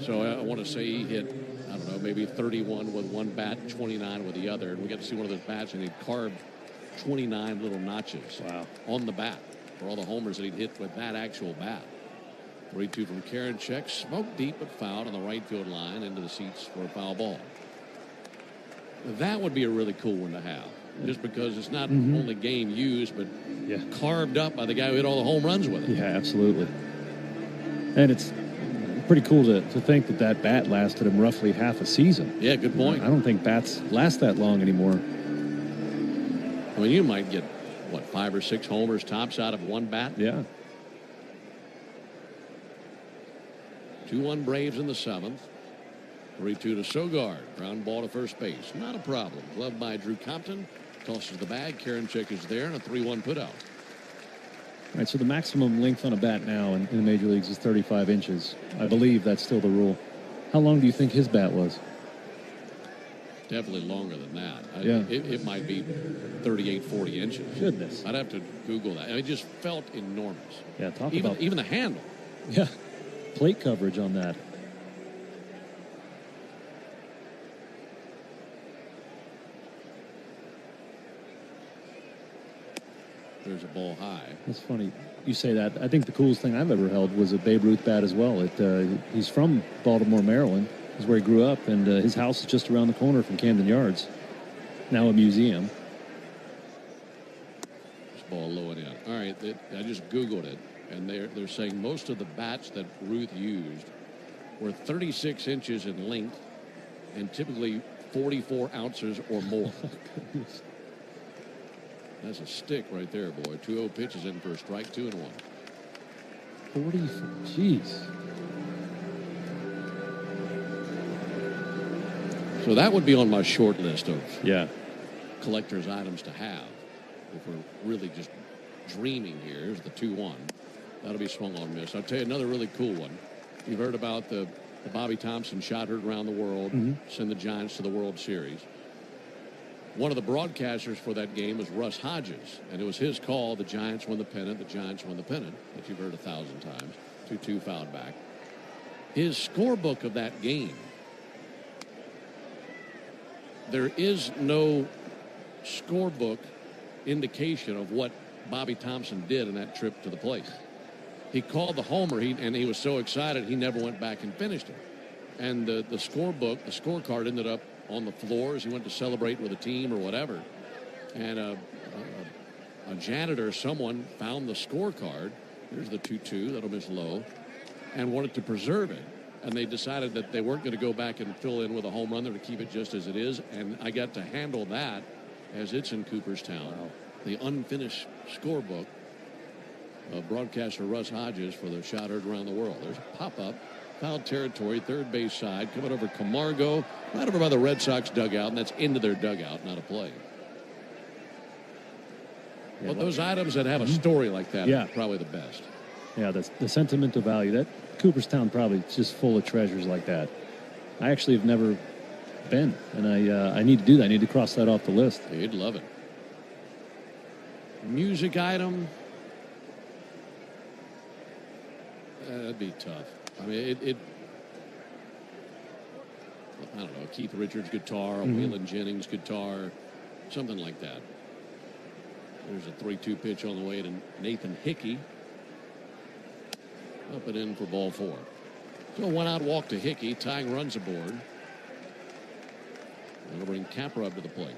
So I want to say he hit, I don't know, maybe 31 with one bat, 29 with the other. And we got to see one of those bats, and he carved 29 little notches on the bat for all the homers that he'd hit with that actual bat. 3-2 from Karinchak. Smoked deep but fouled on the right field line into the seats for a foul ball. That would be a really cool one to have. Just because it's not only game used, but carved up by the guy who hit all the home runs with it. Yeah, absolutely. And it's pretty cool to think that bat lasted him roughly half a season. Yeah, good point. I don't think bats last that long anymore. I mean, you might get, 5 or 6 homers tops out of one bat? Yeah. 2-1 Braves in the 7th. 3-2 to Sogard. Ground ball to first base. Not a problem. Gloved by Drew Compton. Tosses the bag. Karinchak is there, and a 3-1 putout. All right, so the maximum length on a bat now in the major leagues is 35 inches. I believe that's still the rule. How long do you think his bat was? Definitely longer than that. It might be 38, 40 inches. Goodness. I'd have to Google that. It just felt enormous. Yeah, even the handle. Yeah, plate coverage on that. There's a ball high. That's funny you say that. I think the coolest thing I've ever held was a Babe Ruth bat as well. He's from Baltimore, Maryland. Is where he grew up, and his house is just around the corner from Camden Yards. Now a museum. This ball low and in. All right, I just Googled it, and they're saying most of the bats that Ruth used were 36 inches in length and typically 44 ounces or more. That's a stick right there, boy. 2-0 pitches in for a strike, 2-1. 44, jeez. So that would be on my short list of collector's items to have. If we're really just dreaming here, here's the 2-1. That'll be swung on miss. I'll tell you another really cool one. You've heard about the Bobby Thompson shot heard around the world, send the Giants to the World Series. One of the broadcasters for that game was Russ Hodges, and it was his call. The Giants won the pennant. The Giants won the pennant, that you've heard 1,000 times. 2-2 fouled back. His scorebook of that game, there is no scorebook indication of what Bobby Thompson did in that trip to the plate. He called the homer, and he was so excited he never went back and finished it. And the scorebook, the scorecard ended up on the floor as he went to celebrate with a team or whatever. And a janitor or someone found the scorecard. Here's the 2-2, that'll miss low, and wanted to preserve it. And they decided that they weren't going to go back and fill in with a home run there to keep it just as it is. And I got to handle that as it's in Cooperstown. Wow. The unfinished scorebook of broadcaster Russ Hodges for the shot heard around the world. There's a pop-up. foul territory, third base side, coming over Camargo, right over by the Red Sox dugout, and that's into their dugout, not a play. Well, those items that have a story like that are probably the best. Yeah, the sentimental value. That Cooperstown probably is just full of treasures like that. I actually have never been, and I need to do that. I need to cross that off the list. You'd love it. Music item. That'd be tough. I mean, I don't know, Keith Richards guitar, Waylon Jennings guitar, something like that. There's a 3-2 pitch on the way to Nathan Hickey. Up and in for ball 4. So 1-out walk to Hickey, tying runs aboard. That'll bring Capra up to the plate.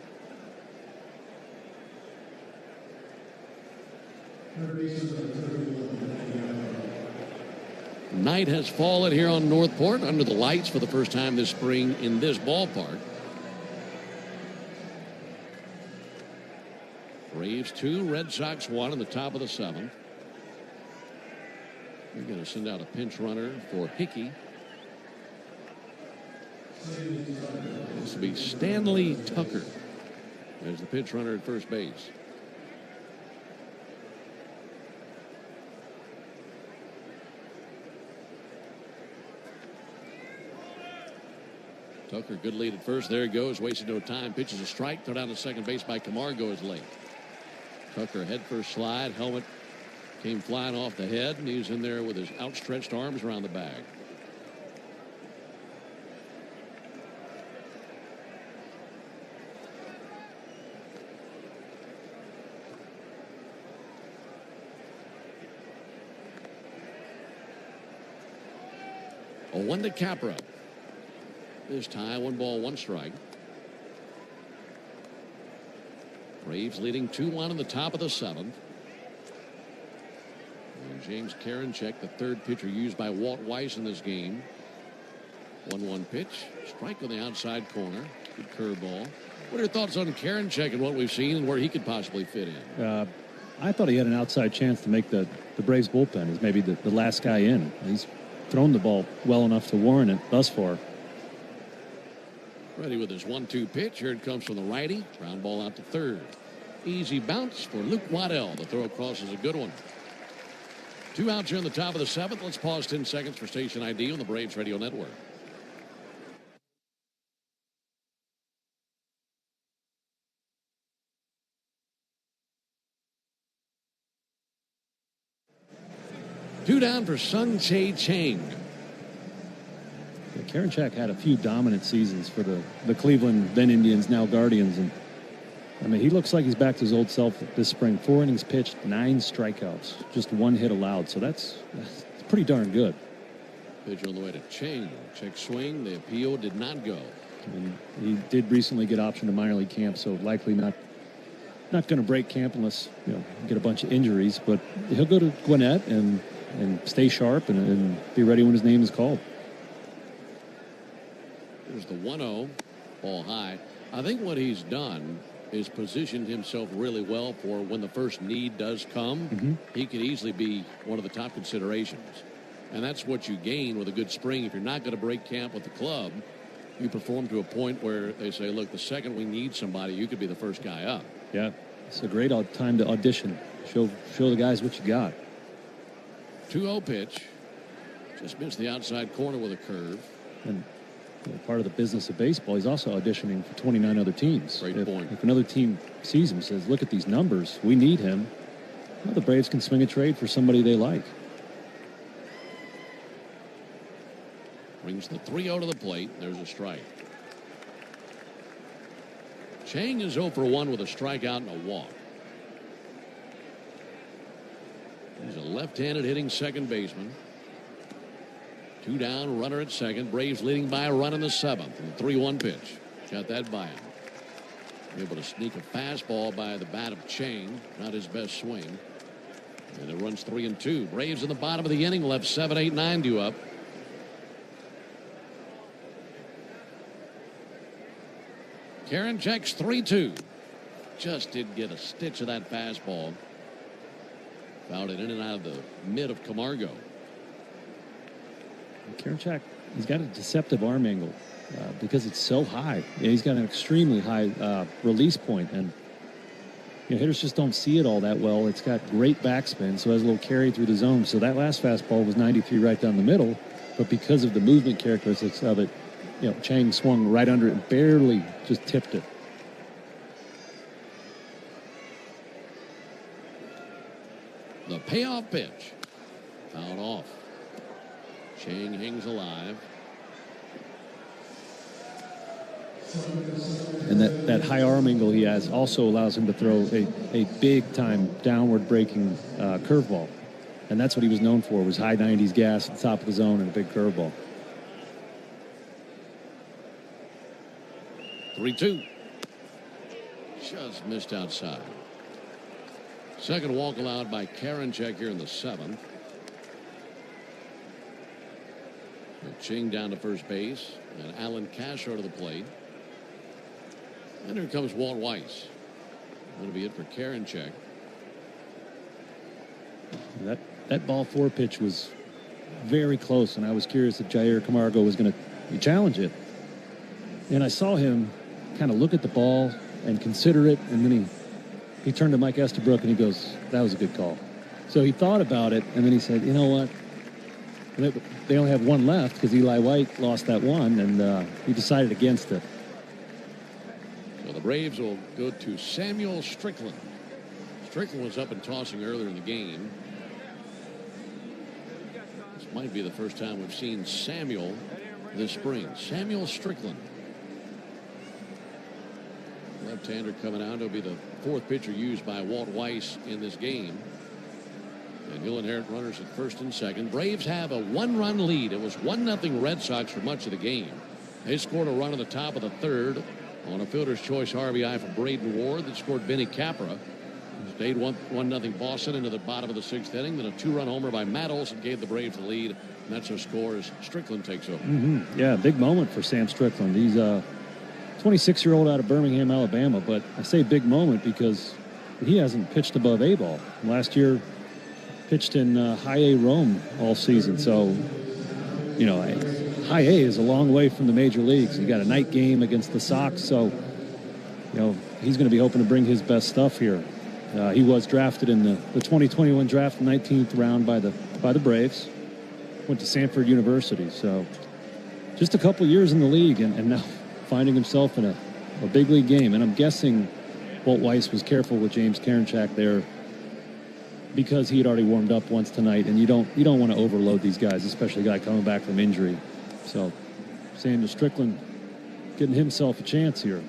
Night has fallen here on Northport under the lights for the first time this spring in this ballpark. Braves 2, Red Sox 1 in the top of the 7th. We're going to send out a pinch runner for Hickey. This will be Stanley Tucker as the pinch runner at first base. Tucker, good lead at first. There he goes, wasted no time. Pitches a strike. Throw down to second base by Camargo is late. Tucker head first slide. Helmet came flying off the head, and he's in there with his outstretched arms around the bag. A 1 to Capra. This tie, 1 ball, 1 strike. Braves leading 2-1 in the top of the 7th. And James Karinchak, the third pitcher used by Walt Weiss in this game. 1-1 pitch. Strike on the outside corner. Good curveball. What are your thoughts on Karinchak and what we've seen and where he could possibly fit in? I thought he had an outside chance to make the Braves bullpen as maybe the last guy in. He's thrown the ball well enough to warrant it thus far. Ready with his 1-2 pitch. Here it comes from the righty. Ground ball out to third. Easy bounce for Luke Waddell. The throw across is a good one. 2 outs here in the top of the 7th. Let's pause 10 seconds for station ID on the Braves Radio Network. Two down for Sung Chae Chang. Karinchak had a few dominant seasons for the Cleveland, then Indians, now Guardians. And I mean, he looks like he's back to his old self this spring. 4 innings pitched, 9 strikeouts, just 1 hit allowed. So that's pretty darn good. Pitch on the way to Chang. Check swing. The appeal did not go. And he did recently get optioned to minor league camp, so likely not going to break camp unless get a bunch of injuries. But he'll go to Gwinnett and stay sharp and be ready when his name is called. There's the 1-0, ball high. I think what he's done is positioned himself really well for when the first need does come. He could easily be one of the top considerations. And that's what you gain with a good spring. If you're not going to break camp with the club, you perform to a point where they say, look, the second we need somebody, you could be the first guy up. Yeah, it's a great time to audition. Show the guys what you got. 2-0 pitch. Just missed the outside corner with a curve. And part of the business of baseball, he's also auditioning for 29 other teams. Great point. If another team sees him, says, look at these numbers, we need him, well, the Braves can swing a trade for somebody they like. Brings the 3-0 to the plate. There's a strike. Chang is 0 for 1 with a strikeout and a walk. He's a left-handed hitting second baseman. 2 down, runner at second. Braves leading by a run in the 7th. And the 3-1 pitch. Got that by him. Able to sneak a fastball by the bat of Chang. Not his best swing. And it runs 3-2. Braves in the bottom of the inning left 7-8-9 due up. Karinchak's 3-2. Just did get a stitch of that fastball. Fouled it in and out of the mid of Camargo. Karinchak, he's got a deceptive arm angle because it's so high. Yeah, he's got an extremely high release point, and hitters just don't see it all that well. It's got great backspin, so it has a little carry through the zone. So that last fastball was 93 right down the middle, but because of the movement characteristics of it, Chang swung right under it and barely just tipped it. The payoff pitch. Fouled off. Chang hangs alive. And that high arm angle he has also allows him to throw a big-time downward-breaking curveball. And that's what he was known for, was high 90s gas at the top of the zone and a big curveball. 3-2. Just missed outside. Second walk allowed by Karinchak here in the 7th. Ching down to first base, and Alan Castro to the plate. And here comes Walt Weiss. That'll be it for Karinchak. That ball 4 pitch was very close, and I was curious if Jair Camargo was going to challenge it. And I saw him kind of look at the ball and consider it, and then he turned to Mike Estabrook and he goes, "That was a good call." So he thought about it, and then he said, "You know what? They only have one left because Eli White lost that one," and he decided against it. So the Braves will go to Samuel Strickland. Strickland was up and tossing earlier in the game. This might be the first time we've seen Samuel this spring. Samuel Strickland. Left-hander coming out. He'll be the 4th pitcher used by Walt Weiss in this game. And he'll inherit runners at first and second. Braves have a 1-run lead. It was 1-0 Red Sox for much of the game. They scored a run in the top of the 3rd on a fielder's choice RBI from Braden Ward that scored Benny Capra. Stayed 1-0 Boston into the bottom of the 6th inning. Then a 2-run homer by Matt Olson gave the Braves the lead. And that's their score as Strickland takes over. Yeah, big moment for Sam Strickland. He's a 26-year-old out of Birmingham, Alabama. But I say big moment because he hasn't pitched above A ball. Last year, pitched in high A Rome all season. So, high A is a long way from the major leagues. You got a night game against the Sox. So, he's going to be hoping to bring his best stuff here. He was drafted in the 2021 draft, 19th round by the Braves. Went to Sanford University. So, just a couple years in the league and now finding himself in a big league game. And I'm guessing Walt Weiss was careful with James Karinchak there, because he had already warmed up once tonight, and you don't want to overload these guys, especially a guy coming back from injury. So Samuel Strickland getting himself a chance here.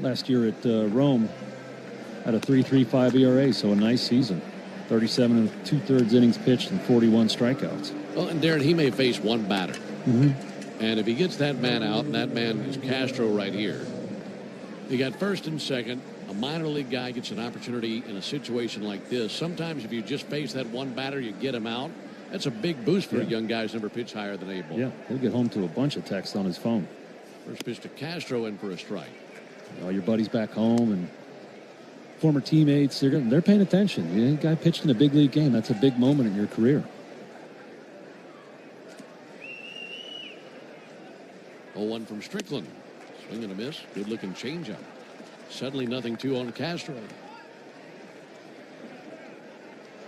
Last year at Rome had a 3.35 ERA, so a nice season. 37 and 2/3 innings pitched and 41 strikeouts. Well, and Darren, he may face one batter. And if he gets that man out, and that man is Castro right here, you got first and second. A minor league guy gets an opportunity in a situation like this. Sometimes if you just face that one batter, you get him out. That's a big boost for a young guy who's never pitched higher than A ball. Yeah, he'll get home to a bunch of texts on his phone. First pitch to Castro in for a strike. All your buddies back home and former teammates, they're paying attention. You know, guy pitched in a big league game. That's a big moment in your career. 0-1 from Strickland. Swing and a miss. Good-looking changeup. Suddenly 0-2 on Castro.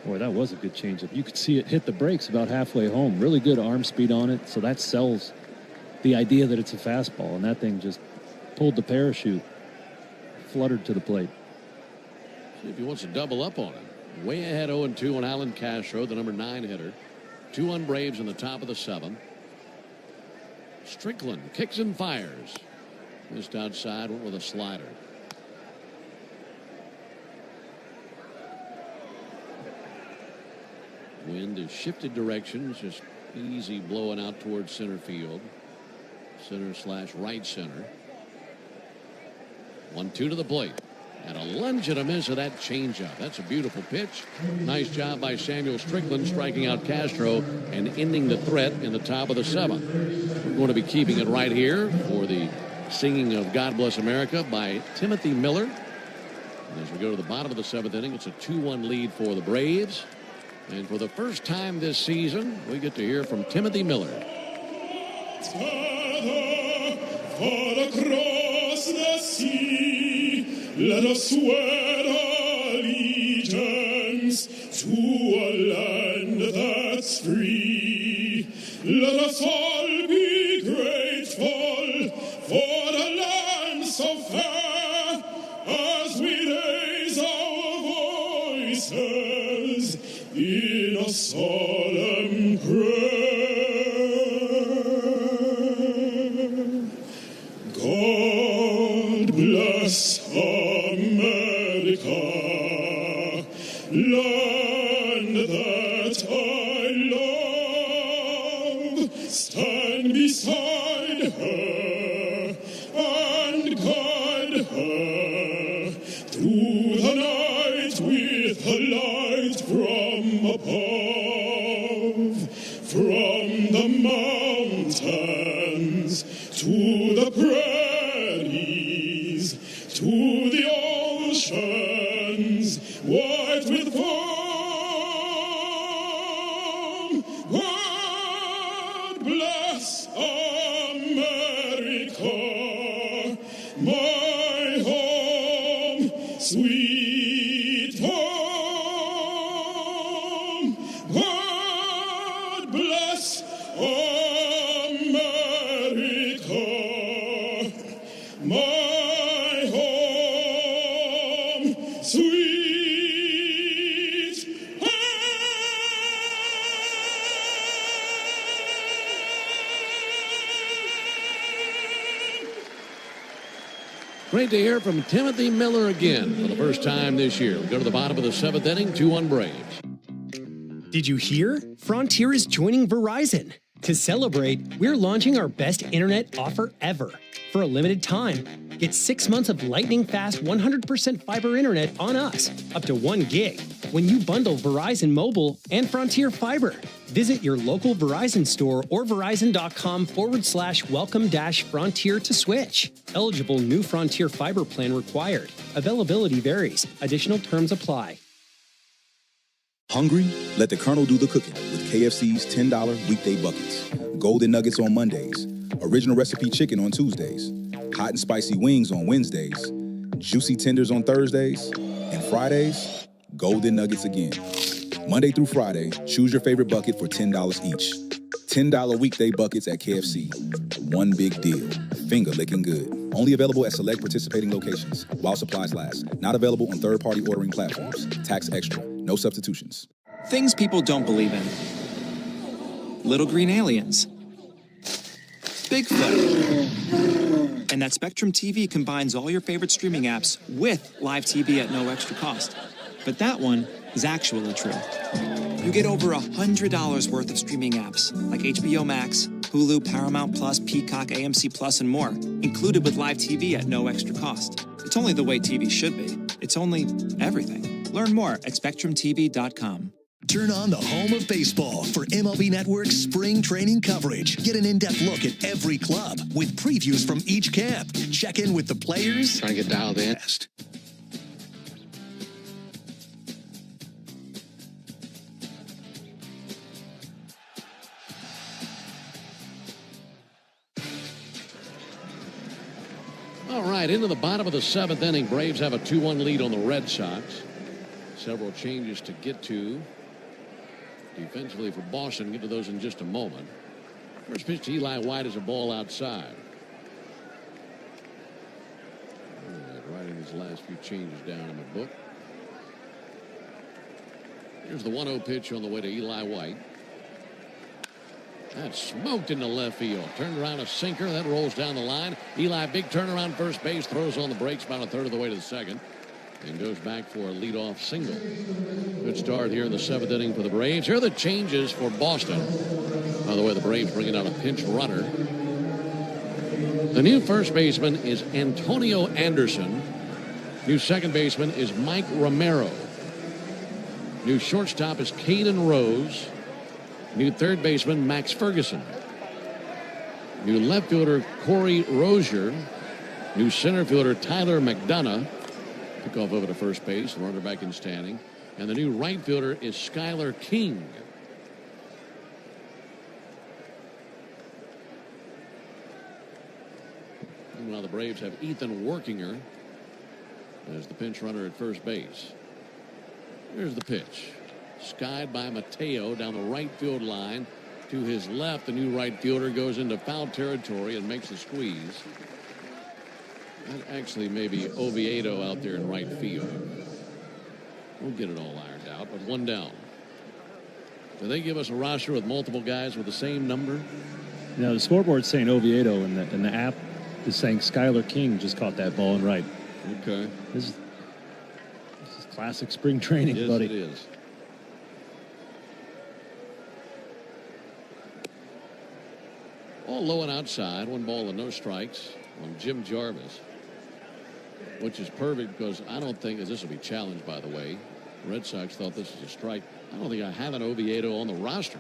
Boy, that was a good changeup. You could see it hit the brakes about halfway home. Really good arm speed on it, so that sells the idea that it's a fastball, and that thing just pulled the parachute, fluttered to the plate. See if he wants to double up on it. Way ahead 0-2 on Alan Castro, the number 9 hitter. 2-1 Braves in the top of the 7th. Strickland kicks and fires. Missed outside, went with a slider. Wind has shifted directions, just easy blowing out towards center field. Center/right center. 1-2 to the plate. And a lunge and a miss of that changeup. That's a beautiful pitch. Nice job by Samuel Strickland striking out Castro and ending the threat in the top of the 7th. We're going to be keeping it right here for the singing of God Bless America by Timothy Miller. And as we go to the bottom of the 7th inning, it's a 2-1 lead for the Braves. And for the first time this season, we get to hear from Timothy Miller. Far across the sea, let us swear allegiance to a land that's free. Let us all be grateful for a land so fair as we raise our voices in a solemn prayer. God bless America, land that I love. Stand beside her and guide her through the night with a light from above. From the mountains to the prairies, to the oceans, white with foam. God bless America, my home, sweet home. God bless America, my home, sweet Great to hear from Timothy Miller again for the first time this year. We go to the bottom of the seventh inning, 2-1 Braves. Did you hear? Frontier is joining Verizon. To celebrate, we're launching our best internet offer ever. For a limited time, get 6 months of lightning-fast 100% fiber internet on us, up to 1 gig, when you bundle Verizon Mobile and Frontier Fiber. Visit your local Verizon store or verizon.com/welcome-frontier to switch. Eligible new Frontier Fiber plan required. Availability varies. Additional terms apply. Hungry? Let the Colonel do the cooking with KFC's $10 weekday buckets. Golden Nuggets on Mondays. Original recipe chicken on Tuesdays. Hot and spicy wings on Wednesdays. Juicy tenders on Thursdays. And Fridays, Golden Nuggets again. Monday through Friday, choose your favorite bucket for $10 each. $10 weekday buckets at KFC. One big deal. Finger licking good. Only available at select participating locations while supplies last. Not available on third-party ordering platforms. Tax extra. No substitutions. Things people don't believe in. Little green aliens. Bigfoot. And that Spectrum TV combines all your favorite streaming apps with live TV at no extra cost. But that one is actually true. You get over $100 worth of streaming apps like HBO Max, Hulu, Paramount Plus, Peacock, AMC Plus, and more, included with live TV at no extra cost. It's only the way TV should be. It's only everything. Learn more at SpectrumTV.com. Turn on the home of baseball for MLB Network's spring training coverage. Get an in-depth look at every club with previews from each camp. Check in with the players. Trying to get dialed in. All right, into the bottom of the seventh inning. Braves have a 2-1 lead on the Red Sox. Several changes to get to defensively for Boston. Get to those in just a moment. First pitch to Eli White is a ball outside. All right, writing these last few changes down in the book. Here's the 1-0 pitch on the way to Eli White. That's smoked into left field. Turned around a sinker. That rolls down the line. Eli, big turnaround first base. Throws on the brakes about a third of the way to the second. And goes back for a leadoff single. Good start here in the seventh inning for the Braves. Here are the changes for Boston. By the way, the Braves bringing out a pinch runner. The new first baseman is Antonio Anderson. New second baseman is Mike Romero. New shortstop is Caden Rose. New third baseman, Max Ferguson. New left fielder, Corey Rozier. New center fielder, Tyler McDonough. Pick off over to first base, runner back in standing. And the new right fielder is Skylar King. Meanwhile, the Braves have Ethan Workinger as the pinch runner at first base. Here's the pitch. Skied by Mateo down the right field line. To his left, the new right fielder goes into foul territory and makes the squeeze. That actually may be Oviedo out there in right field. We'll get it all ironed out, but one down. Do they give us a roster with multiple guys with the same number? You know, the scoreboard's saying Oviedo, and the app is saying Skylar King just caught that ball in right. Okay. This is classic spring training, yes, buddy. It is. All low and outside, 1 ball and no strikes on Jim Jarvis, which is perfect because I don't think this will be challenged, by the way. The Red Sox thought this was a strike. I don't think I have an Oviedo on the roster.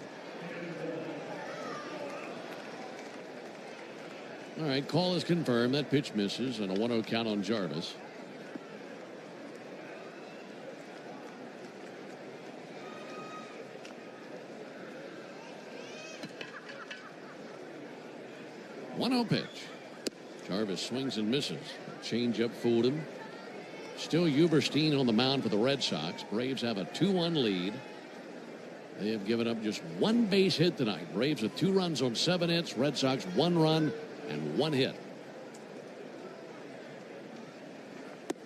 All right, call is confirmed. That pitch misses, and a 1-0 count on Jarvis. One-0 pitch. Jarvis swings and misses. Changeup fooled him. Still Uberstein on the mound for the Red Sox. Braves have a 2-1 lead. They have given up just 1 base hit tonight. Braves with 2 runs on 7 hits. Red Sox 1 run and 1 hit.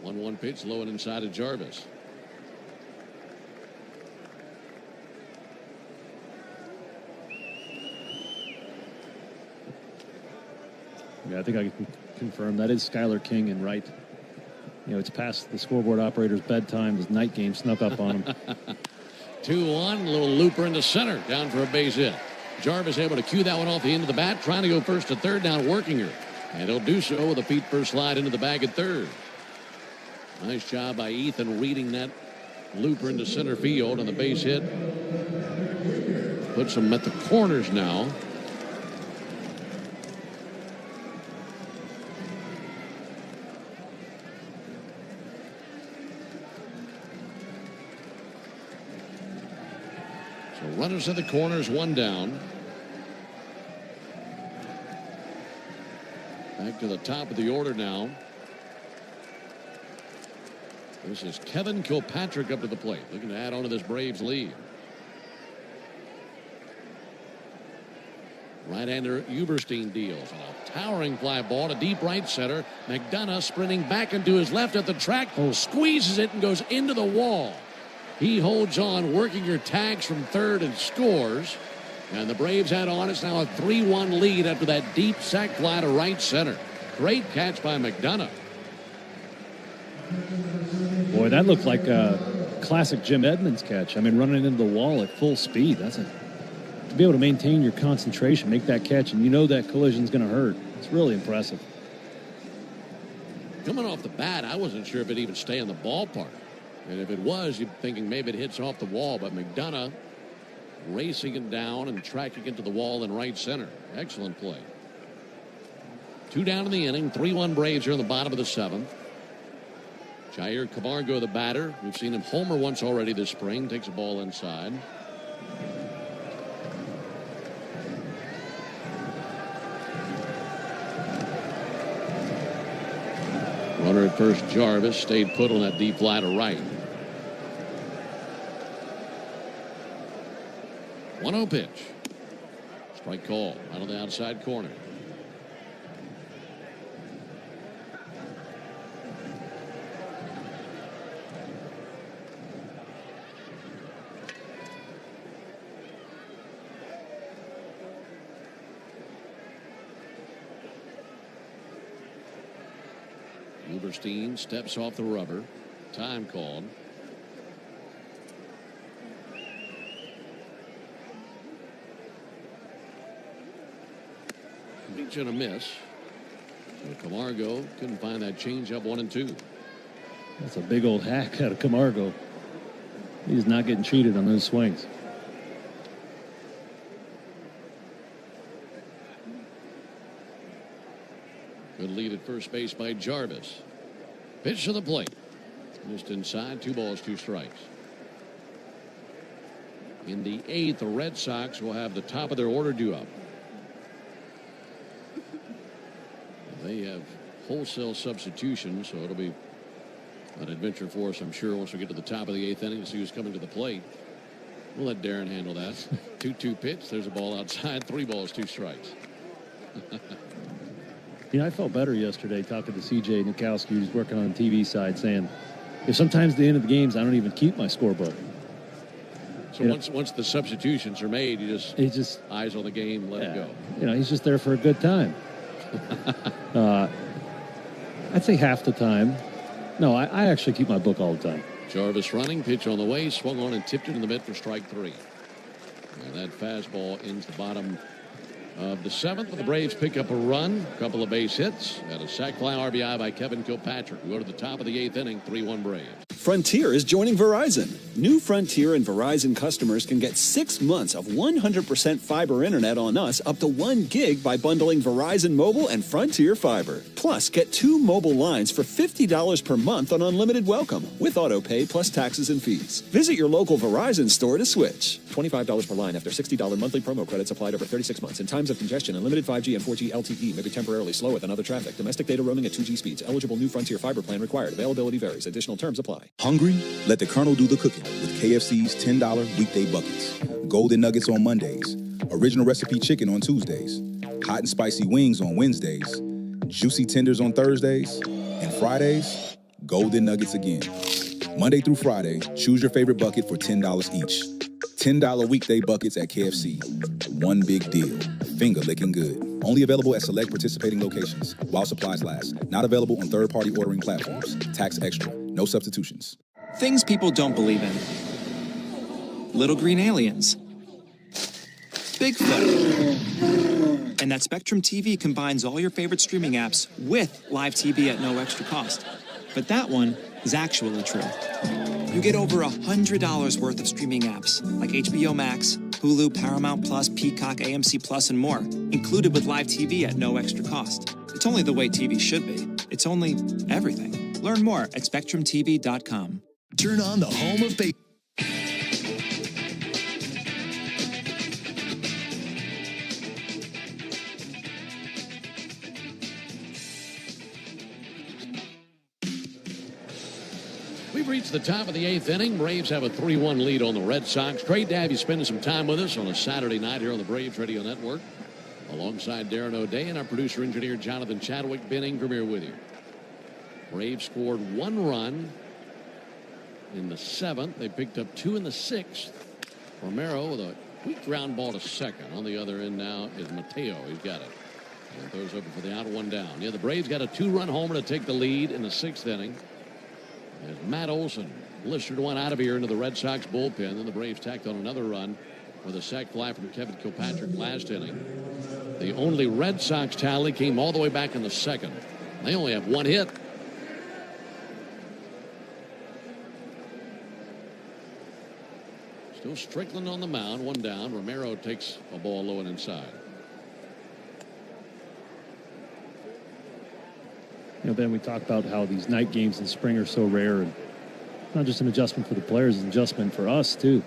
1-1 pitch, low and inside of Jarvis. Yeah, I think I can confirm that is Skylar King in right. You know, it's past the scoreboard operator's bedtime. His night game snuck up on him. 2-1, little looper into center, down for a base hit. Jarvis able to cue that one off the end of the bat, trying to go first to third, down Workinger. And he'll do so with a feet first slide into the bag at third. Nice job by Ethan reading that looper into center field on the base hit. Puts him at the corners now. Runners at the corners, 1 down. Back to the top of the order now. This is Kevin Kilpatrick up to the plate, looking to add on to this Braves lead. Right-hander Uberstein deals on a towering fly ball to deep right center. McDonough sprinting back into his left at the track, squeezes it and goes into the wall. He holds on, Workinger tags from third and scores. And the Braves add on. It's now a 3-1 lead after that deep sac fly to right center. Great catch by McDonough. Boy, that looked like a classic Jim Edmonds catch. I mean, running into the wall at full speed. To be able to maintain your concentration, make that catch, and you know that collision's going to hurt. It's really impressive. Coming off the bat, I wasn't sure if it'd even stay in the ballpark. And if it was, you'd be thinking maybe it hits off the wall. But McDonough racing it down and tracking it to the wall in right center. Excellent play. 2 down in the inning. 3-1 Braves here in the bottom of the 7th. Jair Camargo, the batter. We've seen him homer once already this spring. Takes a ball inside. Runner at first, Jarvis, stayed put on that deep fly to right. 1-0 pitch. Strike call out on the outside corner. Uberstein steps off the rubber. Time called. Reach and a miss. So Camargo couldn't find that changeup 1 and 2. That's a big old hack out of Camargo. He's not getting cheated on those swings. Good lead at first base by Jarvis. Pitch to the plate. Just inside, 2 balls, 2 strikes. In the 8th, the Red Sox will have the top of their order due up. They have wholesale substitutions, so it'll be an adventure for us, I'm sure, once we get to the top of the 8th inning to see who's coming to the plate. We'll let Darren handle that. 2-2 pitch. There's a ball outside. 3 balls, 2 strikes. I felt better yesterday talking to C.J. Nikowski, who's working on the TV side, saying, if sometimes at the end of the games, I don't even keep my scorebook. So once the substitutions are made, he just eyes on the game, let it go. He's just there for a good time. I'd say half the time. No, I actually keep my book all the time. Jarvis running, pitch on the way, swung on and tipped it in the mid for strike 3. And that fastball ends the bottom of the 7th. The Braves pick up a run, a couple of base hits, and a sac fly RBI by Kevin Kilpatrick. We go to the top of the 8th inning, 3-1 Braves. Frontier is joining Verizon. New Frontier and Verizon customers can get 6 months of 100% fiber internet on us up to 1 gig by bundling Verizon Mobile and Frontier Fiber. Plus, get 2 mobile lines for $50 per month on unlimited welcome with auto pay plus taxes and fees. Visit your local Verizon store to switch. $25 per line after $60 monthly promo credits applied over 36 months. In times of congestion, unlimited 5G and 4G LTE may be temporarily slower than other traffic. Domestic data roaming at 2G speeds. Eligible new Frontier Fiber plan required. Availability varies. Additional terms apply. Hungry? Let the Colonel do the cooking with KFC's $10 weekday buckets. Golden Nuggets on Mondays. Original recipe chicken on Tuesdays. Hot and spicy wings on Wednesdays. Juicy tenders on Thursdays. And Fridays, Golden Nuggets again. Monday through Friday, choose your favorite bucket for $10 each. $10 weekday buckets at KFC. One big deal. Finger licking good. Only available at select participating locations while supplies last. Not available on third-party ordering platforms. Tax extra. No substitutions. Things people don't believe in. Little green aliens. Bigfoot. And that Spectrum TV combines all your favorite streaming apps with live TV at no extra cost. But that one is actually true. You get over $100 worth of streaming apps like HBO Max, Hulu, Paramount Plus, Peacock, AMC Plus, and more, included with live TV at no extra cost. It's only the way TV should be. It's only everything. Learn more at SpectrumTV.com. Turn on the home of baseball. We've reached the top of the 8th inning. Braves have a 3-1 lead on the Red Sox. Great to have you spending some time with us on a Saturday night here on the Braves Radio Network. Alongside Darren O'Day and our producer-engineer Jonathan Chadwick, Ben Ingram here with you. Braves scored 1 run in the 7th. They picked up 2 in the 6th. Romero with a weak ground ball to second. On the other end now is Mateo. He's got it. And throws over for the out, 1 down. Yeah, the Braves got a 2-run homer to take the lead in the 6th inning. As Matt Olson blistered one out of here into the Red Sox bullpen. Then the Braves tacked on another run with a sac fly from Kevin Kilpatrick last inning. The only Red Sox tally came all the way back in the 2nd. They only have 1 hit. Still Strickland on the mound, 1 down. Romero takes a ball low and inside. Ben, we talked about how these night games in spring are so rare, and not just an adjustment for the players, it's an adjustment for us, too.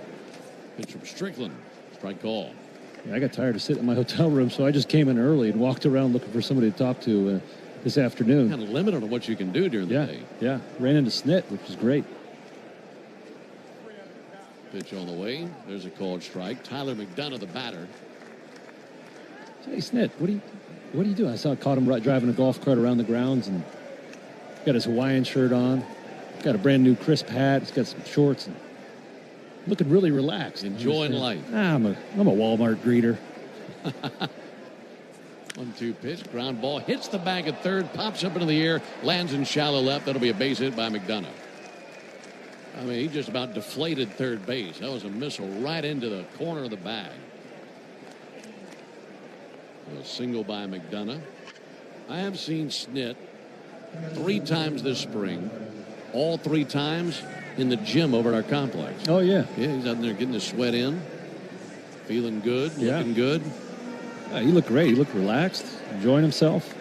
Pitch from Strickland. Strike call. Yeah, I got tired of sitting in my hotel room, so I just came in early and walked around looking for somebody to talk to this afternoon. Kind of limited on what you can do during the day. Yeah, ran into Snit, which was great. Pitch on the way. There's a called strike. Tyler McDonough, the batter. Hey, Snit, what are you doing? I caught him driving a golf cart around the grounds and got his Hawaiian shirt on. Got a brand new crisp hat. He's got some shorts and looking really relaxed. Enjoying life. I'm a Walmart greeter. 1-2 pitch. Ground ball hits the bag at third. Pops up into the air. Lands in shallow left. That'll be a base hit by McDonough. I mean, he just about deflated third base. That was a missile right into the corner of the bag. A single by McDonough. I have seen Snit 3 times this spring. All 3 times in the gym over at our complex. Oh, yeah. Yeah, he's out there getting his sweat in. Feeling good, looking good. He looked great. He looked relaxed, enjoying himself.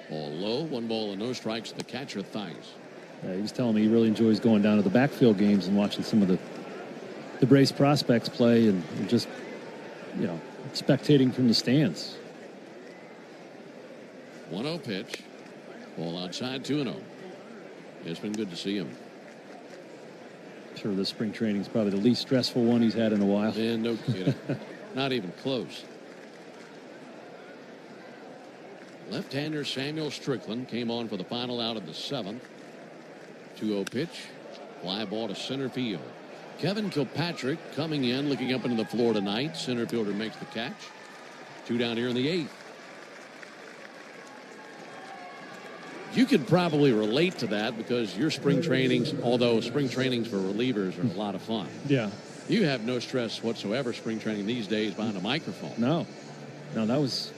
Ball low, 1 ball and no strikes. The catcher, Theis. He was telling me he really enjoys going down to the backfield games and watching some of the Braves prospects play and just, spectating from the stands. 1-0 pitch. Ball outside, 2-0. It's been good to see him. Sure, this spring training is probably the least stressful one he's had in a while. Yeah, no kidding. Not even close. Left-hander Samuel Strickland came on for the final out of the 7th. 2-0 pitch. Fly ball to center field. Kevin Kilpatrick coming in, looking up into the floor tonight. Center fielder makes the catch. 2 down here in the 8th. You could probably relate to that because your spring trainings, although spring trainings for relievers are a lot of fun. Yeah. You have no stress whatsoever spring training these days behind a microphone. No, that was...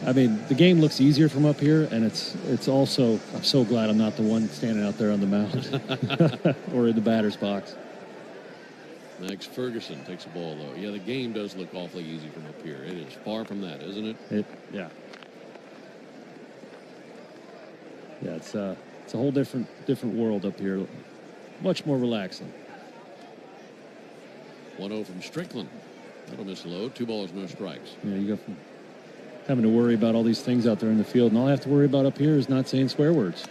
I mean, the game looks easier from up here, and it's also, I'm so glad I'm not the one standing out there on the mound or in the batter's box. Max Ferguson takes a ball low. Yeah, the game does look awfully easy from up here. It is far from that, isn't it? Yeah. Yeah, it's a whole different world up here. Much more relaxing. 1-0 from Strickland. That'll miss low. 2 balls, no strikes. Yeah, you go from having to worry about all these things out there in the field, and all I have to worry about up here is not saying swear words,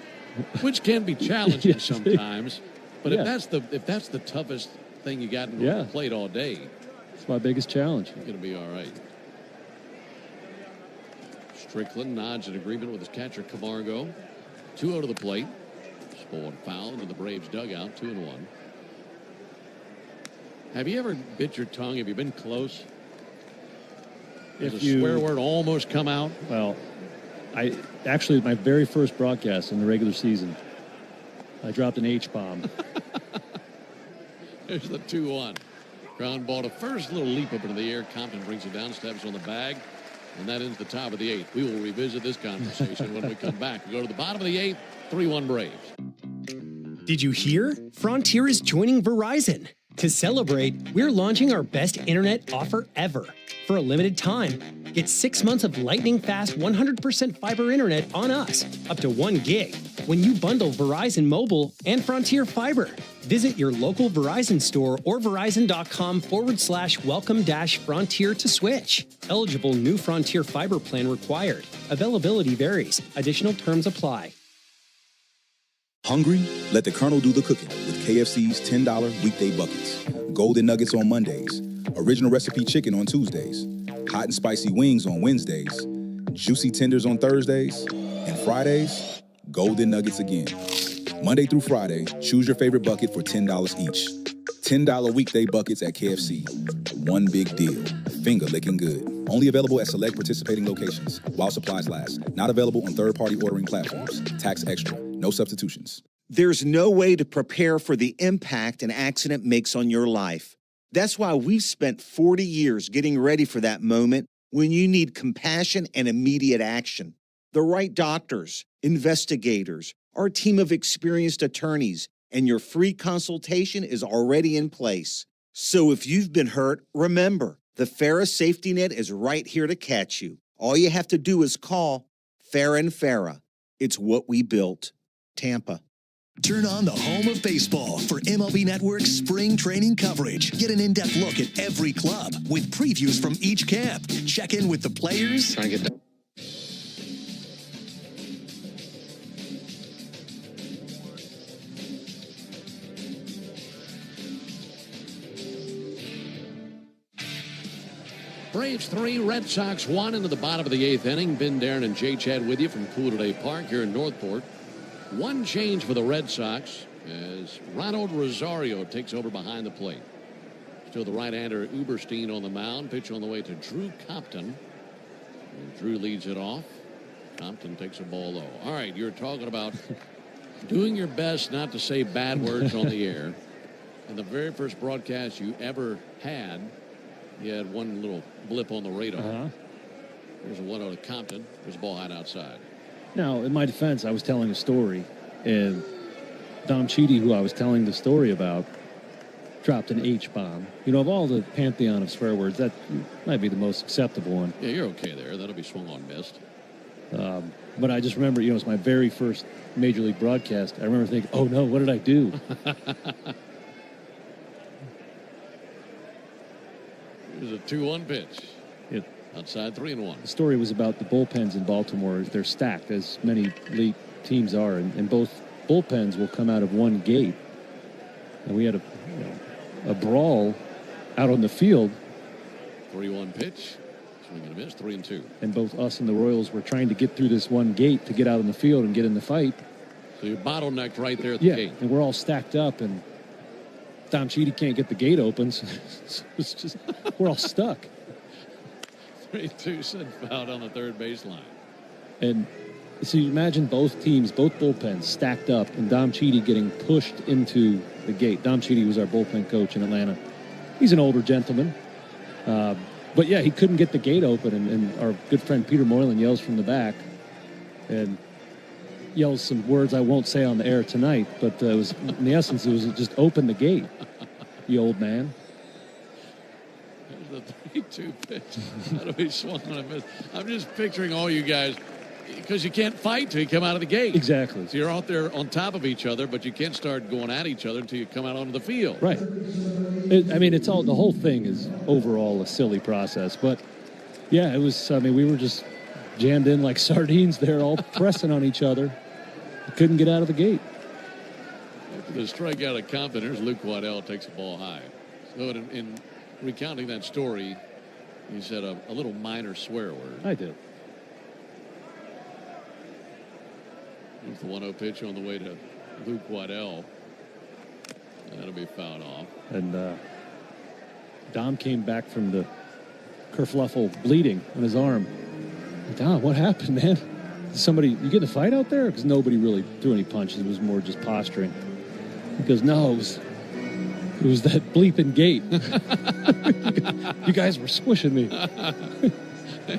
which can be challenging Yes. sometimes. But Yeah. if that's the toughest thing you got in the plate all day, it's my biggest challenge. You're going to be all right. Strickland nods in agreement with his catcher Camargo. 2-0 to the plate. Ball and foul into the Braves dugout. 2-1. Have you ever bit your tongue? Have you been close? Does a swear word almost come out? Well, my very first broadcast in the regular season, I dropped an H-bomb. There's the 2-1. Ground ball to first, little leap up into the air. Compton brings it down, steps on the bag, and that ends the top of the 8th. We will revisit this conversation when we come back. We go to the bottom of the 8th, 3-1 Braves. Did you hear? Frontier is joining Verizon. To celebrate, we're launching our best internet offer ever. For a limited time, get 6 months of lightning-fast 100% fiber internet on us, up to 1 gig, when you bundle Verizon Mobile and Frontier Fiber. Visit your local Verizon store or verizon.com/welcome-frontier to switch. Eligible new Frontier Fiber plan required. Availability varies. Additional terms apply. Hungry? Let the Colonel do the cooking with KFC's $10 weekday buckets. Golden Nuggets on Mondays. Original recipe chicken on Tuesdays. Hot and spicy wings on Wednesdays. Juicy tenders on Thursdays. And Fridays, Golden Nuggets again. Monday through Friday, choose your favorite bucket for $10 each. $10 weekday buckets at KFC. One big deal. Finger licking good. Only available at select participating locations while supplies last. Not available on third-party ordering platforms. Tax extra. No substitutions. There's no way to prepare for the impact an accident makes on your life. That's why we've spent 40 years getting ready for that moment when you need compassion and immediate action. The right doctors, investigators, our team of experienced attorneys, and your free consultation is already in place. So if you've been hurt, remember, the Farah safety net is right here to catch you. All you have to do is call Farah and Farah. It's what we built. Tampa. Turn on the home of baseball for MLB Network's spring training coverage. Get an in-depth look at every club with previews from each camp. Check in with the players. Trying to get done. Braves 3, Red Sox 1 into the bottom of the 8th inning. Ben Darren and Jay Chad with you from Cool Today Park here in Northport. One change for the Red Sox as Ronald Rosario takes over behind the plate. Still the right-hander Uberstein on the mound. Pitch on the way to Drew Compton. And Drew leads it off. Compton takes a ball low. All right, you're talking about doing your best not to say bad words on the air. In the very first broadcast you ever had, you had one little blip on the radar. There's a 1-0 to Compton. There's a ball high outside. Now, in my defense, I was telling a story, and Dom Cheedy, who I was telling the story about, dropped an H-bomb. You know, of all the pantheon of swear words, that might be the most acceptable one. Yeah, you're okay there. That'll be swung on missed. But I just remember, it was my very first Major League broadcast. I remember thinking, oh, no, what did I do? Here's a 2-1 pitch. Outside 3-1. The story was about the bullpens in Baltimore. They're stacked, as many elite teams are, and both bullpens will come out of one gate. And we had a brawl out on the field. 3-1 pitch. Swing and a miss, 3-2. And both us and the Royals were trying to get through this one gate to get out on the field and get in the fight. So you're bottlenecked right there at the gate. And we're all stacked up, and Dom Cheedy can't get the gate open. So it's just, we're all stuck. 3-2 said foul on the third baseline. And so you imagine both teams, both bullpens stacked up, and Dom Cheedy getting pushed into the gate. Dom Cheedy was our bullpen coach in Atlanta. He's an older gentleman. But, yeah, he couldn't get the gate open, and our good friend Peter Moylan yells from the back and yells some words I won't say on the air tonight, but it was, in the essence, it was just open the gate, you old man. There's the 3-2 pitch. How do we swung on a miss? I'm just picturing all you guys, because you can't fight till you come out of the gate. Exactly. So you're out there on top of each other, but you can't start going at each other until you come out onto the field. Right. It's all, the whole thing is overall a silly process. But, yeah, it was, we were just jammed in like sardines there, all pressing on each other. Couldn't get out of the gate. After the strikeout of Compton, here's Luke Waddell takes the ball high. So in recounting that story, you said a little minor swear word. I did. Here's the 1-0 pitch on the way to Luke Waddell. That'll be fouled off. And Dom came back from the kerfluffle bleeding on his arm. Dom, what happened, man? You get in a fight out there? Because nobody really threw any punches. It was more just posturing. He goes, no, it was that bleeping gate. You guys were squishing me.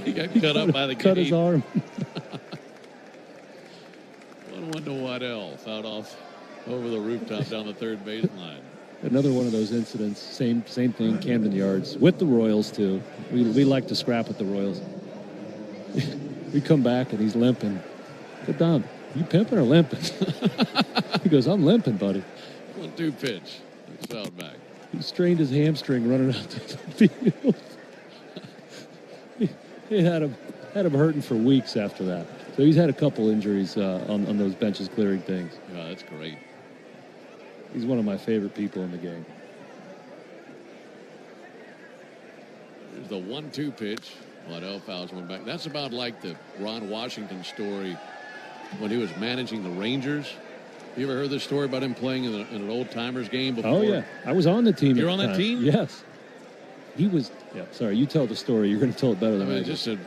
He got cut up by the gate. Cut his arm. 1-1 to Waddell. Fouled off over the rooftop down the third baseline. Another one of those incidents. Same thing, Camden Yards. With the Royals, too. We like to scrap with the Royals. We come back, and he's limping. I said, Dom, you pimping or limping? He goes, I'm limping, buddy. 1-2 pitch. It's fouled back. He strained his hamstring running out to the field. It had him hurting for weeks after that. So he's had a couple injuries on those benches clearing things. Yeah, that's great. He's one of my favorite people in the game. There's the 1-2 pitch. Waddell fouls one back. That's about like the Ron Washington story when he was managing the Rangers. You ever heard this story about him playing in an old-timers game before? Oh, yeah. I was on the team. You're on that team? Yes. He was, sorry, you tell the story. You're going to tell it better than I do.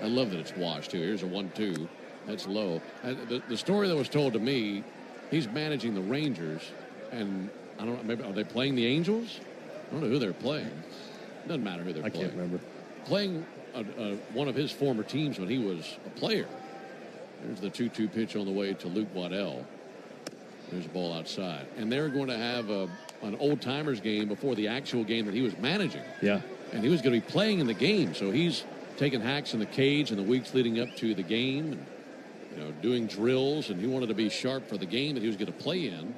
I love that it's washed, too. Here's a 1-2. That's low. The story that was told to me, he's managing the Rangers, and I don't know, maybe are they playing the Angels? I don't know who they're playing. Doesn't matter who they're playing. I can't remember. Playing one of his former teams when he was a player. There's the 2-2 pitch on the way to Luke Waddell. There's a ball outside. And they're going to have an old-timers game before the actual game that he was managing. Yeah. And he was going to be playing in the game, so he's taking hacks in the cage in the weeks leading up to the game and, doing drills, and he wanted to be sharp for the game that he was going to play in.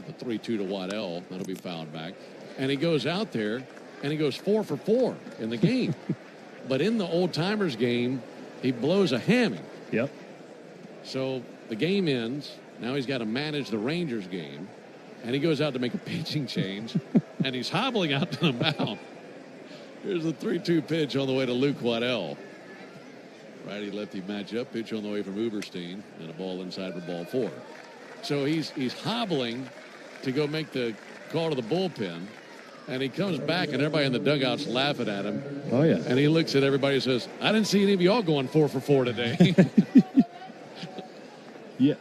The 3-2 to Waddell. That'll be fouled back. And he goes out there, and he goes 4 for 4 in the game. But in the old-timers game, he blows a hammy. Yep. So the game ends. Now he's got to manage the Rangers game. And he goes out to make a pitching change. And he's hobbling out to the mound. Here's the 3-2 pitch on the way to Luke Waddell. Righty-lefty matchup. Pitch on the way from Uberstein. And a ball inside for ball 4. So he's hobbling to go make the call to the bullpen. And he comes back, and everybody in the dugout's laughing at him. Oh, yeah. And he looks at everybody and says, I didn't see any of y'all going 4 for 4 today. Yeah.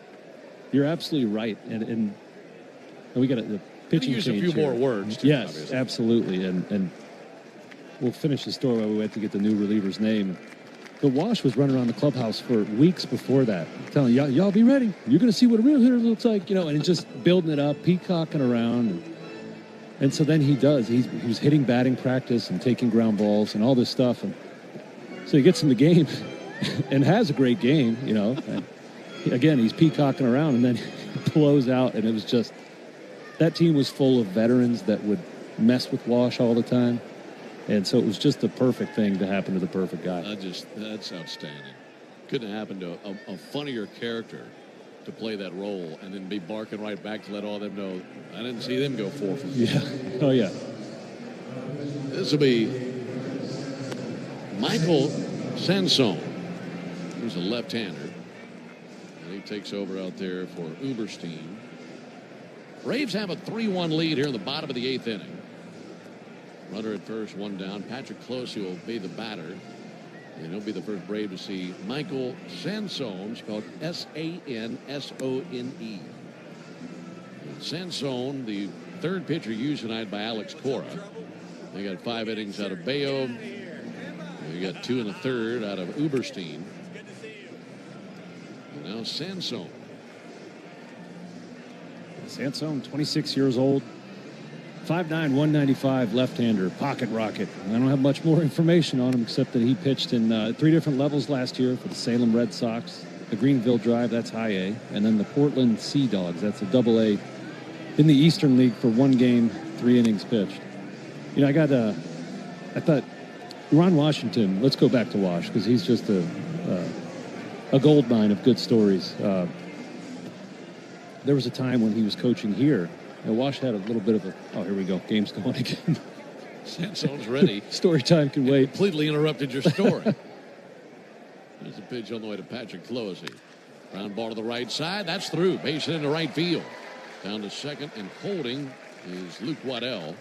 You're absolutely right. And we got the pitching use change a few here. more words, too, yes, obviously. Absolutely. And we'll finish the story while we wait to get the new reliever's name. The Wash was running around the clubhouse for weeks before that, telling y'all be ready. You're going to see what a real hitter looks like, and just building it up, peacocking around. And so then he does. He was hitting batting practice and taking ground balls and all this stuff. And so he gets in the game. and has a great game, you know. And again, he's peacocking around, and then he blows out, and it was just, that team was full of veterans that would mess with Wash all the time. And so it was just the perfect thing to happen to the perfect guy. That's outstanding. Couldn't have happened to a funnier character to play that role and then be barking right back to let all them know. I didn't see them go 4 for 4. Yeah. Oh, yeah. This will be Michael Sansone, who's a left-hander. And he takes over out there for Uberstein. Braves have a 3-1 lead here in the bottom of the 8th inning. Runner at first, one down. Patrick Closey will be the batter. And he'll be the first Brave to see Michael Sansone, spelled Sansone. Sansone, the third pitcher used tonight by Alex Cora. They got 5 innings out of Bayo. We got 2 1/3 out of Uberstein. And now Sansone. Sansone, 26 years old. 5'9", 195, left-hander, pocket rocket. I don't have much more information on him except that he pitched in 3 different levels last year for the Salem Red Sox, the Greenville Drive, that's high A, and then the Portland Sea Dogs, that's a double A, in the Eastern League for 1 game, 3 innings pitched. You know, I thought, Ron Washington, let's go back to Wash, because he's just a gold mine of good stories. There was a time when he was coaching here, and Wash had a little bit of a, oh, here we go, game's going again. Sansone's ready. Story time can wait. Completely interrupted your story. There's a pitch on the way to Patrick Closey. Ground ball to the right side. That's through. Base hit into right field. Down to second and holding is Luke Waddell.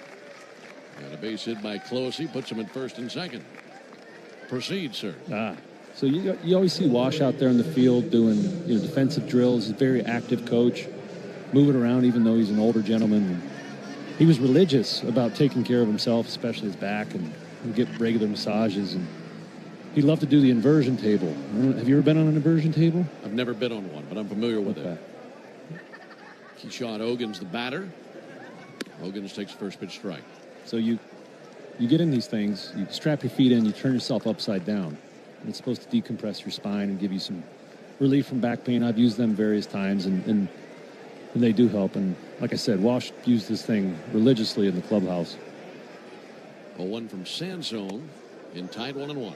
And a base hit by Closey puts him in first and second. Proceed, sir. So you always see Wash out there in the field doing defensive drills. He's a very active coach, moving around even though he's an older gentleman. He was religious about taking care of himself, especially his back, and he'd get regular massages. And he loved to do the inversion table. Have you ever been on an inversion table? I've never been on one, but I'm familiar with it. Keyshawn Ogans, the batter. Ogans takes first pitch strike. So you get in these things, you strap your feet in, you turn yourself upside down. And it's supposed to decompress your spine and give you some relief from back pain. I've used them various times, and they do help. And like I said, Wash used this thing religiously in the clubhouse. A 1 from Sansone in tied 1-1.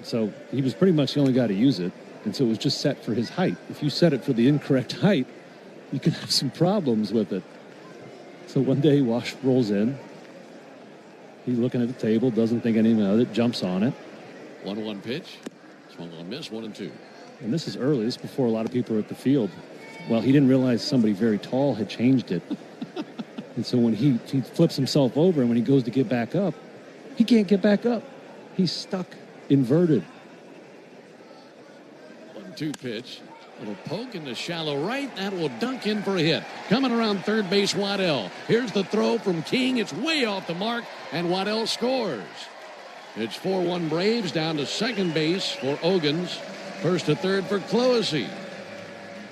So he was pretty much the only guy to use it, and so it was just set for his height. If you set it for the incorrect height, you can have some problems with it. So one day Wash rolls in. He's looking at the table, doesn't think anything of it, jumps on it. 1-1 pitch. Swung on miss, 1-2. And this is early. This is before a lot of people are at the field. Well, he didn't realize somebody very tall had changed it. And so when he flips himself over and when he goes to get back up, he can't get back up. He's stuck inverted. 1-2 pitch. Little poke in the shallow right. That will dunk in for a hit. Coming around third base, Waddell. Here's the throw from King. It's way off the mark, and Waddell scores. It's 4-1 Braves down to second base for Ogans. First to third for Closey.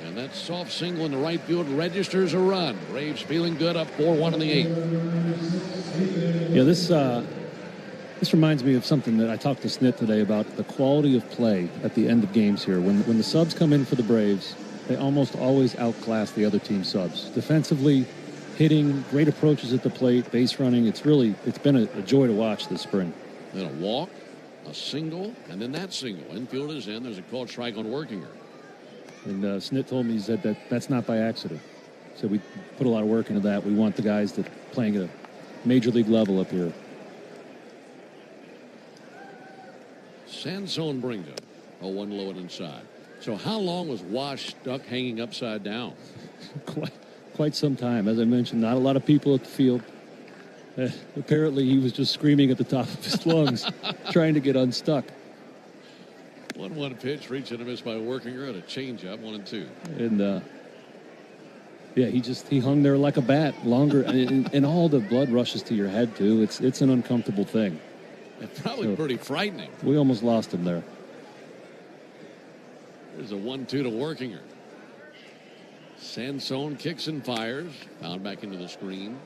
And that soft single in the right field registers a run. Braves feeling good, up 4-1 in the 8th. Yeah, this reminds me of something that I talked to Snit today about, the quality of play at the end of games here. When the subs come in for the Braves, they almost always outclass the other team subs. Defensively, hitting, great approaches at the plate, base running. It's been a joy to watch this spring. Then a walk, a single, and then that single. Infield is in. There's a called strike on Workinger. And Snit told me, he said that's not by accident. So we put a lot of work into that. We want the guys that playing at a major league level up here. Sansone brings up 0-1 low and inside. So how long was Wash stuck hanging upside down? Quite some time. As I mentioned, not a lot of people at the field. Apparently he was just screaming at the top of his lungs, trying to get unstuck. 1-1 pitch, reaching a miss by Workinger at a changeup, 1-2. And yeah, he hung there like a bat longer, and all the blood rushes to your head too. It's an uncomfortable thing. It's probably pretty frightening. We almost lost him there. There's a 1-2 to Workinger. Sansone kicks and fires. Found back into the screen.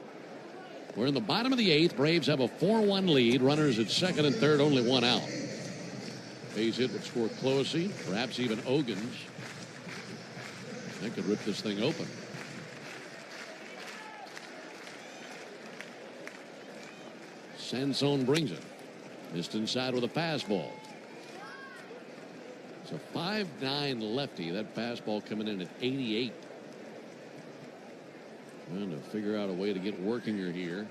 We're in the bottom of the 8th. Braves have a 4-1 lead. Runners at second and third, only one out. Base hit would score Closey, perhaps even Ogans. That could rip this thing open. Sansone brings it. Missed inside with a fastball. It's a 5'9" lefty. That fastball coming in at 88. Trying to figure out a way to get Workinger here.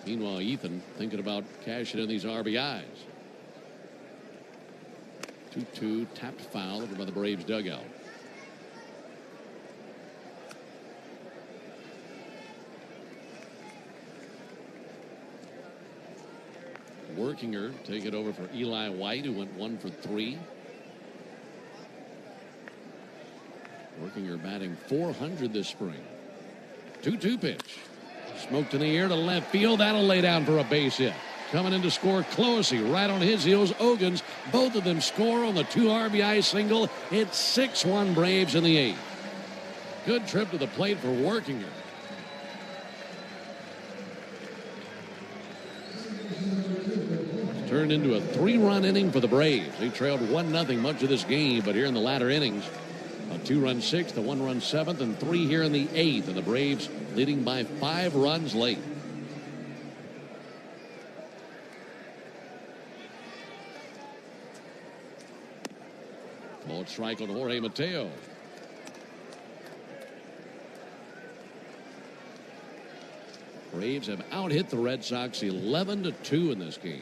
Meanwhile, Ethan thinking about cashing in these RBIs. 2-2, tapped foul over by the Braves dugout. Workinger take it over for Eli White, who went 1 for 3. Workinger batting .400 this spring. 2-2 pitch. Smoked in the air to left field. That'll lay down for a base hit. Coming in to score Closey. Right on his heels, Ogans. Both of them score on the 2 RBI single. It's 6-1 Braves in the 8th. Good trip to the plate for Workinger. Turned into a 3-run inning for the Braves. They trailed 1-0 much of this game, but here in the latter innings, a 2-run 6th, a 1-run 7th, and 3 here in the 8th, and the Braves leading by 5 runs late. Ball strike on Jorge Mateo. Braves have out-hit the Red Sox 11-2 in this game.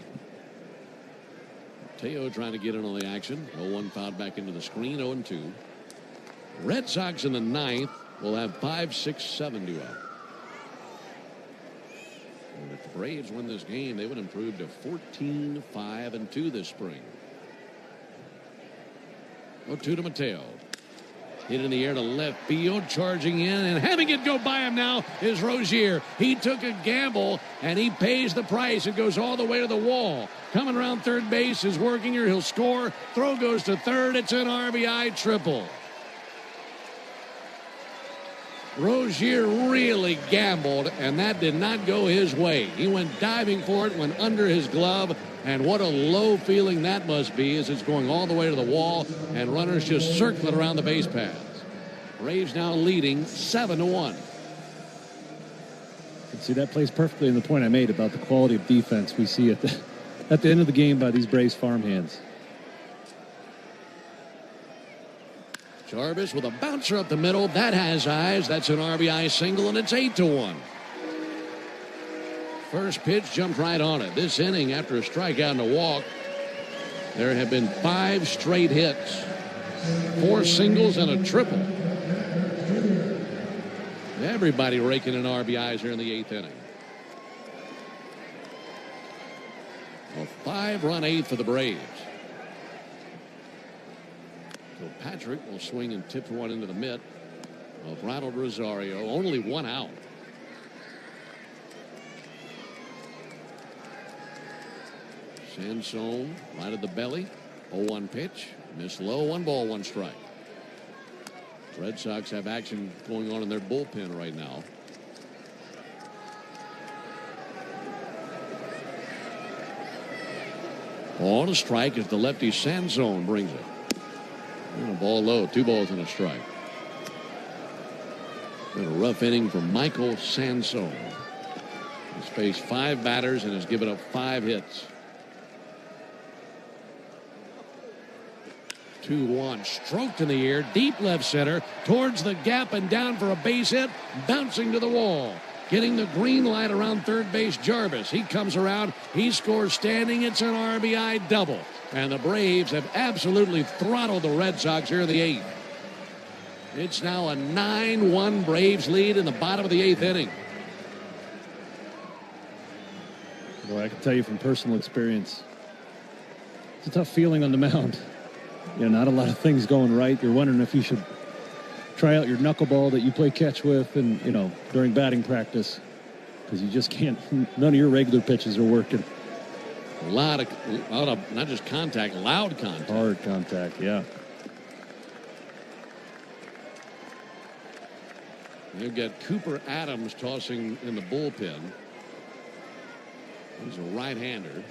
Mateo trying to get in on the action. 0-1 fouled back into the screen, 0-2. Red Sox in the 9th will have 5, 6, 7 due out. And if the Braves win this game, they would improve to 14, 5, and 2 this spring. 0-2 to Mateo. Hit in the air to left field, charging in, and having it go by him now is Rozier. He took a gamble, and he pays the price. It goes all the way to the wall. Coming around third base is Workinger. He'll score. Throw goes to third. It's an RBI triple. Rozier really gambled, and that did not go his way. He went diving for it, went under his glove, and what a low feeling that must be as it's going all the way to the wall, and runners just circling around the base paths. Braves now leading 7-1. See, that plays perfectly in the point I made about the quality of defense we see at the end of the game by these Braves farmhands. Jarvis with a bouncer up the middle. That has eyes. That's an RBI single, and it's 8-1. First pitch jumped right on it. This inning, after a strikeout and a walk, there have been 5 straight hits, 4 singles and a triple. Everybody raking in RBIs here in the 8th inning. A 5-run 8th for the Braves. So Patrick will swing and tip one into the mitt of Ronald Rosario. Only 1 out. Sansone right at the belly. 0-1 pitch. Missed low. 1 ball, 1 strike. Red Sox have action going on in their bullpen right now. On a strike as the lefty Sansone brings it. And a ball low. 2 balls and a strike. Been a rough inning for Michael Sansone. He's faced 5 batters and has given up 5 hits. 2-1, stroked in the air, deep left center, towards the gap and down for a base hit, bouncing to the wall. Getting the green light around third base, Jarvis. He comes around, he scores standing. It's an RBI double. And the Braves have absolutely throttled the Red Sox here in the 8th. It's now a 9-1 Braves lead in the bottom of the 8th inning. Well, I can tell you from personal experience, it's a tough feeling on the mound. You know, not a lot of things going right. You're wondering if you should try out your knuckleball that you play catch with and, you know, during batting practice, because you just can't, none of your regular pitches are working. A lot of not just contact, loud contact. Hard contact, yeah. You've got Cooper Adams tossing in the bullpen. He's a right-hander.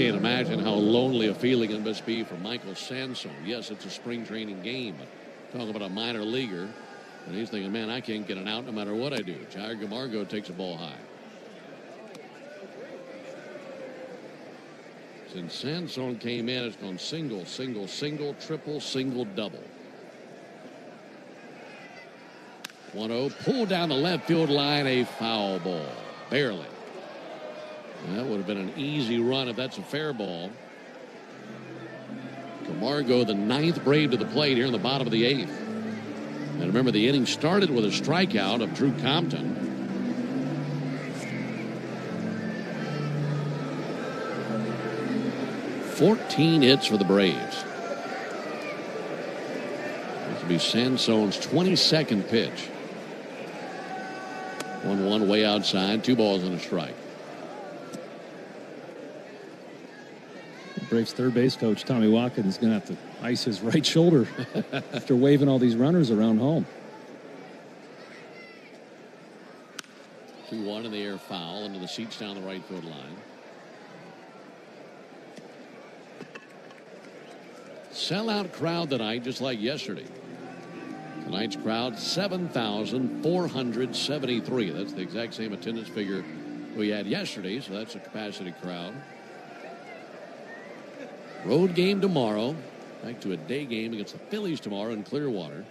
can't imagine how lonely a feeling it must be for Michael Sansone. Yes, it's a spring training game, but talking about a minor leaguer, and he's thinking, man, I can't get an out no matter what I do. Jair Camargo takes a ball high. Since Sansone came in, it's gone single, single, single, triple, single, double. 1-0, pulled down the left field line, a foul ball. Barely. That would have been an easy run if that's a fair ball. Camargo, the 9th Brave to the plate here in the bottom of the 8th. And remember, the inning started with a strikeout of Drew Compton. "14 hits for the Braves. This will be Sansone's 22nd pitch. 1-1 way outside, 2 balls and a strike. Braves third base coach Tommy Watkins is going to have to ice his right shoulder after waving all these runners around home. 2-1 in the air, foul into the seats down the right field line. Sellout crowd tonight, just like yesterday. Tonight's crowd, 7,473. That's the exact same attendance figure we had yesterday, so that's a capacity crowd. Road game tomorrow. Back to a day game against the Phillies tomorrow in Clearwater.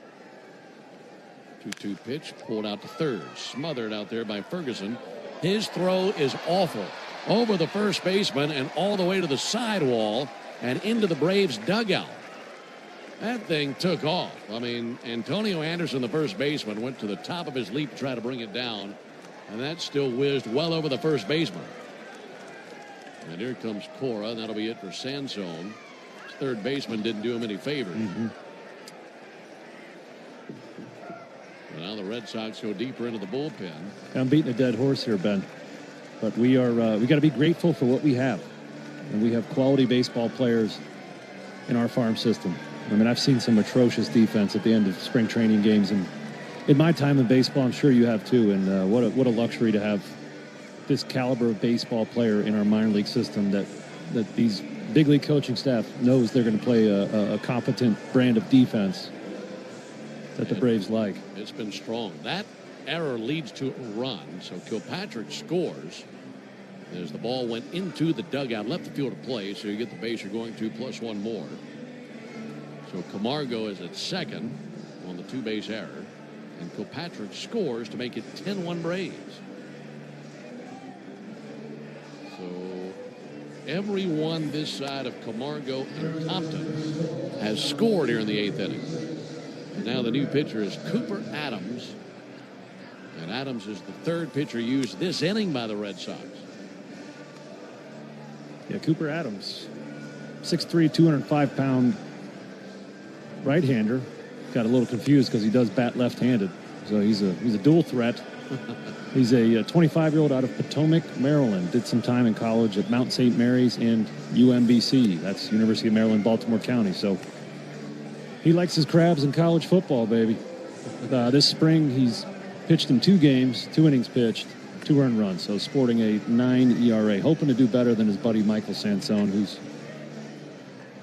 2-2 pitch, pulled out to third. Smothered out there by Ferguson. His throw is awful. Over the first baseman and all the way to the sidewall and into the Braves dugout. That thing took off. I mean, Antonio Anderson, the first baseman, went to the top of his leap to try to bring it down, and that still whizzed well over the first baseman. And here comes Cora, and that'll be it for Sansone. His third baseman didn't do him any favors. Now the Red Sox go deeper into the bullpen. I'm beating a dead horse here, Ben, but we got to be grateful for what we have, and we have quality baseball players in our farm system. I mean, I've seen some atrocious defense at the end of spring training games, and in my time in baseball, I'm sure you have too. And what a luxury to have this caliber of baseball player in our minor league system that these big league coaching staff knows they're going to play a competent brand of defense that the Braves like. It's been strong. That error leads to a run, so Kilpatrick scores as the ball went into the dugout, left the field of play, so you get the base you're going to plus one more. So Camargo is at second on the two-base error, and Kilpatrick scores to make it 10-1 Braves. So everyone this side of Camargo and Compton has scored here in the 8th inning. And now the new pitcher is Cooper Adams. And Adams is the third pitcher used this inning by the Red Sox. Yeah, Cooper Adams, 6'3", 205-pound right-hander. Got a little confused because he does bat left-handed. So he's a dual threat. He's a 25-year-old out of Potomac, Maryland. Did some time in college at Mount St. Mary's and UMBC. That's University of Maryland, Baltimore County. So he likes his crabs in college football, baby. This spring, he's pitched in 2 games, 2 innings pitched, 2 earned runs. So sporting a 9 ERA. Hoping to do better than his buddy Michael Sansone, who's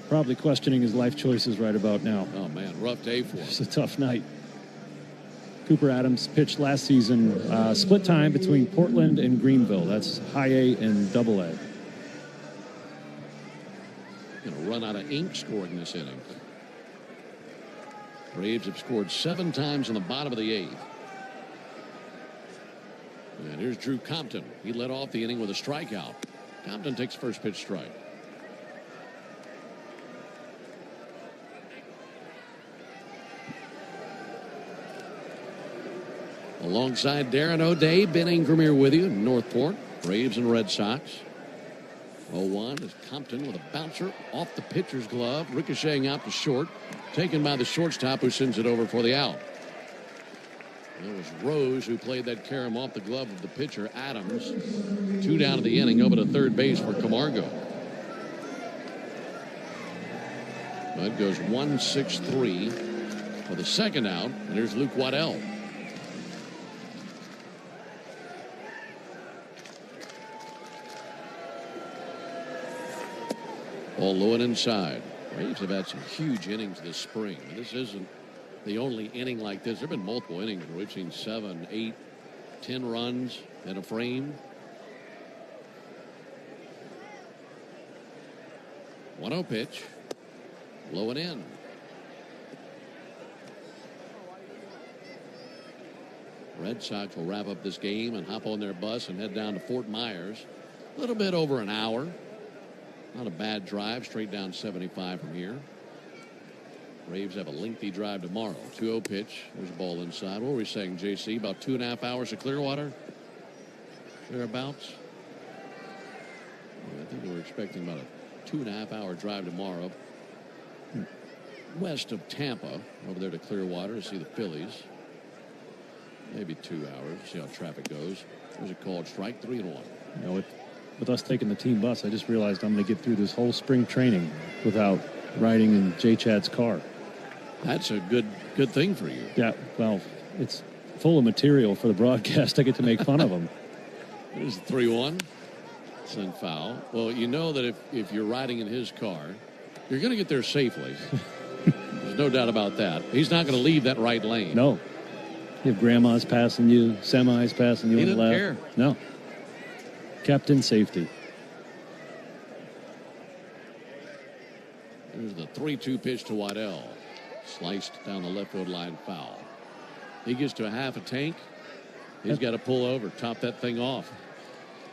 probably questioning his life choices right about now. Oh, man, rough day for him. It's a tough night. Cooper Adams pitched last season, split time between Portland and Greenville. That's high A and double A. Going to run out of ink scoring this inning. Braves have scored 7 times in the bottom of the 8th. And here's Drew Compton. He led off the inning with a strikeout. Compton takes first pitch strike. Alongside Darren O'Day, Ben Ingram here with you in Northport. Braves and Red Sox. 0-1 is Compton with a bouncer off the pitcher's glove, ricocheting out to short, taken by the shortstop who sends it over for the out. It was Rose who played that carom off the glove of the pitcher, Adams. 2 down to the inning, over to third base for Camargo. That goes 1-6-3 for the second out, and here's Luke Waddell. Ball low and inside. Braves have had some huge innings this spring. This isn't the only inning like this. There have been multiple innings where we've seen 7, 8, 10 runs in a frame. 1-0 pitch. Low and in. Red Sox will wrap up this game and hop on their bus and head down to Fort Myers. A little bit over an hour. Not a bad drive, straight down 75 from here. Braves have a lengthy drive tomorrow. 2-0 pitch. There's a ball inside. What were we saying, JC? About 2.5 hours to Clearwater? Thereabouts? I think we're expecting about a 2.5 hour drive tomorrow. West of Tampa, over there to Clearwater to see the Phillies. Maybe 2 hours. See how traffic goes. There's a called strike. 3-1. You know, with us taking the team bus, I just realized I'm going to get through this whole spring training without riding in J. Chad's car. That's a good thing for you. Yeah, well, it's full of material for the broadcast. I get to make fun of them. There's a 3-1. Send foul. Well, you know that if you're riding in his car, you're going to get there safely. There's no doubt about that. He's not going to leave that right lane. No. You have grandmas passing you, semis passing you on the left. Care. No. Kept in safety. There's the 3-2 pitch to Waddell. Sliced down the left field line, foul. He gets to a half a tank. He's got to pull over, top that thing off.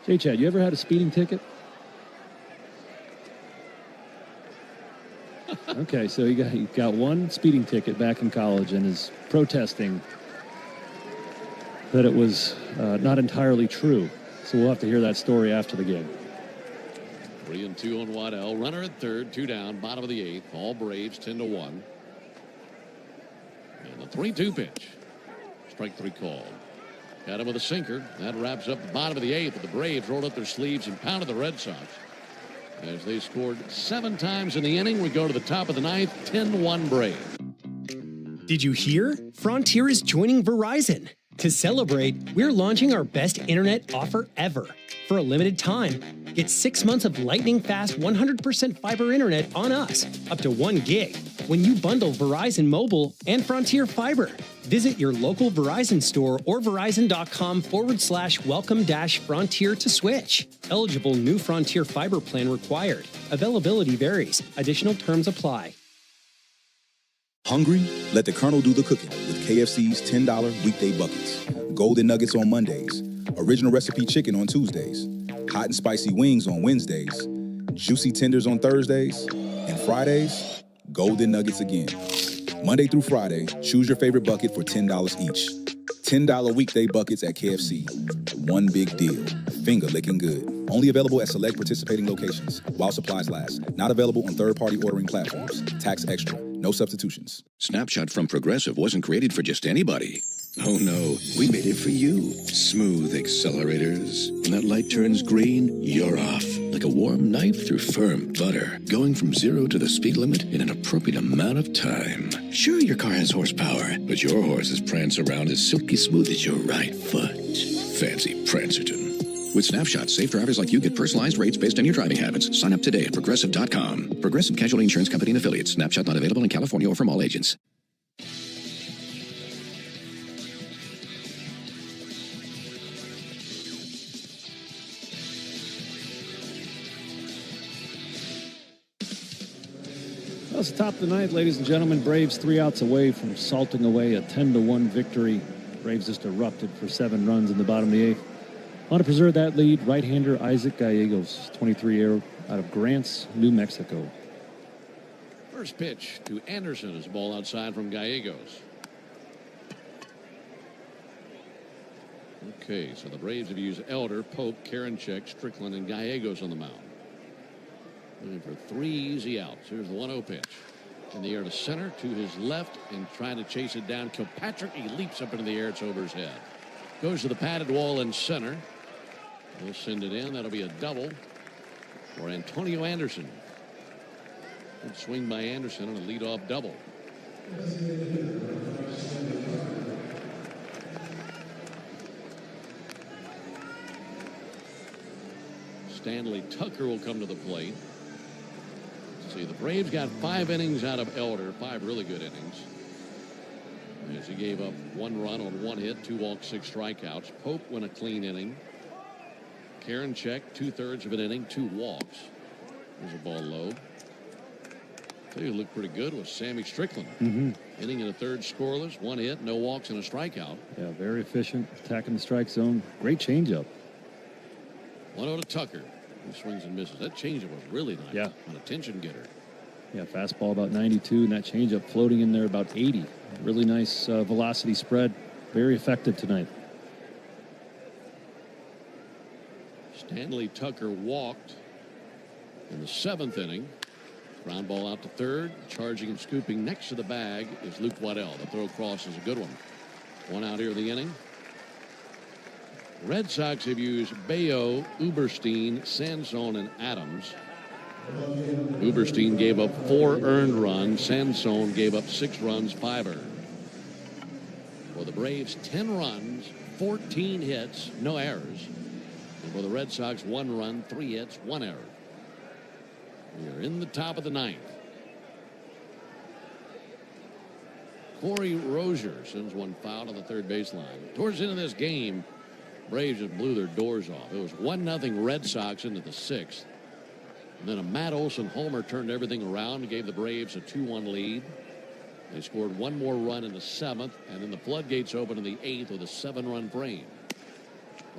J. Chad, you ever had a speeding ticket? Okay, so he got one speeding ticket back in college and is protesting that it was not entirely true. So we'll have to hear that story after the game. 3-2 on Waddell. Runner at third, 2 down, bottom of the 8th. All Braves 10-1. And the 3-2 pitch. Strike 3 called. Got him with a sinker. That wraps up the bottom of the 8th. The Braves rolled up their sleeves and pounded the Red Sox. As they scored 7 times in the inning, we go to the top of the 9th, 10-1 Braves. Did you hear? Frontier is joining Verizon. To celebrate, we're launching our best internet offer ever. For a limited time, get 6 months of lightning-fast 100% fiber internet on us, up to 1 gig, when you bundle Verizon Mobile and Frontier Fiber. Visit your local Verizon store or verizon.com/welcome-frontier to switch. Eligible new Frontier Fiber plan required. Availability varies. Additional terms apply. Hungry? Let the Colonel do the cooking with KFC's $10 weekday buckets. Golden Nuggets on Mondays. Original recipe chicken on Tuesdays. Hot and spicy wings on Wednesdays. Juicy tenders on Thursdays. And Fridays, Golden Nuggets again. Monday through Friday, choose your favorite bucket for $10 each. $10 weekday buckets at KFC. One big deal. Finger licking good. Only available at select participating locations while supplies last. Not available on third-party ordering platforms. Tax extra. No substitutions. Snapshot from Progressive wasn't created for just anybody. Oh no, we made it for you. Smooth accelerators. When that light turns green, you're off. Like a warm knife through firm butter. Going from 0 to the speed limit in an appropriate amount of time. Sure, your car has horsepower, but your horses prance around as silky smooth as your right foot. Fancy Prancerton. With Snapshot, safe drivers like you get personalized rates based on your driving habits. Sign up today at Progressive.com. Progressive Casualty Insurance Company and Affiliates. Snapshot not available in California or from all agents. Well, it's the top of the 9th, ladies and gentlemen. Braves 3 outs away from salting away a 10-1 victory. Braves just erupted for 7 runs in the bottom of the 8th. Want to preserve that lead, right-hander Isaac Gallegos, 23-year out of Grants, New Mexico. First pitch to Anderson is a ball outside from Gallegos. Okay, so the Braves have used Elder, Pope, Karinchak, Strickland, and Gallegos on the mound. Looking for 3 easy outs. Here's the 1-0 pitch. In the air to center, to his left, and trying to chase it down. Kilpatrick, he leaps up into the air. It's over his head. Goes to the padded wall in center. We'll send it in. That'll be a double for Antonio Anderson. Good swing by Anderson on a leadoff double. Stanley Tucker will come to the plate. see. The Braves got 5 innings out of Elder, 5 really good innings. As he gave up 1 run on 1 hit, 2 walks, 6 strikeouts. Pope went a clean inning. Karinchak, 2/3 of an inning, 2 walks. There's a ball low. He looked pretty good with Sammy Strickland. Inning in the 3rd, scoreless, 1 hit, no walks, and a strikeout. Yeah, very efficient, attacking the strike zone. Great changeup. 1-0 to Tucker. He swings and misses. That changeup was really nice. Yeah. An attention getter. Yeah, fastball about 92, and that changeup floating in there about 80. Really nice velocity spread. Very effective tonight. Stanley Tucker walked in the 7th inning. Ground ball out to 3rd. Charging and scooping next to the bag is Luke Waddell. The throw across is a good one. 1 out here in the inning. Red Sox have used Bayo, Uberstein, Sansone, and Adams. Uberstein gave up 4 earned runs. Sansone gave up 6 runs, 5 earned. For the Braves, 10 runs, 14 hits, no errors. And for the Red Sox, 1 run, 3 hits, 1 error. We are in the top of the 9th. Corey Rozier sends one foul to the 3rd baseline. Towards the end of this game, Braves just blew their doors off. It was 1-0 Red Sox into the 6th. And then a Matt Olson homer turned everything around and gave the Braves a 2-1 lead. They scored 1 more run in the 7th, and then the floodgates opened in the 8th with a 7-run frame.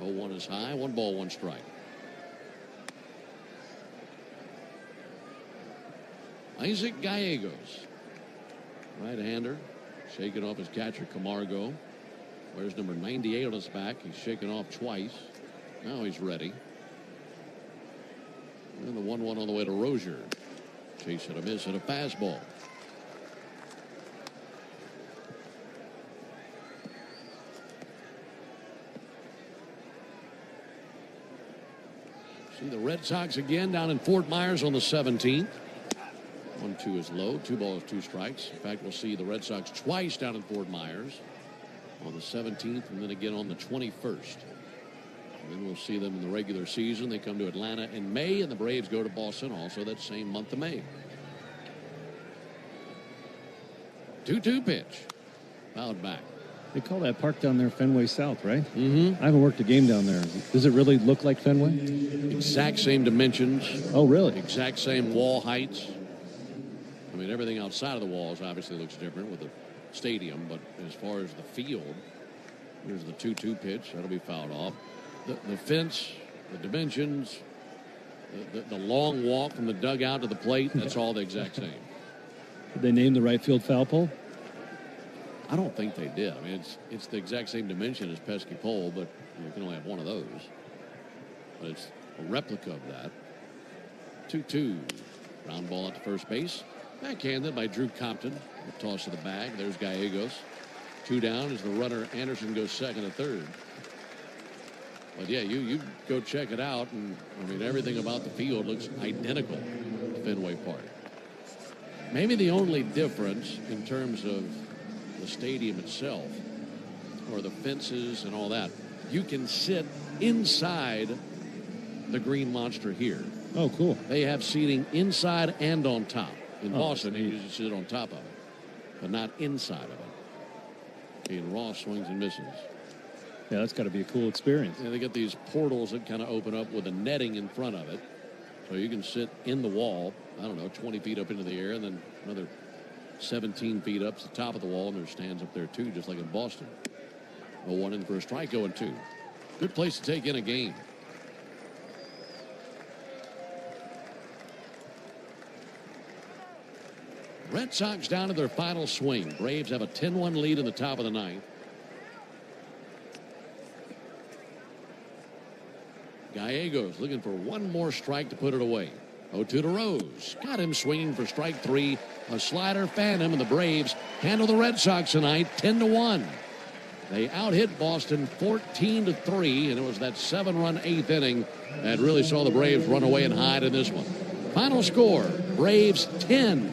0-1 is high, 1 ball, 1 strike. Isaac Gallegos, right-hander, shaking off his catcher Camargo. Wears number 98 on his back. He's shaken off twice. Now he's ready. And the 1-1 on the way to Rozier. Chase and a miss and a fastball. See the Red Sox again down in Fort Myers on the 17th. 1-2 is low. 2 balls, 2 strikes. In fact, we'll see the Red Sox twice down in Fort Myers on the 17th and then again on the 21st. And then we'll see them in the regular season. They come to Atlanta in May, and the Braves go to Boston also that same month of May. 2-2 pitch. Fouled back. They call that park down there Fenway South, right? I haven't worked a game down there. Does it really look like Fenway? Exact same dimensions. Oh, really? Exact same wall heights. I mean, everything outside of the walls obviously looks different with the stadium, but as far as the field, here's the 2-2 pitch. That'll be fouled off. The fence, the dimensions, the long walk from the dugout to the plate, that's all the exact same. Did they name the right field foul pole? I don't think they did. I mean, it's the exact same dimension as pesky pole, but you can only have one of those. But it's a replica of that. 2-2. Ground ball at the first base. Backhanded by Drew Compton. The toss to the bag. There's Gallegos. 2 down as the runner Anderson goes second and third. But yeah, you go check it out, and I mean everything about the field looks identical to Fenway Park. Maybe the only difference in terms of the stadium itself, or the fences and all that, you can sit inside the Green Monster here. Oh, cool. They have seating inside and on top. In Boston, you usually sit on top of it, but not inside of it. And Ross swings and misses. Yeah, that's got to be a cool experience. And they got these portals that kind of open up with a netting in front of it. So you can sit in the wall, I don't know, 20 feet up into the air, and then another 17 feet up to the top of the wall, and there's stands up there too, just like in Boston. 0-1 in for a strike, 0-2. Good place to take in a game. Red Sox down to their final swing. Braves have a 10-1 lead in the top of the 9th. Gallegos looking for one more strike to put it away. 0-2 to Rose. Got him swinging for strike 3. A slider fanned him, and the Braves handle the Red Sox tonight 10-1. They out-hit Boston 14-3, and it was that 7-run 8th inning that really saw the Braves run away and hide in this one. Final score, Braves 10,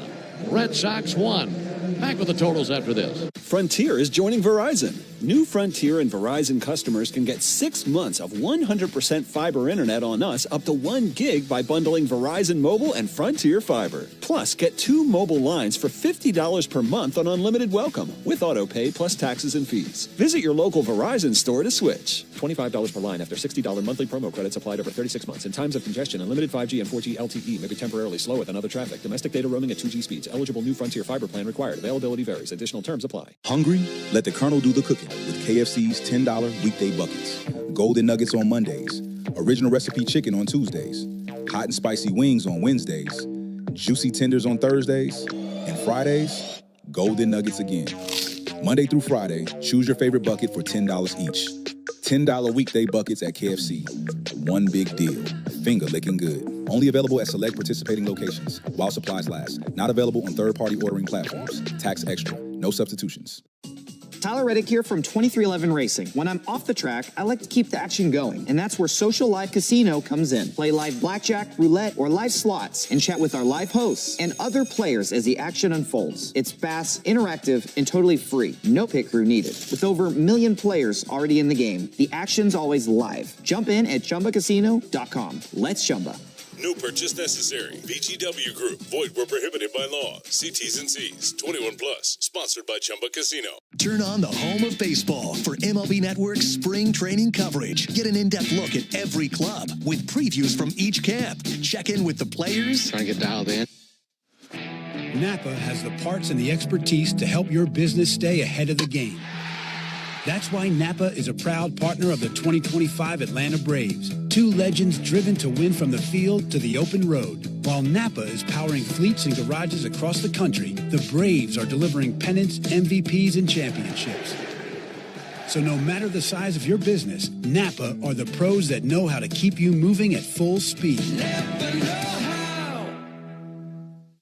Red Sox 1. Back with the totals after this. Frontier is joining Verizon. New Frontier and Verizon customers can get 6 months of 100% fiber internet on us up to 1 gig by bundling Verizon Mobile and Frontier Fiber. Plus, get 2 mobile lines for $50 per month on unlimited welcome with auto pay plus taxes and fees. Visit your local Verizon store to switch. $25 per line after $60 monthly promo credits applied over 36 months. In times of congestion, unlimited 5G and 4G LTE may be temporarily slower than other traffic. Domestic data roaming at 2G speeds. Eligible new Frontier Fiber plan required. Availability varies. Additional terms apply. Hungry? Let the Colonel do the cooking with KFC's $10 weekday buckets. Golden Nuggets on Mondays. Original recipe chicken on Tuesdays. Hot and spicy wings on Wednesdays. Juicy tenders on Thursdays. And Fridays, Golden Nuggets again. Monday through Friday, choose your favorite bucket for $10 each. $10 weekday buckets at KFC. One big deal. Finger licking good. Only available at select participating locations while supplies last. Not available on third-party ordering platforms. Tax extra. No substitutions. Tyler Reddick here from 2311 Racing. When I'm off the track, I like to keep the action going, and that's where Social Live Casino comes in. Play live blackjack, roulette, or live slots, and chat with our live hosts and other players as the action unfolds. It's fast, interactive, and totally free. No pit crew needed. With over 1 million players already in the game, the action's always live. Jump in at ChumbaCasino.com. Let's Chumba. No purchase necessary. VGW Group. Void where prohibited by law. See T's and C's. 21 plus. Sponsored by Chumba Casino. Turn on the home of baseball for MLB Network's spring training coverage. Get an in-depth look at every club with previews from each camp. Check in with the players. Trying to get dialed in. Napa has the parts and the expertise to help your business stay ahead of the game. That's why Napa is a proud partner of the 2025 Atlanta Braves. 2 legends driven to win from the field to the open road. While Napa is powering fleets and garages across the country, the Braves are delivering pennants, MVPs, and championships. So no matter the size of your business, Napa are the pros that know how to keep you moving at full speed.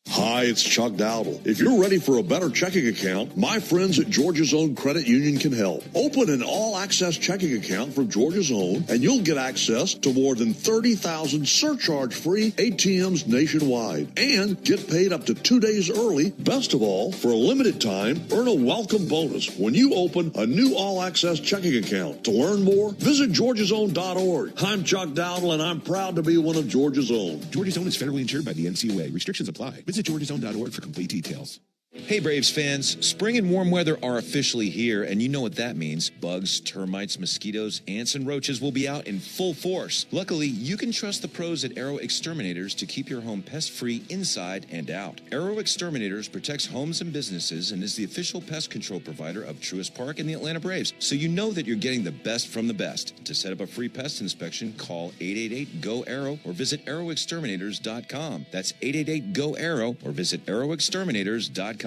Hi, it's Chuck Dowdle. If you're ready for a better checking account, my friends at Georgia's Own Credit Union can help. Open an all-access checking account for Georgia's Own, and you'll get access to more than 30,000 surcharge-free ATMs nationwide. And get paid up to 2 days early. Best of all, for a limited time, earn a welcome bonus when you open a new all-access checking account. To learn more, visit georgiasown.org. I'm Chuck Dowdle, and I'm proud to be one of Georgia's Own. Georgia's Own is federally insured by the NCUA. Restrictions apply. Visit georgiasown.org for complete details. Hey Braves fans, spring and warm weather are officially here, and you know what that means. Bugs, termites, mosquitoes, ants, and roaches will be out in full force. Luckily, you can trust the pros at Arrow Exterminators to keep your home pest-free inside and out. Arrow Exterminators protects homes and businesses and is the official pest control provider of Truist Park and the Atlanta Braves, so you know that you're getting the best from the best. To set up a free pest inspection, call 888-GO-ARROW or visit arrowexterminators.com. That's 888-GO-ARROW or visit arrowexterminators.com.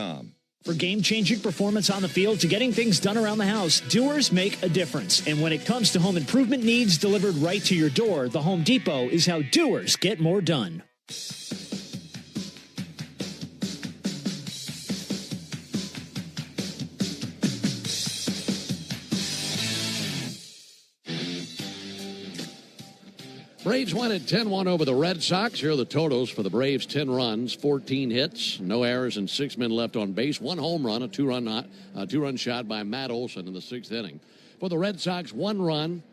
For game-changing performance on the field to getting things done around the house, doers make a difference. And when it comes to home improvement needs delivered right to your door, the Home Depot is how doers get more done. Braves won at 10-1 over the Red Sox. Here are the totals for the Braves: 10 runs, 14 hits, no errors, and 6 men left on base. 1 home run, a two-run shot by Matt Olson in the 6th inning. For the Red Sox, 1 run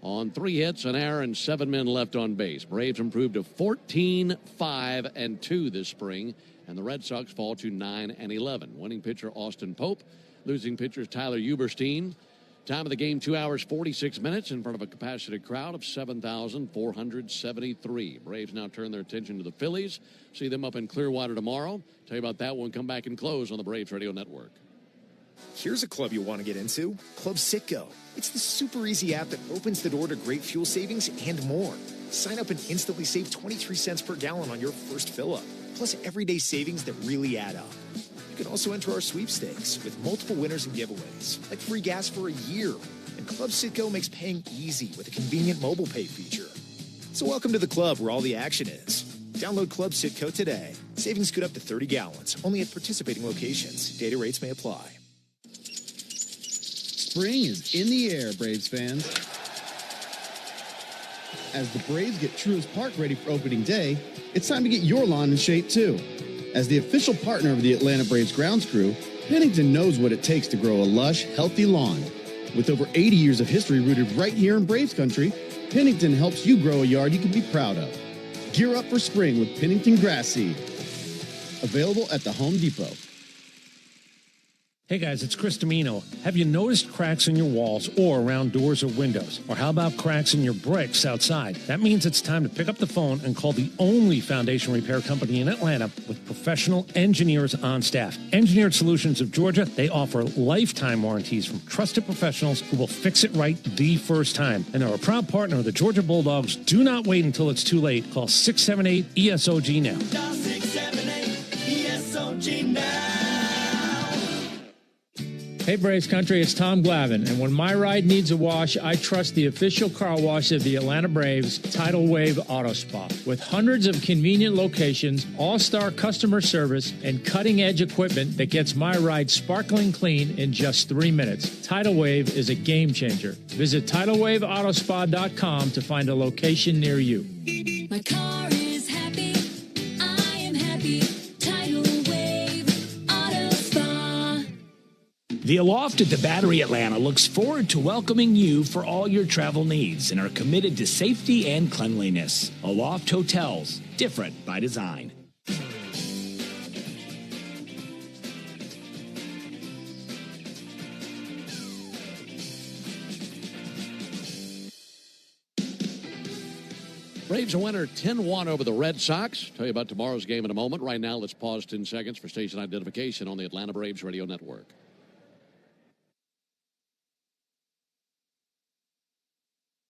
on 3 hits, an error, and 7 men left on base. Braves improved to 14-5-2 this spring, and the Red Sox fall to 9-11. Winning pitcher Austin Pope, losing pitcher Tyler Uberstein. Time of the game, 2 hours, 46 minutes in front of a capacity crowd of 7,473. Braves now turn their attention to the Phillies. See them up in Clearwater tomorrow. Tell you about that when we come back and close on the Braves Radio Network. Here's a club you'll want to get into, Club Citgo. It's the super easy app that opens the door to great fuel savings and more. Sign up and instantly save 23 cents per gallon on your first fill-up, plus everyday savings that really add up. You can also enter our sweepstakes with multiple winners and giveaways, like free gas for a year. And Club Citgo makes paying easy with a convenient mobile pay feature. So welcome to the club where all the action is. Download Club Citgo today. Savings could up to 30 gallons, only at participating locations. Data rates may apply. Spring is in the air, Braves fans. As the Braves get Truist Park ready for opening day, it's time to get your lawn in shape too. As the official partner of the Atlanta Braves grounds crew, Pennington knows what it takes to grow a lush, healthy lawn. With over 80 years of history rooted right here in Braves country, Pennington helps you grow a yard you can be proud of. Gear up for spring with Pennington Grass Seed. Available at the Home Depot. Hey guys, it's Chris Domino. Have you noticed cracks in your walls or around doors or windows? Or how about cracks in your bricks outside? That means it's time to pick up the phone and call the only foundation repair company in Atlanta with professional engineers on staff. Engineered Solutions of Georgia, they offer lifetime warranties from trusted professionals who will fix it right the first time. And they're a proud partner of the Georgia Bulldogs. Do not wait until it's too late. Call 678-ESOG now. 678-ESOG now. Hey Braves Country, it's Tom Glavine, and when my ride needs a wash, I trust the official car wash of the Atlanta Braves, Tidal Wave Auto Spa. With hundreds of convenient locations, all-star customer service, and cutting-edge equipment that gets my ride sparkling clean in just 3 minutes, Tidal Wave is a game changer. Visit TidalWaveAutoSpa.com to find a location near you. My car is happy. I am happy. Tidal Wave Auto Spa. The Aloft at the Battery Atlanta looks forward to welcoming you for all your travel needs and are committed to safety and cleanliness. Aloft Hotels, different by design. Braves a winner 10-1 over the Red Sox. Tell you about tomorrow's game in a moment. Right now, let's pause 10 seconds for station identification on the Atlanta Braves Radio Network.